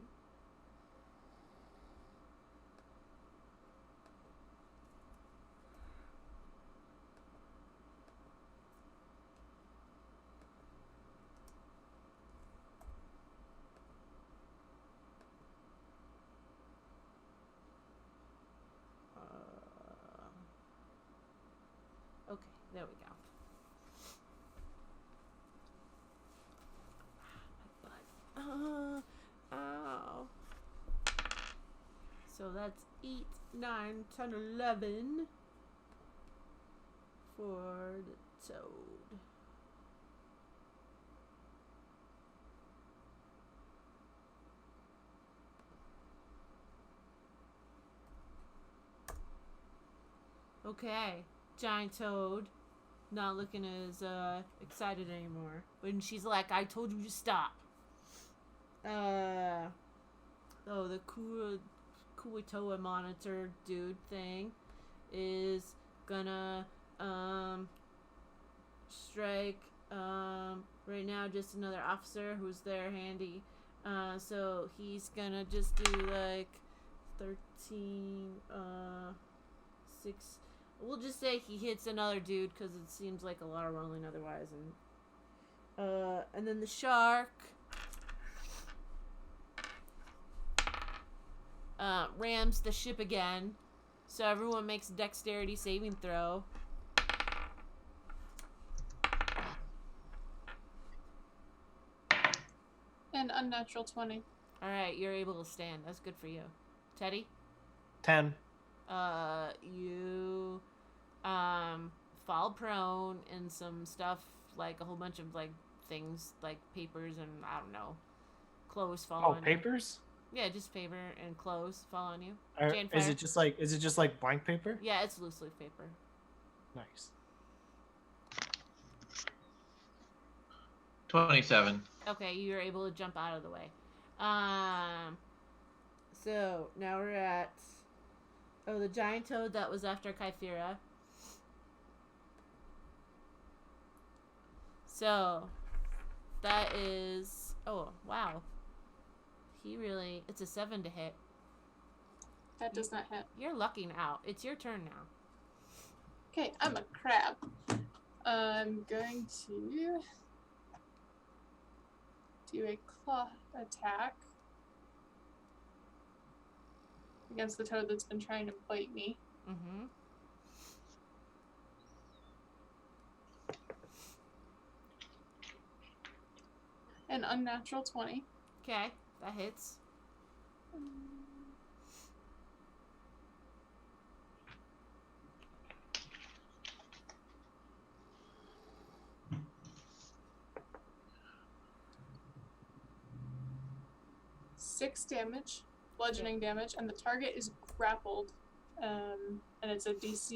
Okay, there we go. My butt. Ow. So that's 8, 9, 10, 11 for the toad. Okay. Giant toad. Not looking as excited anymore. When she's like, I told you to stop. The Kuatoa monitor dude thing is gonna strike right now just another officer who's there handy. So he's gonna just do like 13 6. We'll just say he hits another dude because it seems like a lot of rolling otherwise. And then the shark rams the ship again. So everyone makes a dexterity saving throw. An unnatural 20. Alright, you're able to stand. That's good for you. Teddy? 10. You fall prone and some stuff, like a whole bunch of like things like papers and I don't know, clothes fall on you. Papers? Yeah, just paper and clothes fall on you. Is it just like blank paper? Yeah, it's loose leaf paper. Nice. 27. Okay, you're able to jump out of the way. So now we're at the giant toad that was after Kythera. So that is wow. It's a 7 to hit. That does not hit. You're lucky now. It's your turn now. Okay, I'm a crab. I'm going to do a claw attack against the toad that's been trying to bite me. Mm-hmm. An unnatural 20. Okay, that hits. Six damage, bludgeoning damage, and the target is grappled, and it's a DC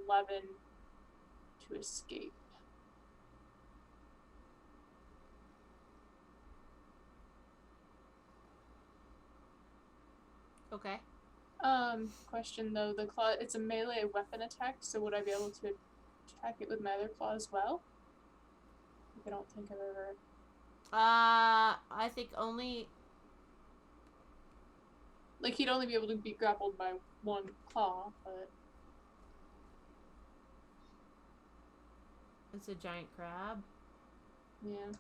11 to escape. Okay. Question though, the claw, it's a melee weapon attack, so would I be able to attack it with my other claw as well? I don't think I've ever... I think only... Like, he'd only be able to be grappled by one claw, but... It's a giant crab. Yeah.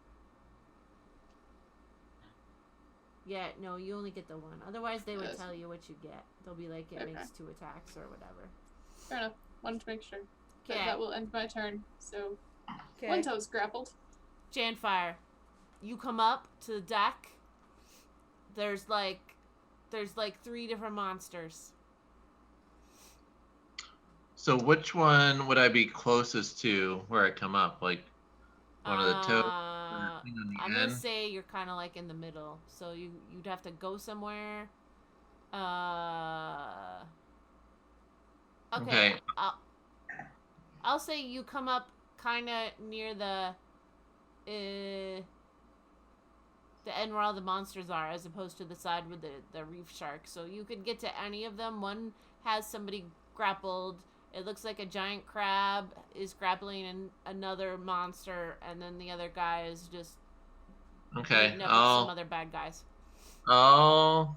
Yeah, no, you only get the one. Otherwise, they would Yes. tell you what you get. They'll be like, it Okay. makes 2 attacks or whatever. Fair enough. Wanted to make sure. But Okay. that will end my turn, so... Okay. One toe's grappled. Janfire, you come up to the deck. There's like 3 different monsters. So which one would I be closest to where I come up? Like one of the toes? I'm gonna say you're kind of like in the middle, so you'd have to go somewhere. Okay. I'll say you come up kind of near the end where all the monsters are, as opposed to the side with the reef shark. So you could get to any of them. One has somebody grappled. It looks like a giant crab is grappling another monster, and then the other guy is just meeting up with some other bad guys. Hold.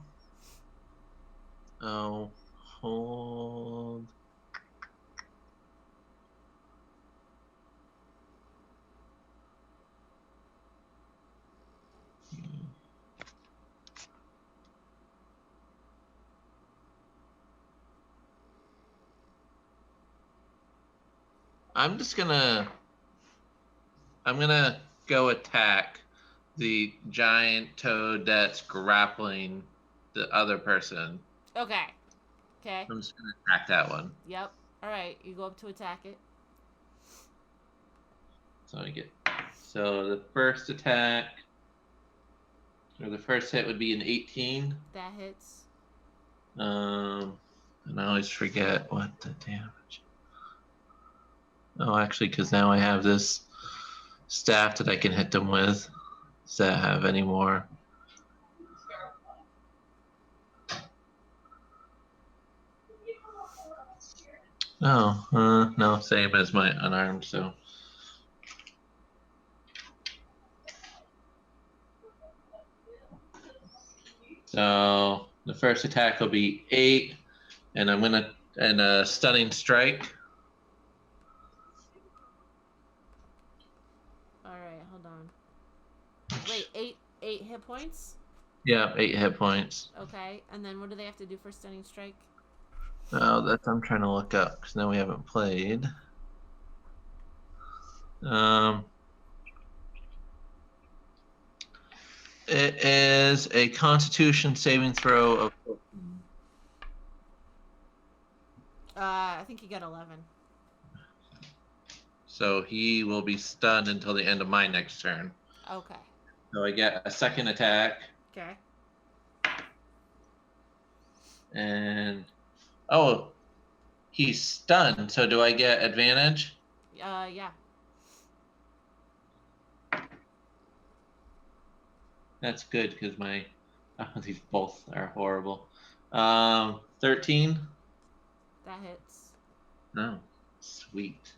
I'm gonna go attack the giant toad that's grappling the other person. Okay. I'm just gonna attack that one. Yep. All right. You go up to attack it. So the first attack, or the first hit would be an 18. That hits. And I always forget what the damage. Oh, actually, because now I have this staff that I can hit them with. Does that have any more? Oh, no, same as my unarmed, so. So the first attack will be 8, and I'm gonna and a stunning strike. All right, hold on. Wait, eight hit points. Yeah, 8 hit points. Okay, and then what do they have to do for stunning strike? Oh, that's I'm trying to look up because now we haven't played. It is a Constitution saving throw of 14. I think he got 11. So he will be stunned until the end of my next turn. Okay. So I get a second attack, Okay. and oh, he's stunned. So do I get advantage? Yeah. That's good because my these both are horrible. 13. That hits. No, sweet.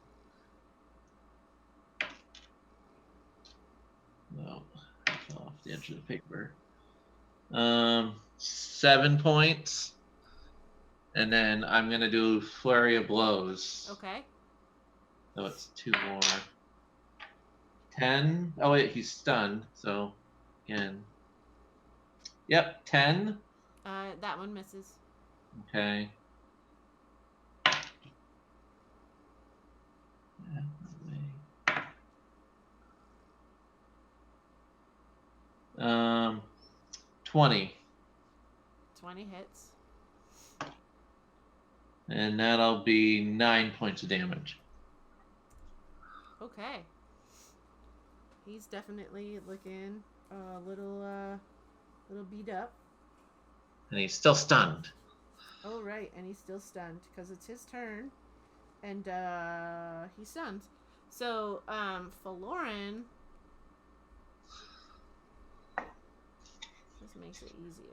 No, I fell off the edge of the paper. 7 points, and then I'm gonna do flurry of blows. Okay. So it's 2 more. 10. Oh wait, he's stunned. So again. Yep, 10. That one misses. Okay. Um, 20. 20 hits. And that'll be 9 points of damage. Okay. He's definitely looking a little beat up. And he's still stunned. Oh, right, and he's still stunned because it's his turn, and he's stunned. So, for Lauren, this makes it easier.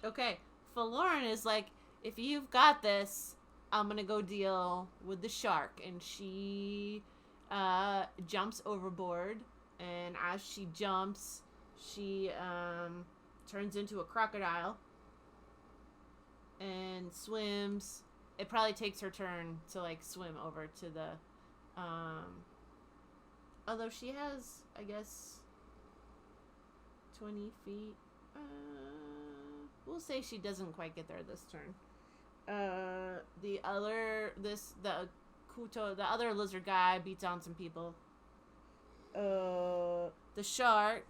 Okay, for Lauren is like, if you've got this, I'm gonna go deal with the shark, and she jumps overboard, and as she jumps, she turns into a crocodile and swims. It probably takes her turn to like swim over to the although she has, I guess, 20 feet. We'll say she doesn't quite get there this turn. The other lizard guy beats on some people. The shark.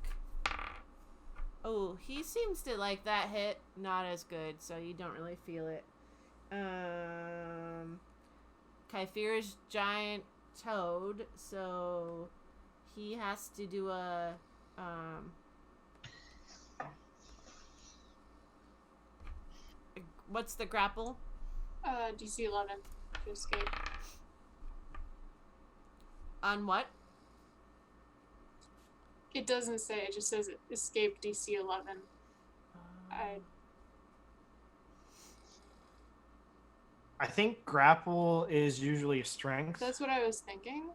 Oh, he seems to like that hit. Not as good, so you don't really feel it. Kyphira's giant toad, so he has to do a what's the grapple? DC 11 to escape. On what? It doesn't say. It just says escape DC 11. I think grapple is usually a strength. That's what I was thinking.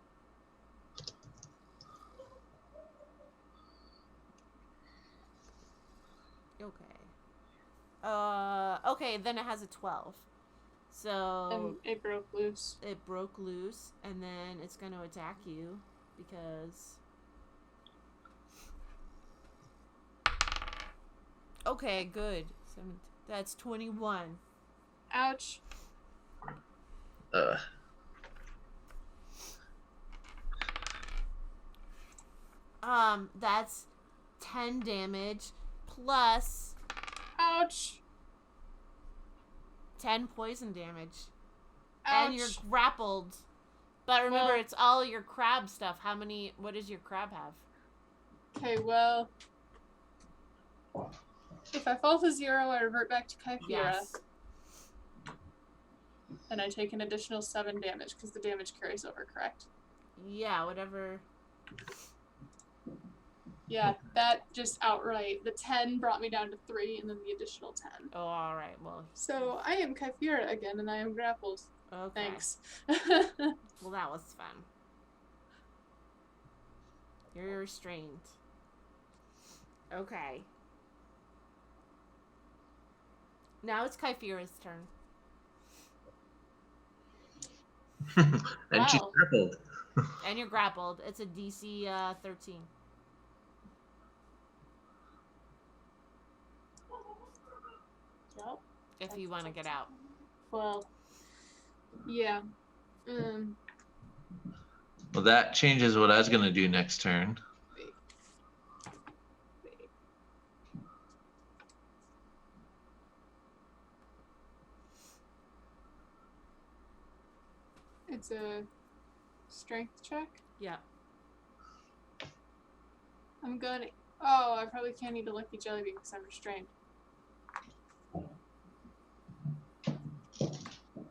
Okay, then it has a 12. So And it broke loose. it broke loose, and then it's going to attack you because. Okay, good. That's 21. Ouch. Ugh. That's 10 damage plus Ouch. 10 poison damage. Ouch. And you're grappled. But remember, Well- it's all your crab stuff. What does your crab have? Okay, well. If I fall to 0, I revert back to Kyphera. Yes. And I take an additional 7 damage because the damage carries over, correct? Yeah, whatever. Yeah, that just outright. The 10 brought me down to 3, and then the additional 10. Oh, alright, well. So I am Kyphera again, and I am grappled. Okay. Thanks. Well, that was fun. You're restrained. Okay. Now it's Kyphera's turn. And she's Wow. crippled. And you're grappled. It's a DC 13. Yep. If you want to get out. Well, yeah. Well, that changes what I was gonna do next turn. Wait. It's a strength check. Yeah. I'm gonna. Oh, I probably can't eat a lucky jelly bean because I'm restrained.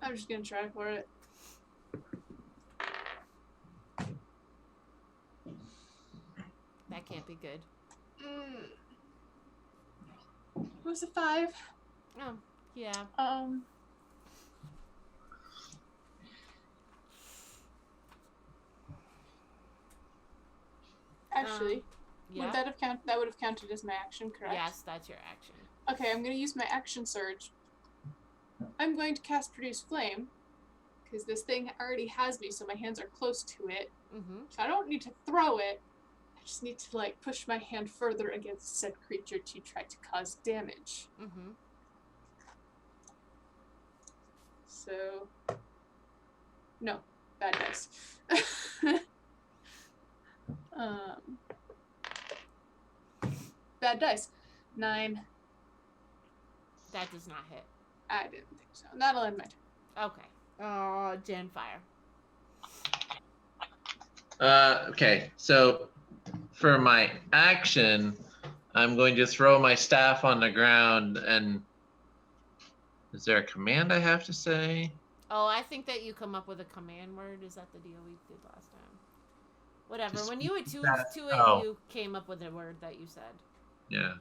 I'm just gonna try for it. That can't be good. It was a 5. Oh, yeah. Actually, Yeah. would that have counted? That would have counted as my action, correct? Yes, that's your action. Okay, I'm gonna use my action surge. I'm going to cast Produce Flame, because this thing already has me, so my hands are close to it. Mm-hmm. So I don't need to throw it. I just need to like push my hand further against said creature to try to cause damage. Mm-hmm. So, no, bad dice. Bad dice. 9. That does not hit. I didn't think so. That'll end my turn. Okay. Genfire. Okay, so for my action, I'm going to throw my staff on the ground, and is there a command I have to say? Oh, I think that you come up with a command word. Is that the deal we did last time? Whatever. Just When you attuned that- to it, oh. you came up with a word that you said. Yeah.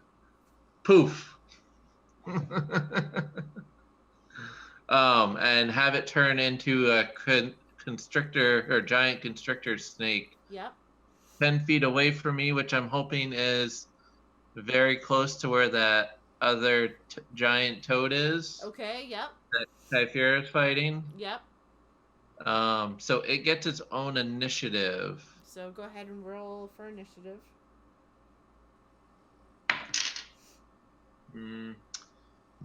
Poof. And have it turn into a constrictor or giant constrictor snake Yep. 10 feet away from me, which I'm hoping is very close to where that other giant toad is Okay. Yep. that Kyphera is fighting. Yep. So it gets its own initiative. So go ahead and roll for initiative.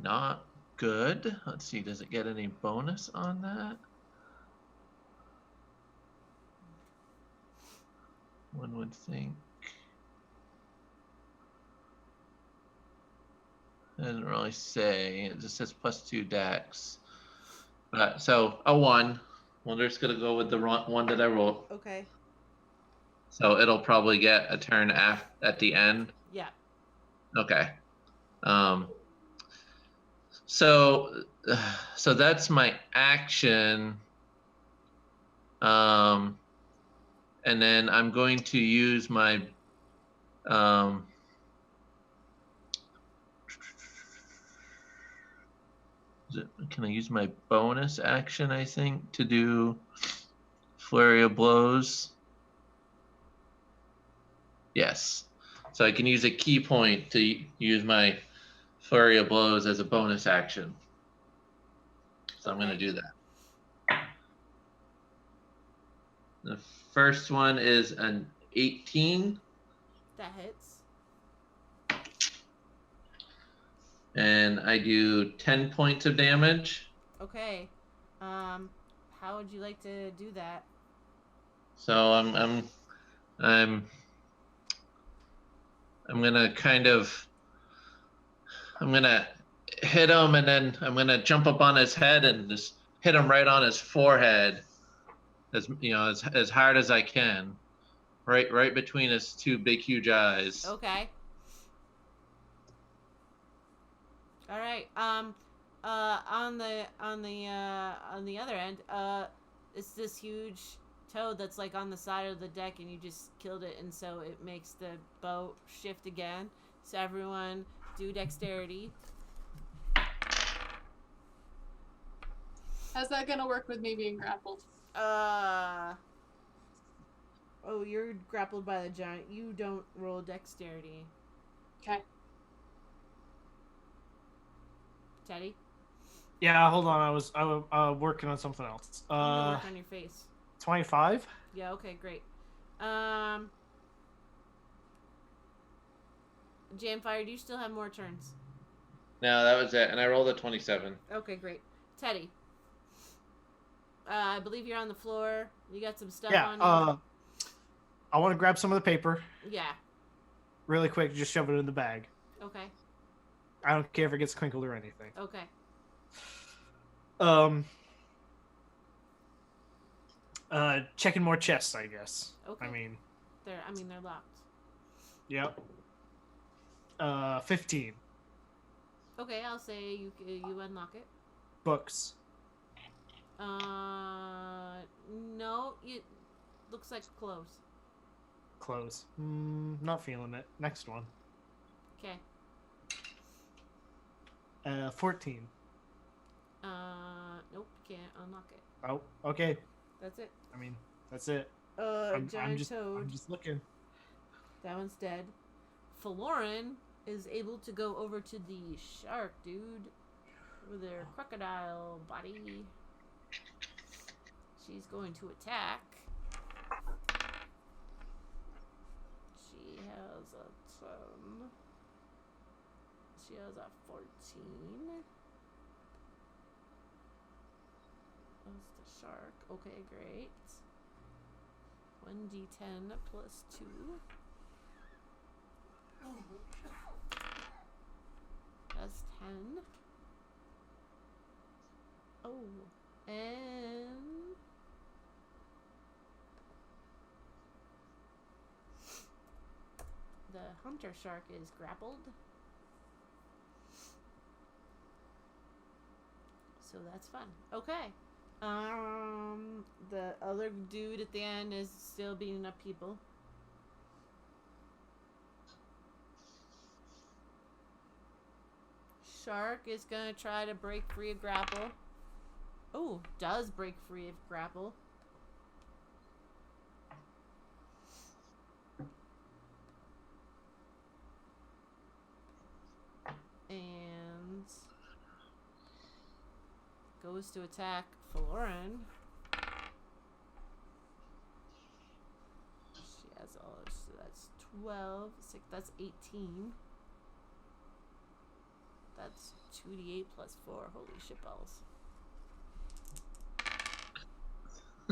Not good. Let's see, does it get any bonus on that? One would think. It doesn't really say. It just says +2 dex. So a 1. Well, they're just gonna go with the one that I rolled. Okay. So it'll probably get a turn at the end. Yeah. Okay. So that's my action. And then I'm going to use my can I use my bonus action, I think, to do flurry of blows? Yes. So I can use a key point to use my flurry of blows as a bonus action. So I'm going to do that. The first one is an 18. That hits. And I do 10 points of damage. Okay. How would you like to do that? So I'm gonna kind of I'm gonna hit him, and then I'm gonna jump up on his head and just hit him right on his forehead, as hard as I can, right between his two big huge eyes. Okay. All right. On the other end, it's this huge toad that's like on the side of the deck, and you just killed it, and so it makes the boat shift again. So everyone, do dexterity. How's that gonna work with me being grappled? Oh, you're grappled by the giant. You don't roll dexterity. Okay. Teddy, Yeah, hold on. I was working on something else. you need to work on your face. 25. Yeah. Okay. Great. Jamfire, do you still have more turns? No, that was it, and I rolled a 27. Okay. Great. Teddy. I believe you're on the floor. You got some stuff Yeah. on you. I want to grab some of the paper Yeah. really quick. Just shove it in the bag. Okay. I don't care if it gets crinkled or anything. Okay. Checking more chests, I guess. Okay. I mean, They're locked. yep. 15 Okay, I'll say you unlock it. books. No, it looks like clothes. Clothes. Not feeling it. Next one. Okay. 14. Nope, can't unlock it. Oh, okay. That's it. I mean, that's it. I'm Giant toad. I'm just looking. That one's dead. Florin is able to go over to the shark, dude. With their crocodile body. She's going to attack. She has a 10. She has a 14. That's the shark. Okay, great. 1d10 plus 2. That's 10. Oh, and the hunter shark is grappled. So that's fun. Okay. The other dude at the end is still beating up people. Shark is gonna try to break free of grapple. Oh, does break free of grapple. And goes to attack Florin. She has all, so that's 12, 6, that's 18. That's 2d8 plus 4. Holy shit balls.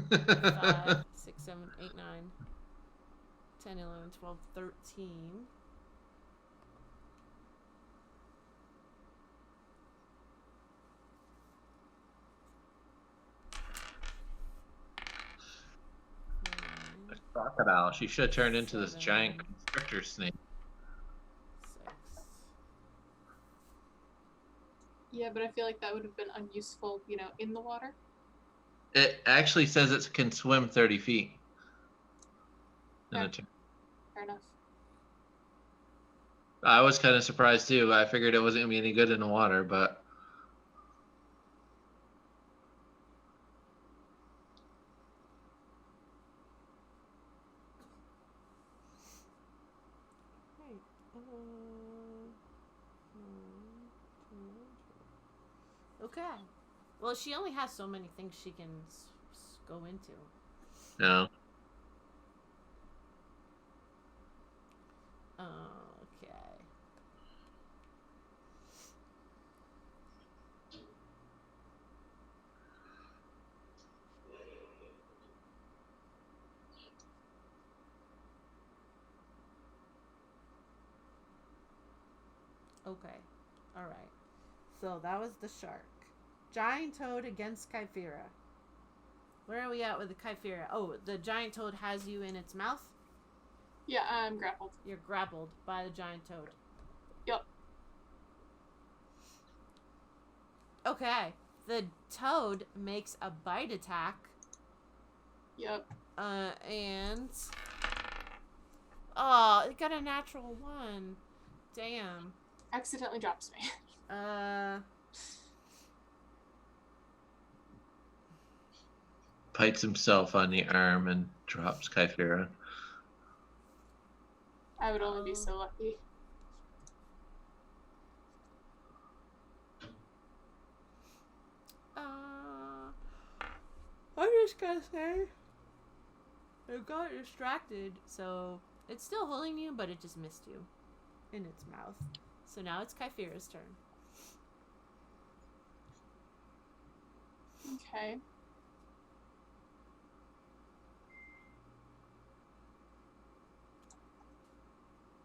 5, 6, 7, 8, 9, 10, 11, 12, 13. Crocodile. She should have turned into this giant constrictor snake. 6. Yeah, but I feel like that would have been unuseful, in the water. It actually says it can swim 30 feet. Fair enough. I was kind of surprised too. I figured it wasn't gonna be any good in the water, but Right. Okay. Well, she only has so many things she can go into. no. Okay. Okay. All right. So that was the shark. Giant toad against Kyphera. Where are we at with the Kyphera? Oh, the giant toad has you in its mouth? Yeah, I'm grappled. You're grappled by the giant toad. Yep. Okay. The toad makes a bite attack. Yep. And... Oh, it got a natural 1. Damn. Accidentally drops me. Bites himself on the arm and drops Kyphera. I would only be so lucky. I'm just gonna say it got distracted, so it's still holding you, but it just missed you in its mouth. So now it's Kyphera's turn. Okay.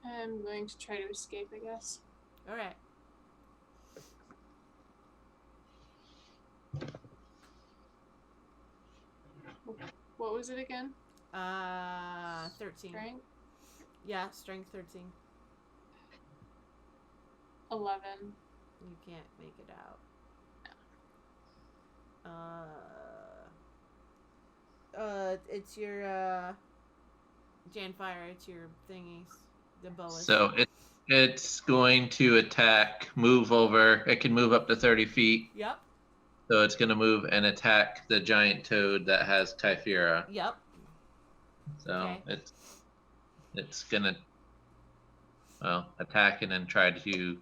I'm going to try to escape, I guess. All right. What was it again? 13. Strength? Yeah, strength 13. 11. You can't make it out. It's your Janfire. It's your thingies. The boas. So it's going to attack, move over. It can move up to 30 feet. Yep. So it's going to move and attack the giant toad that has Kyphera. Yep. So Okay. it's going to attack and then try to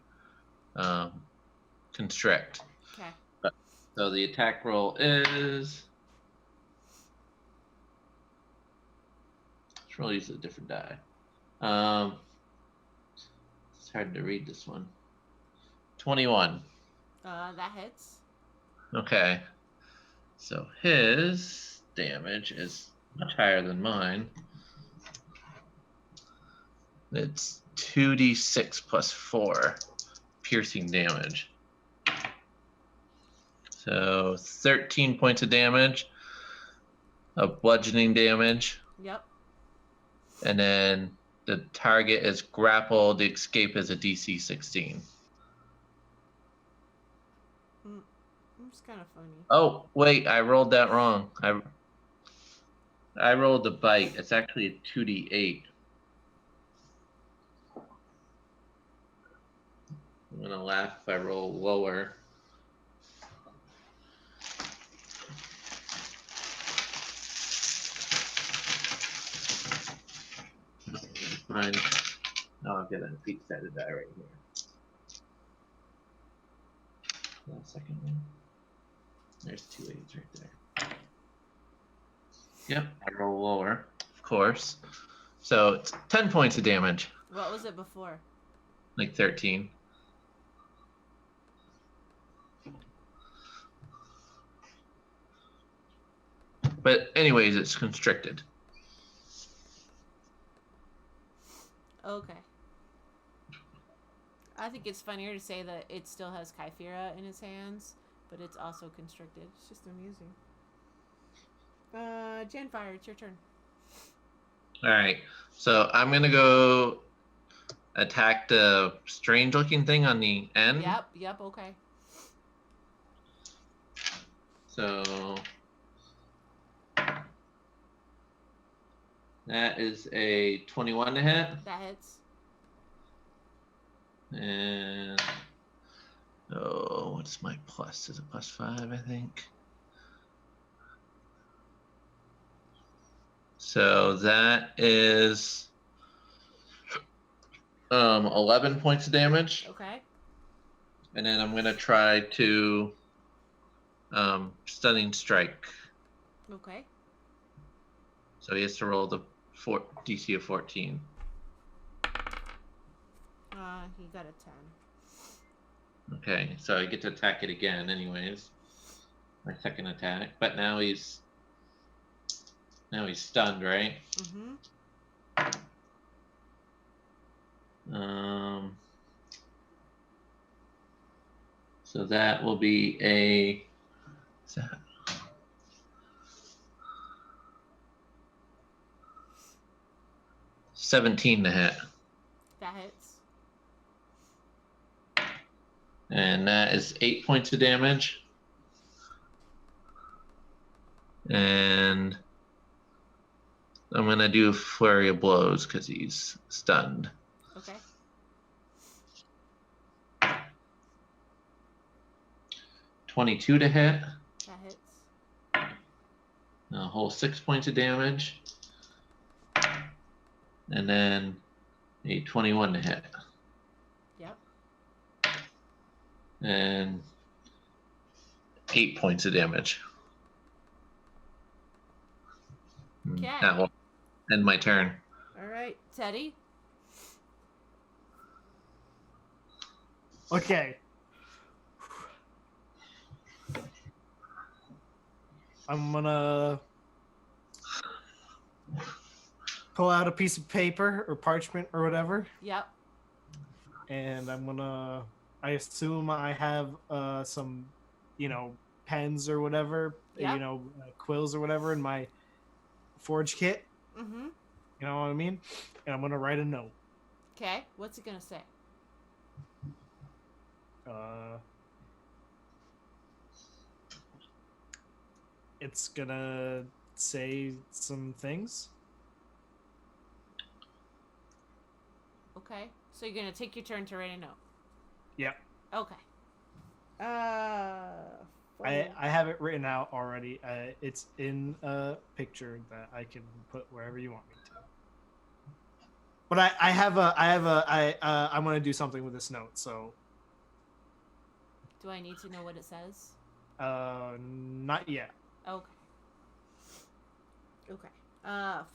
constrict. Okay. So the attack roll is... Let's roll use a different die. It's hard to read this one. 21. That hits. Okay. So his damage is much higher than mine. It's 2d6 plus 4 piercing damage. So 13 points of damage, of bludgeoning damage, Yep. and then the target is grappled. The escape is a DC 16. It's kind of funny. Oh, wait, I rolled that wrong. I rolled the bite. It's actually a 2d8. I'm going to laugh if I roll lower. Fine. Now I'll get a peek at the die right here. The second one. There's 2 8s right there. Yep, I roll lower, of course. So it's 10 points of damage, What was it before? like 13. But anyways, it's constricted. Okay. I think it's funnier to say that it still has Kyphera in its hands, but it's also constricted. It's just amusing. Janfire, it's your turn. All right, so I'm gonna go attack the strange-looking thing on the end. Yep, okay. So that is a 21 to hit. That hits. And what's my plus? Is it plus 5, I think? So that is 11 points of damage. Okay. And then I'm gonna try to stunning strike. Okay. So he has to roll the DC of 14. He got a 10. Okay, so I get to attack it again anyways. My second attack. But now he's stunned, right? Mm-hmm. So that will be a. What's that? $17 to hit. That hits. And that is 8 points of damage. And I'm going to do Flurry of Blows because he's stunned. Okay. 22 to hit. That hits. A whole 6 points of damage. And then a 21 to hit. Yep. And 8 points of damage. Okay. That will end my turn. All right, Teddy. Okay. I'm gonna pull out a piece of paper or parchment or whatever, Yep. and I assume I have some, pens or whatever, Yep. quills or whatever in my forge kit. Mm-hmm. You know what I mean? And I'm gonna write a note. Okay. What's it gonna say? It's gonna say some things. Okay. So you're gonna take your turn to write a note. Yeah. Okay. I have it written out already. It's in a picture that I can put wherever you want me to. But I'm gonna do something with this note. So. Do I need to know what it says? Not yet. Okay. Okay.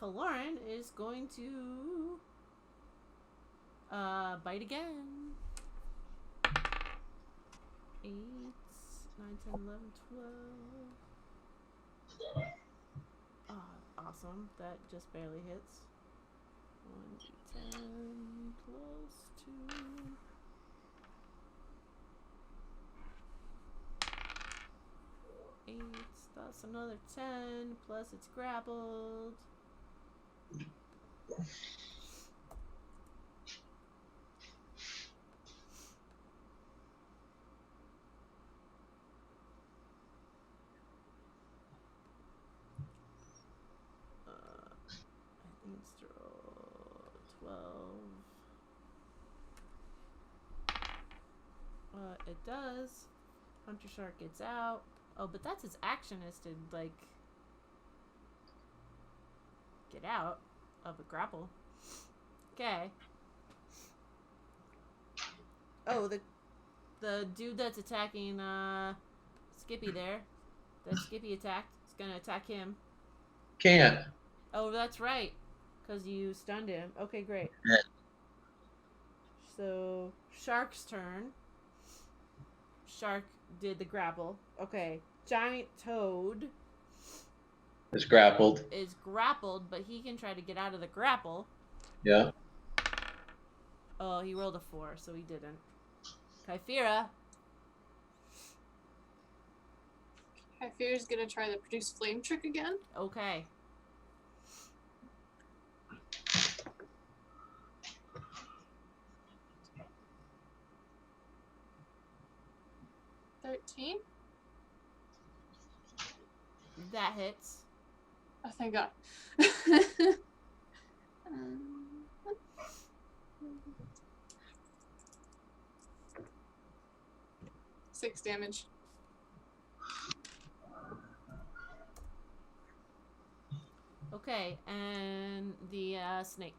Lauren is going to bite again. 8, 9, 10, 11, 12. Oh, awesome. That just barely hits. 1, 10 plus 2. 8, that's another 10, plus it's grappled. I think it's 12. It does. Hunter Shark gets out. Oh, but that's his action is to, like, get out of a grapple. Okay. Oh, the dude that's attacking Skippy there, that Skippy attacked, is gonna attack him. Can't. Oh, that's right, because you stunned him. Okay, great. Yeah. So, Shark's turn. Shark did the grapple. Okay, Giant Toad Is grappled. is grappled, but he can try to get out of the grapple. Yeah. Oh, he rolled a 4, so he didn't. Kyphira. Kyphira's gonna try the produce flame trick again. Okay. $13. That hits. Oh, thank God. 6 damage. Okay, and the snake.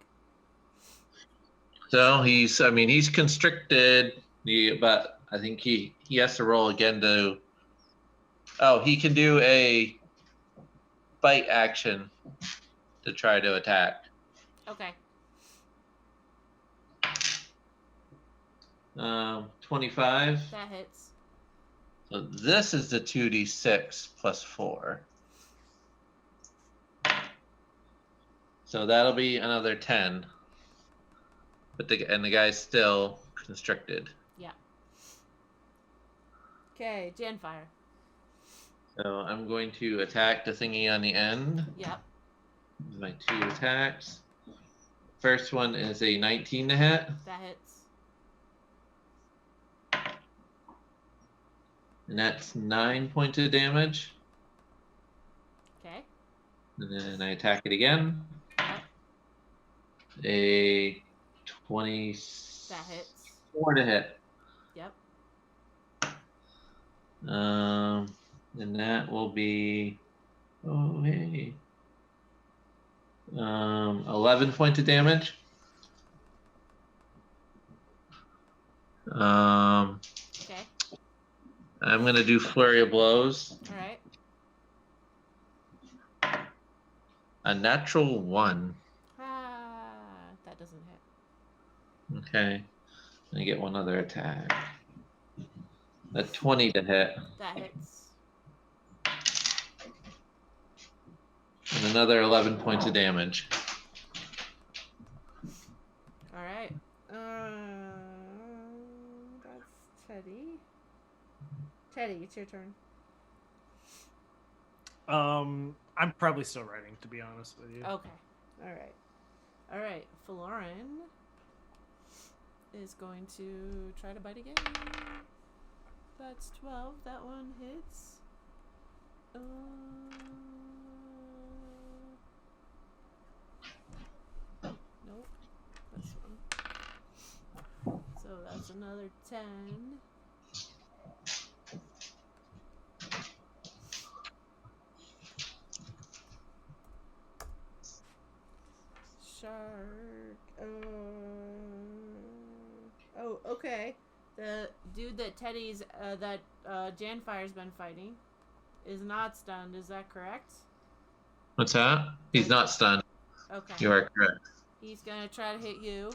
So he's constricted. But I think he has to roll again to. Oh, he can do a bite action to try to attack. Okay. 25. That hits. So this is the 2d6 plus 4. So that'll be another 10. But the guy's still constricted. Yeah. Okay, Janfire. So I'm going to attack the thingy on the end. Yep. My 2 attacks. First one is a 19 to hit. That hits. And that's 9 points of damage. Okay. And then I attack it again. Yep. A 24 That hits. to hit. Yep. And that will be 11 points of damage. Okay. I'm gonna do flurry of blows. All right. A natural 1. That doesn't hit. Okay. I get one other attack. A 20 to hit. That hits. And another 11 points of damage. All right. That's Teddy. Teddy, it's your turn. I'm probably still writing, to be honest with you. Okay. All right. All right. Florin is going to try to bite again. That's 12. That one hits. Nope. This one. So that's another 10. Shark. Oh, okay. The dude that Teddy's that Janfire's been fighting is not stunned. Is that correct? What's that? He's not stunned. Okay. You are correct. He's gonna try to hit you.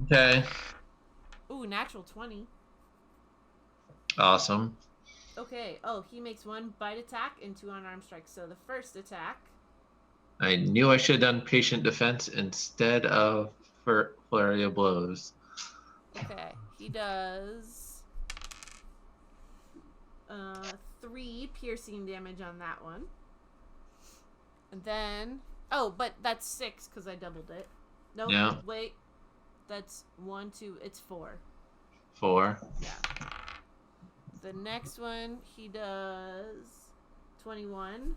Okay. Ooh, natural 20. Awesome. Okay. Oh, he makes 1 bite attack and 2 unarmed strikes. So the first attack. I knew I should have done patient defense instead of flurry of blows. Okay. He does 3 piercing damage on that one. And then, oh, but that's 6 because I doubled it. Nope. Yeah. Wait. That's 1, 2. It's 4. 4. Yeah. The next one, he does 21.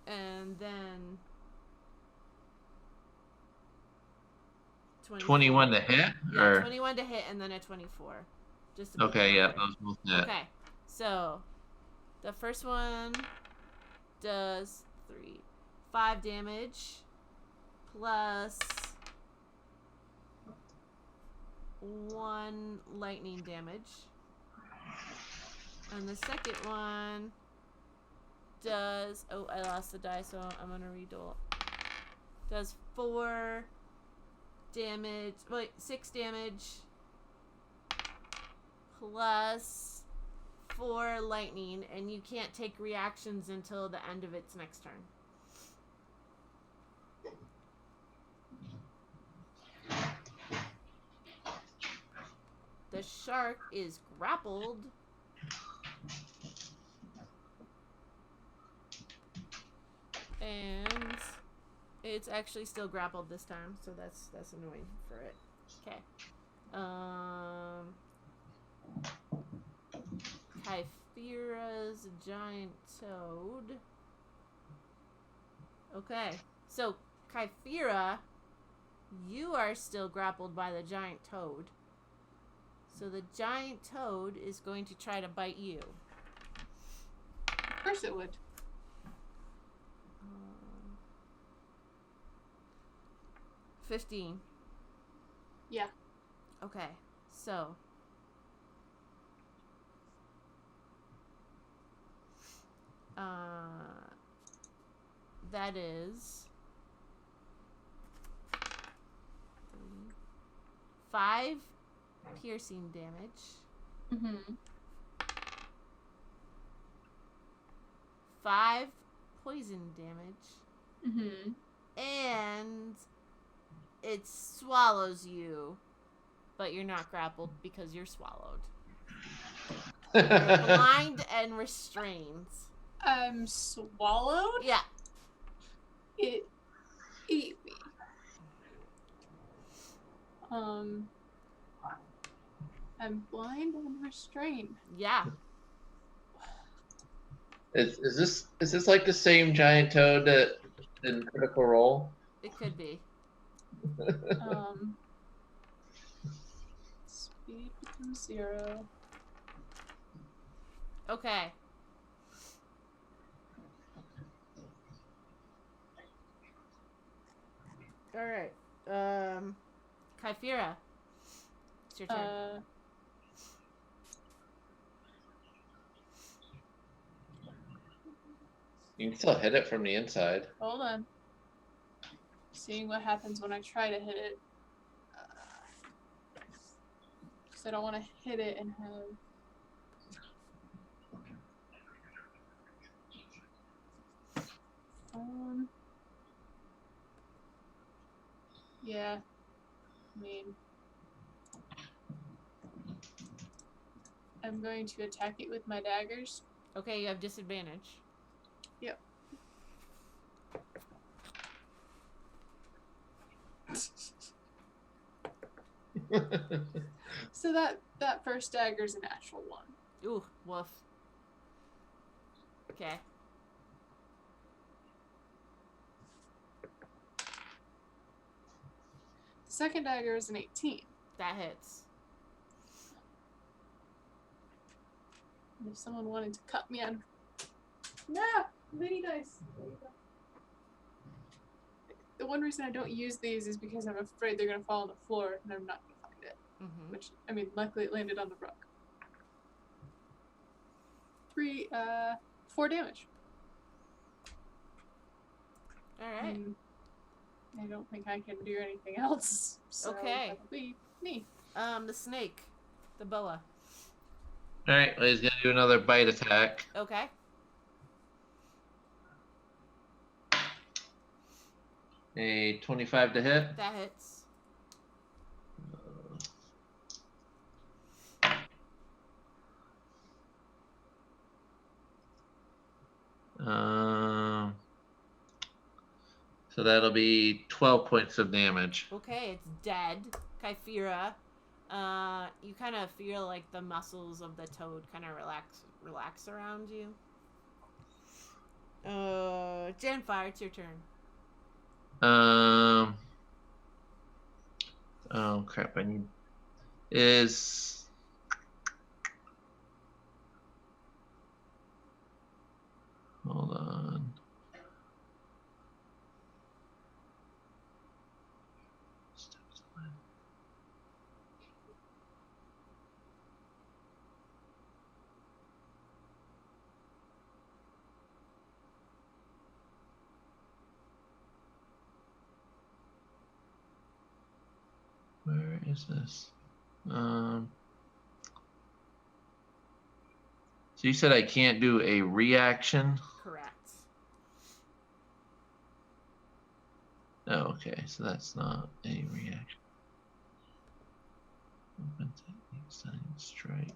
And then 21 to hit? Yeah, Or 21 to hit and then a 24. Just to be okay, yeah, clear. those both hit. Okay, so the first one does 5 damage plus 1 lightning damage. And the second one does, oh, I lost the die, so I'm gonna redo it. Does 4 damage, wait, 6 damage plus 4 lightning, and you can't take reactions until the end of its next turn. The shark is grappled. And it's actually still grappled this time, so that's annoying for it. Okay. Kyphira's giant toad. Okay. So Kyphira, you are still grappled by the giant toad. So the giant toad is going to try to bite you. Of course it would. 15. Yeah. Okay, so that is 5 piercing damage, Mm-hmm. 5 poison damage, Mm-hmm. and it swallows you, but you're not grappled because you're swallowed. You're blind and restrained. I'm swallowed? Yeah. It ate me. I'm blind and restrained. Yeah. Is this like the same giant toad that in Critical Role? It could be. Speed becomes 0. Okay. All right. Kyphira. It's your turn. You can still hit it from the inside. Hold on. Seeing what happens when I try to hit it. Because I don't want to hit it and have... Yeah. I mean... I'm going to attack it with my daggers. Okay, you have disadvantage. Yep. So that first dagger is a natural 1. Ooh, woof. Okay. The second dagger is an 18. That hits. And if someone wanted to cut me on... Nah! Mini dice! There you go. The one reason I don't use these is because I'm afraid they're going to fall on the floor and I'm not going to find it. Mm-hmm. Which, I mean, luckily it landed on the rug. 4 damage. Alright. I don't think I can do anything else. So Okay. That'll be me. The snake. The boa. Alright, well, he's gonna do another bite attack. Okay. A 25 to hit. That hits. So that'll be 12 points of damage. Okay, it's dead. Kyphira. You kind of feel like the muscles of the toad kind of relax around you. Genfire, it's your turn. Oh crap! I need is. Hold on. Where is this? So you said I can't do a reaction? Correct. Oh, okay. So that's not a reaction. Open technique, stunning strike.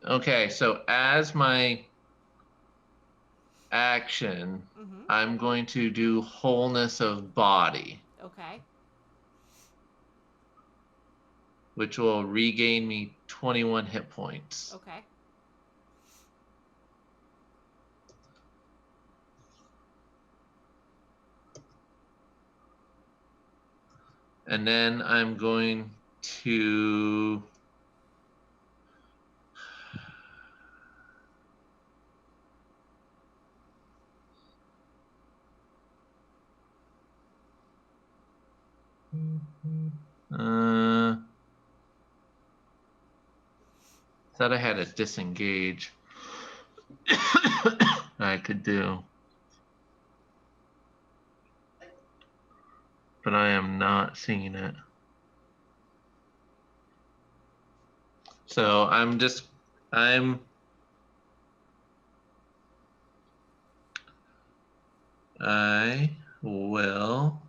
Okay, so as my action, I'm going to do wholeness of body. Okay. Which will regain me 21 hit points. Okay. And then I'm going to thought I had a disengage I could do. But I am not seeing it. So I'm I will.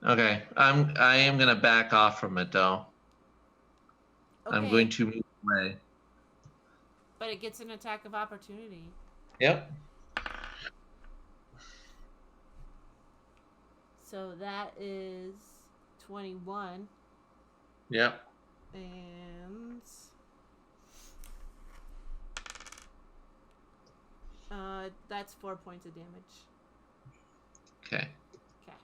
Okay, I am gonna back off from it though. Okay. I'm going to move away. But it gets an attack of opportunity. Yep. So that is 21. Yep. And that's 4 points of damage. Okay. Okay.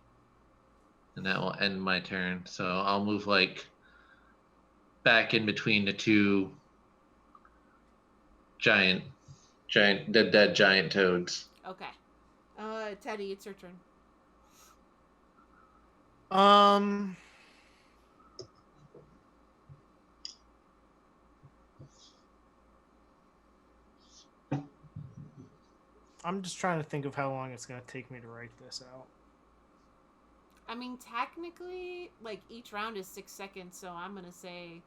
And that will end my turn. So I'll move like back in between the two the dead giant toads. Okay. Teddy, it's your turn. I'm just trying to think of how long it's gonna take me to write this out. I mean, technically, like, each round is 6 seconds, so I'm gonna say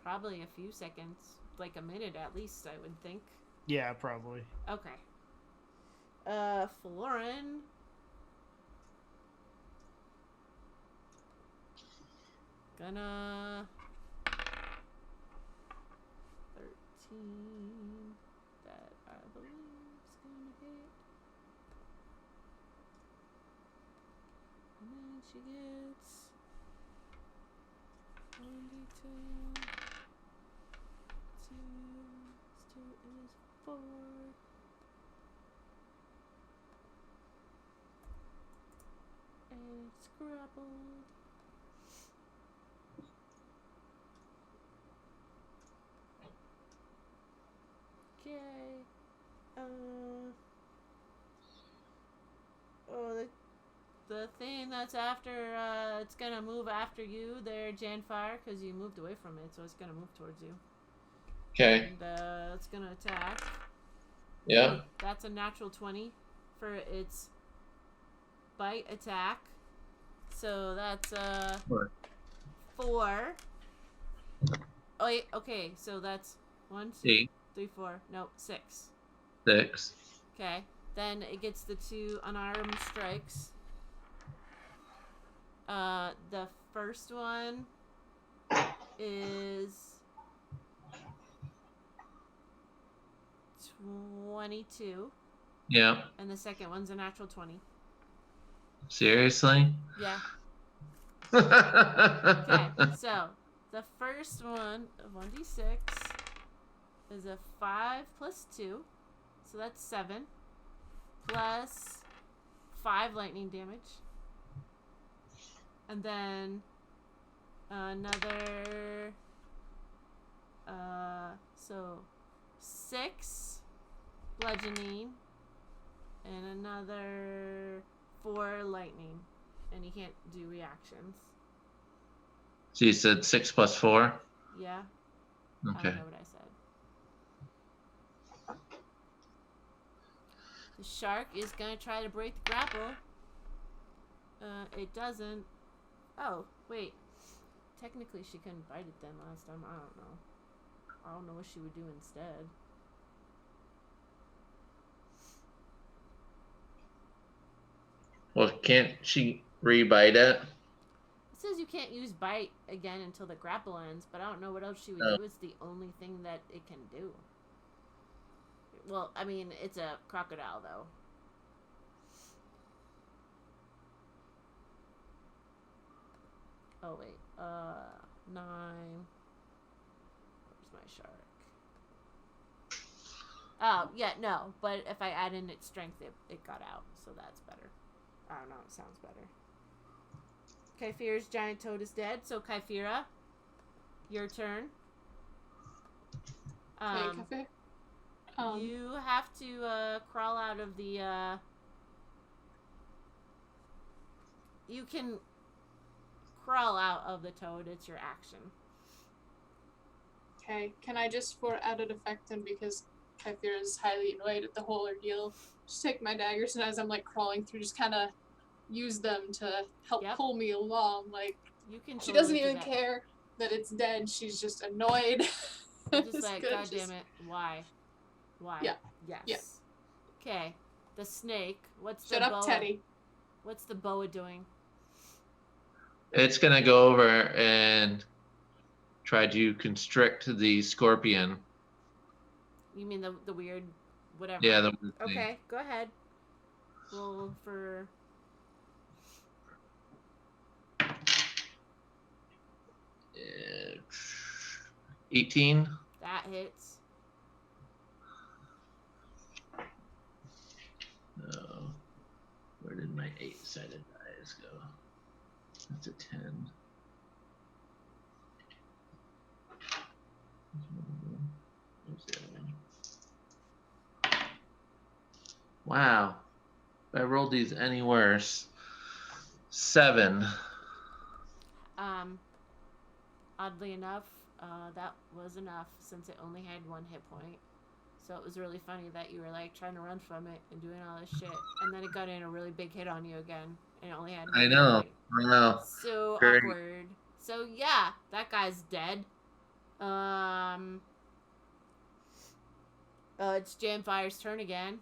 probably a few seconds. Like a minute at least, I would think. Yeah, probably. Okay. Florin. Gonna 13. That I believe is gonna hit. And then she gets 1d2. 2 is 4. And it's grappled. Okay. Oh, the thing that's after, it's gonna move after you there, Janfire, because you moved away from it, so it's gonna move towards you. Okay. And, it's gonna attack. Yeah. That's a natural 20 for its bite attack. So that's, 4. Oh, wait, okay, so that's 1, 2, 8, 3, 4, no, 6. 6. Okay, then it gets the 2 unarmed strikes. The first one is 22. Yeah. And the second one's a natural 20. Seriously? Yeah. Okay, so the first one, 1d6, is a 5 plus 2. So that's 7. Plus 5 lightning damage. And then another, so 6 bludgeoning and another 4 lightning. And he can't do reactions. So you said 6 plus 4? Yeah. I Okay. don't know what I said. The shark is gonna try to break the grapple. It doesn't. Oh, wait. Technically, she couldn't bite it then last time. I don't know. I don't know what she would do instead. Well, can't she rebite it? It says you can't use bite again until the grapple ends, but I don't know what else she would Oh. do. It's the only thing that it can do. Well, I mean, it's a crocodile, though. Oh, wait. 9. Where's my shark? Oh, yeah, no. But if I add in its strength, it got out. So that's better. I don't know. It sounds better. Kyphira's giant toad is dead. So, Kyphira, your turn. Okay, Cafe. You have to crawl out of the... You can crawl out of the toad. It's your action. Okay, can I just, for added effect and because Kyphira is highly annoyed at the whole ordeal, just take my daggers and as I'm like crawling through, just kind of use them to help Yep. pull me along. Like You can. she totally doesn't do even that. care that it's dead. She's just annoyed. Just like, God damn it, why? Yeah. Yes. Yeah. Okay. The snake. What's Shut the up, boa? Teddy. What's the boa doing? It's gonna go over and try to constrict the scorpion. You mean the weird whatever? Yeah, the weird thing. Okay, go ahead. Roll for 18. that hits. Where did my 8-sided dice go? That's a 10. Where's the other one? Wow. If I rolled these any worse. 7. Oddly enough, that was enough since it only had 1 hit point. So it was really funny that you were like trying to run from it and doing all this shit, and then it got in a really big hit on you again, and it only had 1 I hit know. point. I know. So Great. awkward. So yeah, that guy's dead. It's Jamfire's turn again.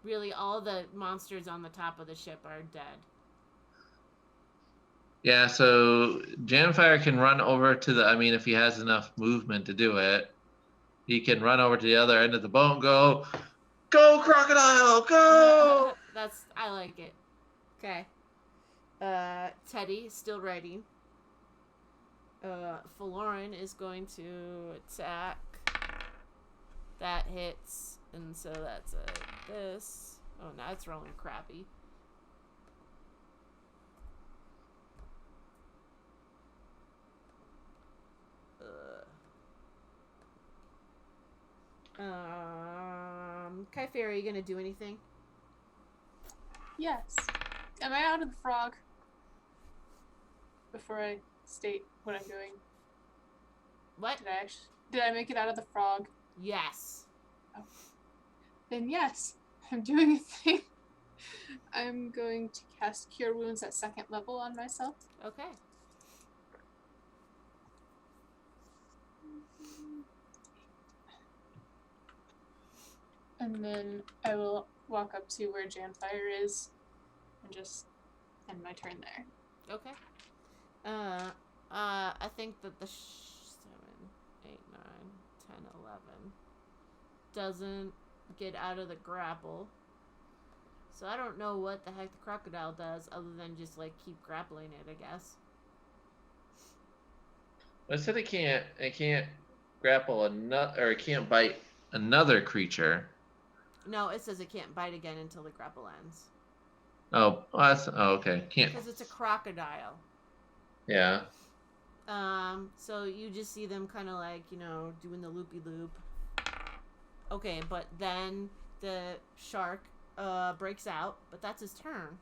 Really, all the monsters on the top of the ship are dead. Yeah, so Jamfire can run over to the, I mean, if he has enough movement to do it, he can run over to the other end of the boat and go, "Go, crocodile, go!" I like it. Okay. Teddy is still writing. Faloran is going to attack. That hits, and so that's this. Oh, now it's rolling crappy. Kypher, are you gonna do anything? Yes. Am I out of the frog? Before I state what I'm doing. What? Did I make it out of the frog? Yes. Oh. Then yes, I'm doing a thing. I'm going to cast Cure Wounds at 2nd level on myself. Okay. And then I will walk up to where Jamfire is and just end my turn there. Okay. I think that the 7, 8, 9, 10, 11 doesn't get out of the grapple. So I don't know what the heck the crocodile does other than just like keep grappling it, I guess. I said it can't grapple another, or it can't bite another creature. No, it says it can't bite again until the grapple ends. Oh, okay. Can't. Because it's a crocodile. Yeah. So you just see them kind of like, doing the loopy-loop. Okay, but then the shark breaks out, but that's his turn.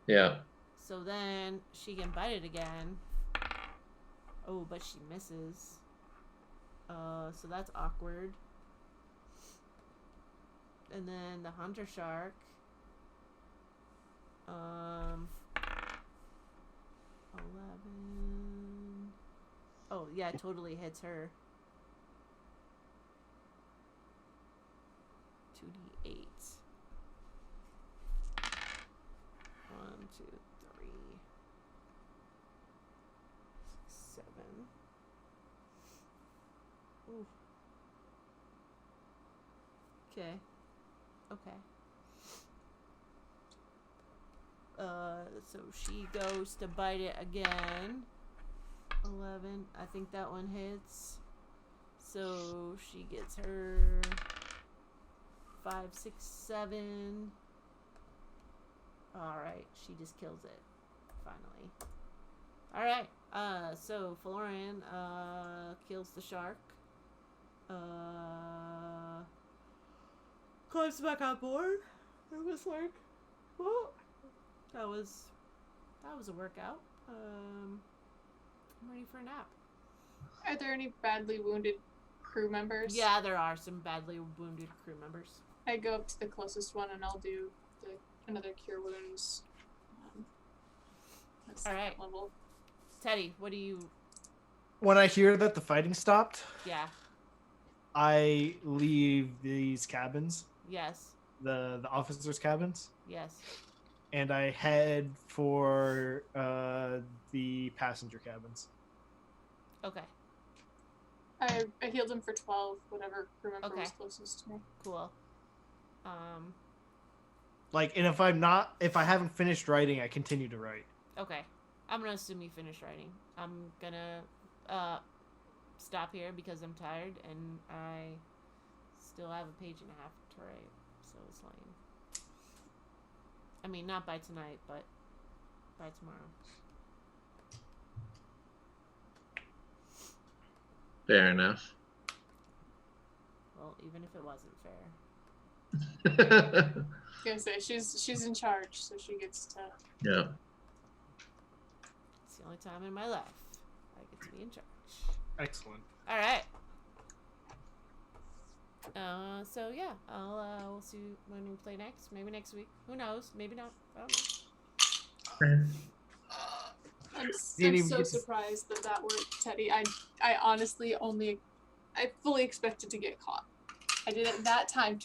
Yeah. So then she can bite it again. Oh, but she misses. So that's awkward. And then the hunter shark. 11. Oh, yeah, it totally hits her. 2d8. 1, 2, 3, 7. Ooh. Okay. Okay. So she goes to bite it again. 11. I think that one hits. So she gets her 5, 6, 7. Alright, she just kills it. Finally. Alright, so Floran kills the shark. Climbs back on board. It was like, oh, that was a workout. I'm ready for a nap. Are there any badly wounded crew members? Yeah, there are some badly wounded crew members. I go up to the closest one and I'll do another Cure Wounds. All right. Level. Teddy, what do you when I hear that the fighting stopped, Yeah. I leave these cabins, Yes. the officers' cabins, Yes. and I head for the passenger cabins. Okay. I healed him for 12, whatever crew member Okay. was closest to me. Cool. Like, and if I haven't finished writing, I continue to write. Okay. I'm gonna assume you finished writing. I'm gonna stop here because I'm tired and I still have a page and a half to write. So it's lame. I mean, not by tonight, but by tomorrow. Fair enough. Well, even if it wasn't fair. I was gonna say she's in charge, so she gets to. Yeah. It's the only time in my life I get to be in charge. Excellent. All right. So yeah, we'll see when we play next. Maybe next week. Who knows? Maybe not. I don't know. I'm Didn't even so get to- surprised that worked, Teddy. I honestly I fully expected to get caught. I did it that time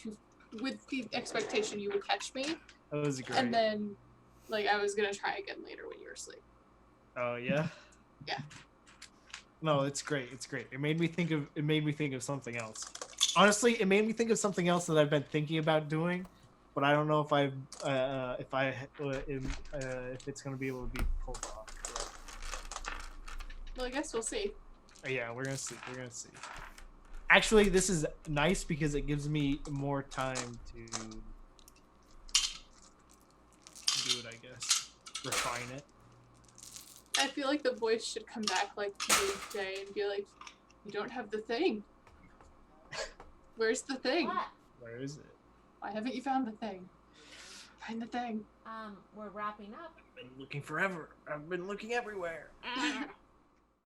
with the expectation you would catch me, That was great. and then like I was gonna try again later when you were asleep. Oh yeah. Yeah. No, it's great. It's great. It made me think of something else. Honestly, it made me think of something else that I've been thinking about doing, but I don't know if if it's gonna be able to be pulled off. Well, I guess we'll see. Yeah, we're gonna see. Actually, this is nice because it gives me more time to do it. I guess refine it. I feel like the voice should come back like midday and be like, "You don't have the thing. Where's the thing? What? Where is it? Why haven't you found the thing? Find the thing." We're wrapping up. I've been looking forever. I've been looking everywhere.